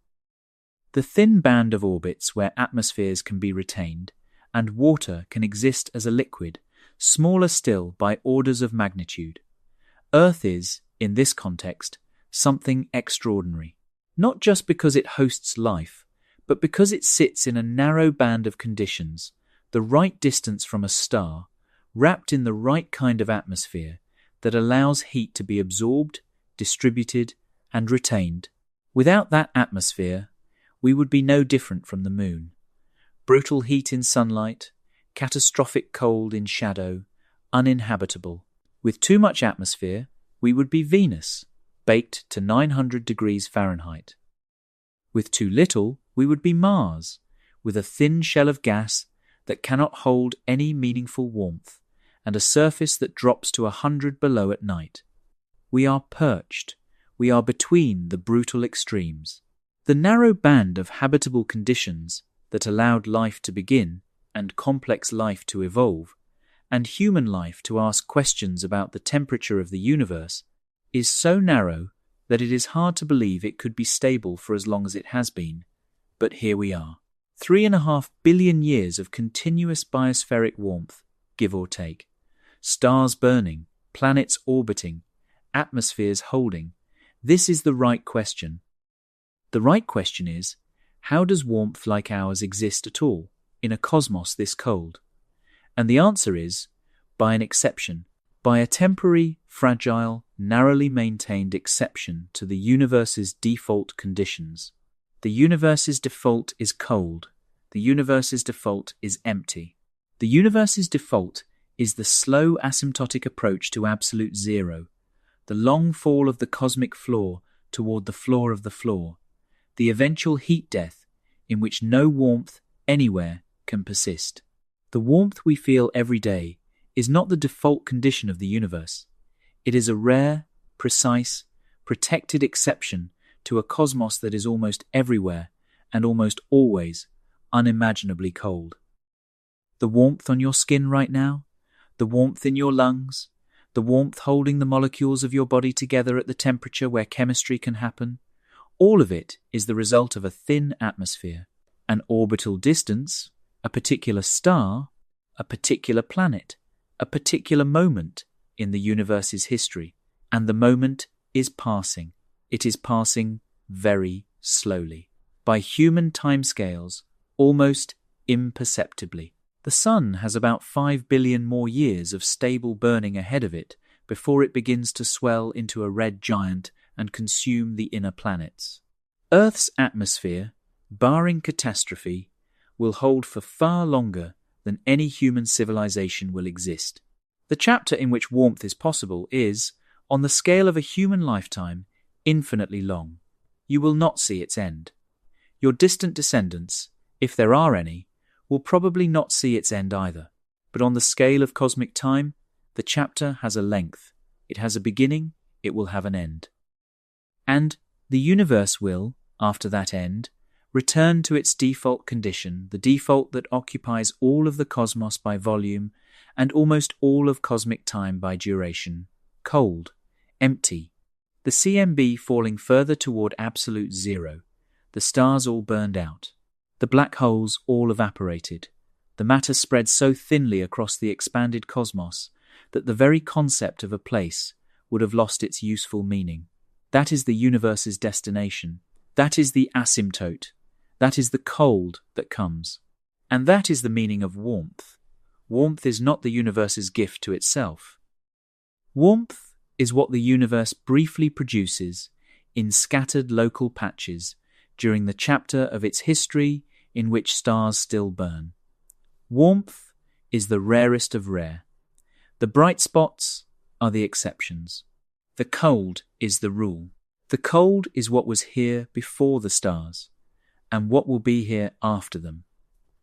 The thin band of orbits where atmospheres can be retained and water can exist as a liquid, smaller still by orders of magnitude. Earth is, in this context, something extraordinary. Not just because it hosts life, but because it sits in a narrow band of conditions, the right distance from a star, wrapped in the right kind of atmosphere that allows heat to be absorbed, distributed, and retained. Without that atmosphere, we would be no different from the moon. Brutal heat in sunlight, catastrophic cold in shadow, uninhabitable. With too much atmosphere, we would be Venus, baked to 900 degrees Fahrenheit. With too little, we would be Mars, with a thin shell of gas that cannot hold any meaningful warmth, and a surface that drops to 100 below at night. We are perched. We are between the brutal extremes. The narrow band of habitable conditions that allowed life to begin and complex life to evolve, and human life to ask questions about the temperature of the universe, is so narrow that it is hard to believe it could be stable for as long as it has been. But here we are. 3.5 billion years of continuous biospheric warmth, give or take. Stars burning, planets orbiting, atmospheres holding. This is the right question. The right question is, how does warmth like ours exist at all in a cosmos this cold? And the answer is, by an exception, by a temporary, fragile, narrowly maintained exception to the universe's default conditions. The universe's default is cold. The universe's default is empty. The universe's default is the slow asymptotic approach to absolute zero, the long fall of the cosmic floor toward the floor of the floor, the eventual heat death in which no warmth anywhere can persist. The warmth we feel every day is not the default condition of the universe. It is a rare, precise, protected exception to a cosmos that is almost everywhere and almost always unimaginably cold. The warmth on your skin right now, the warmth in your lungs, the warmth holding the molecules of your body together at the temperature where chemistry can happen, all of it is the result of a thin atmosphere, an orbital distance, a particular star, a particular planet, a particular moment in the universe's history. And the moment is passing. It is passing very slowly, by human timescales, almost imperceptibly. The sun has about 5 billion more years of stable burning ahead of it before it begins to swell into a red giant and consume the inner planets. Earth's atmosphere, barring catastrophe, will hold for far longer than any human civilization will exist. The chapter in which warmth is possible is, on the scale of a human lifetime, infinitely long. You will not see its end. Your distant descendants, if there are any, will probably not see its end either. But on the scale of cosmic time, the chapter has a length. It has a beginning, it will have an end. And the universe will, after that end, return to its default condition, the default that occupies all of the cosmos by volume and almost all of cosmic time by duration, cold, empty, the CMB falling further toward absolute zero, the stars all burned out, the black holes all evaporated, the matter spread so thinly across the expanded cosmos that the very concept of a place would have lost its useful meaning. That is the universe's destination. That is the asymptote. That is the cold that comes. And that is the meaning of warmth. Warmth is not the universe's gift to itself. Warmth is what the universe briefly produces in scattered local patches during the chapter of its history in which stars still burn. Warmth is the rarest of rare. The bright spots are the exceptions. The cold is the rule. The cold is what was here before the stars, and what will be here after them.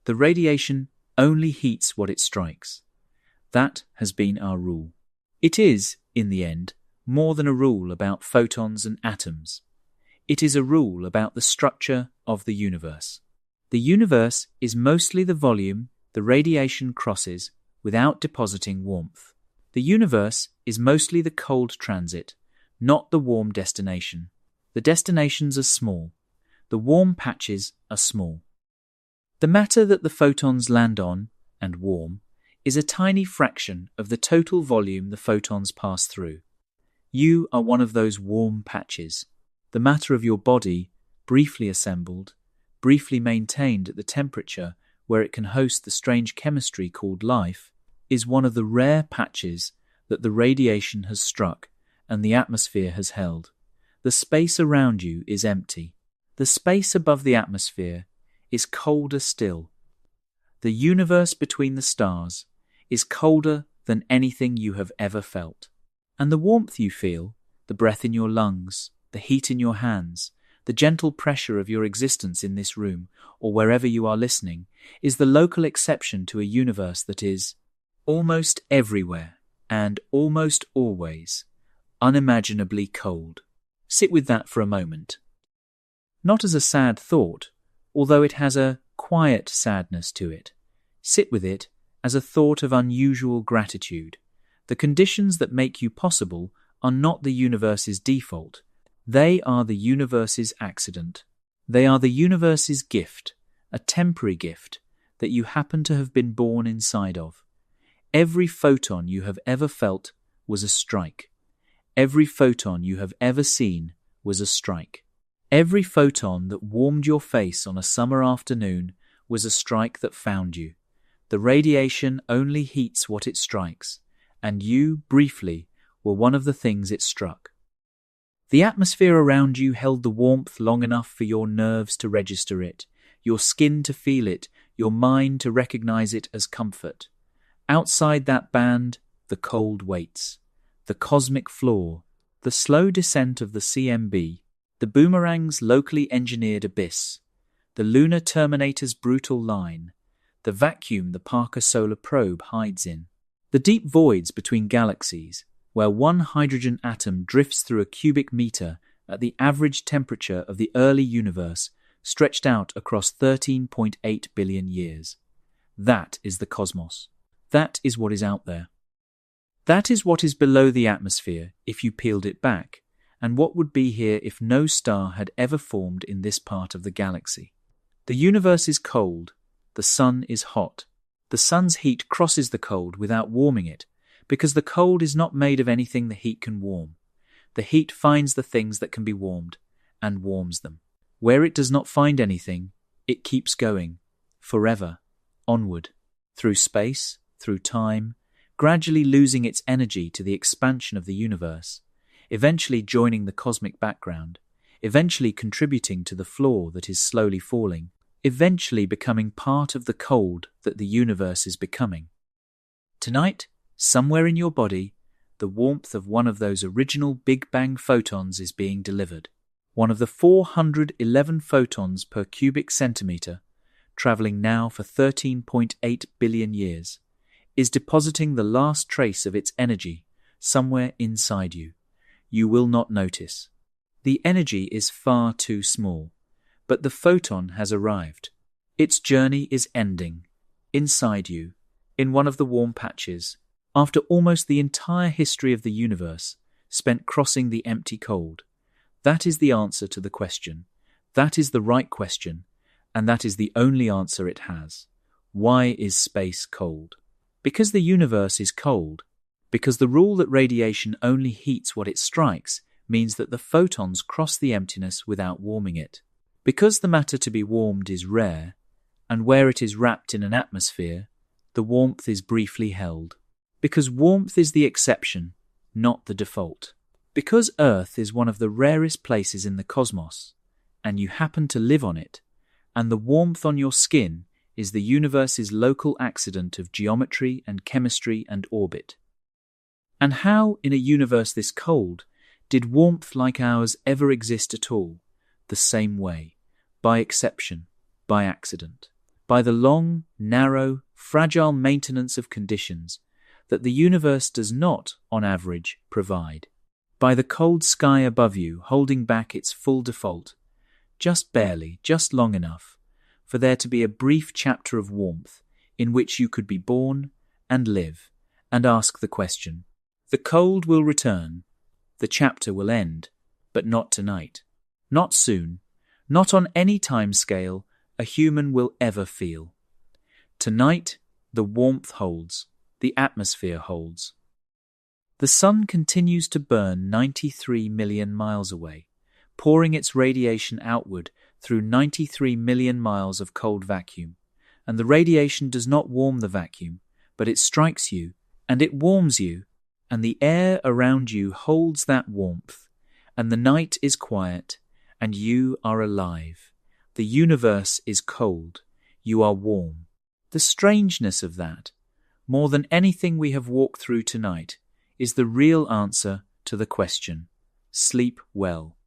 The radiation only heats what it strikes. That has been our rule. It is, in the end, more than a rule about photons and atoms. It is a rule about the structure of the universe. The universe is mostly the volume the radiation crosses without depositing warmth. The universe is mostly the cold transit, not the warm destination. The destinations are small. The warm patches are small. The matter that the photons land on, and warm, is a tiny fraction of the total volume the photons pass through. You are one of those warm patches. The matter of your body, briefly assembled, briefly maintained at the temperature where it can host the strange chemistry called life, is one of the rare patches that the radiation has struck and the atmosphere has held. The space around you is empty. The space above the atmosphere is colder still. The universe between the stars is colder than anything you have ever felt. And the warmth you feel, the breath in your lungs, the heat in your hands, the gentle pressure of your existence in this room, or wherever you are listening, is the local exception to a universe that is almost everywhere and almost always unimaginably cold. Sit with that for a moment. Not as a sad thought, although it has a quiet sadness to it. Sit with it as a thought of unusual gratitude. The conditions that make you possible are not the universe's default. They are the universe's accident. They are the universe's gift, a temporary gift that you happen to have been born inside of. Every photon you have ever felt was a strike. Every photon you have ever seen was a strike. Every photon that warmed your face on a summer afternoon was a strike that found you. The radiation only heats what it strikes, and you, briefly, were one of the things it struck. The atmosphere around you held the warmth long enough for your nerves to register it, your skin to feel it, your mind to recognize it as comfort. Outside that band, the cold waits. The cosmic floor, the slow descent of the CMB, the Boomerang's locally engineered abyss, the Lunar Terminator's brutal line, the vacuum the Parker Solar Probe hides in, the deep voids between galaxies, where one hydrogen atom drifts through a cubic meter at the average temperature of the early universe stretched out across 13.8 billion years. That is the cosmos. That is what is out there. That is what is below the atmosphere if you peeled it back, and what would be here if no star had ever formed in this part of the galaxy. The universe is cold, the sun is hot. The sun's heat crosses the cold without warming it, because the cold is not made of anything the heat can warm. The heat finds the things that can be warmed, and warms them. Where it does not find anything, it keeps going, forever, onward, through space, through time, gradually losing its energy to the expansion of the universe, eventually joining the cosmic background, eventually contributing to the floor that is slowly falling, eventually becoming part of the cold that the universe is becoming. Tonight, somewhere in your body, the warmth of one of those original Big Bang photons is being delivered. One of the 411 photons per cubic centimeter, traveling now for 13.8 billion years, is depositing the last trace of its energy somewhere inside you. You will not notice. The energy is far too small, but the photon has arrived. Its journey is ending, inside you, in one of the warm patches, after almost the entire history of the universe spent crossing the empty cold. That is the answer to the question. That is the right question, and that is the only answer it has. Why is space cold? Because the universe is cold. Because the rule that radiation only heats what it strikes means that the photons cross the emptiness without warming it. Because the matter to be warmed is rare, and where it is wrapped in an atmosphere, the warmth is briefly held. Because warmth is the exception, not the default. Because Earth is one of the rarest places in the cosmos, and you happen to live on it, and the warmth on your skin is the universe's local accident of geometry and chemistry and orbit. And how, in a universe this cold, did warmth like ours ever exist at all? The same way, by exception, by accident, by the long, narrow, fragile maintenance of conditions that the universe does not, on average, provide, by the cold sky above you holding back its full default, just barely, just long enough, for there to be a brief chapter of warmth in which you could be born and live and ask the question. The cold will return, the chapter will end, but not tonight, not soon, not on any time scale a human will ever feel. Tonight, the warmth holds, the atmosphere holds. The sun continues to burn 93 million miles away, pouring its radiation outward through 93 million miles of cold vacuum, and the radiation does not warm the vacuum, but it strikes you, and it warms you, and the air around you holds that warmth, and the night is quiet, and you are alive. The universe is cold, you are warm. The strangeness of that, more than anything we have walked through tonight, is the real answer to the question. Sleep well.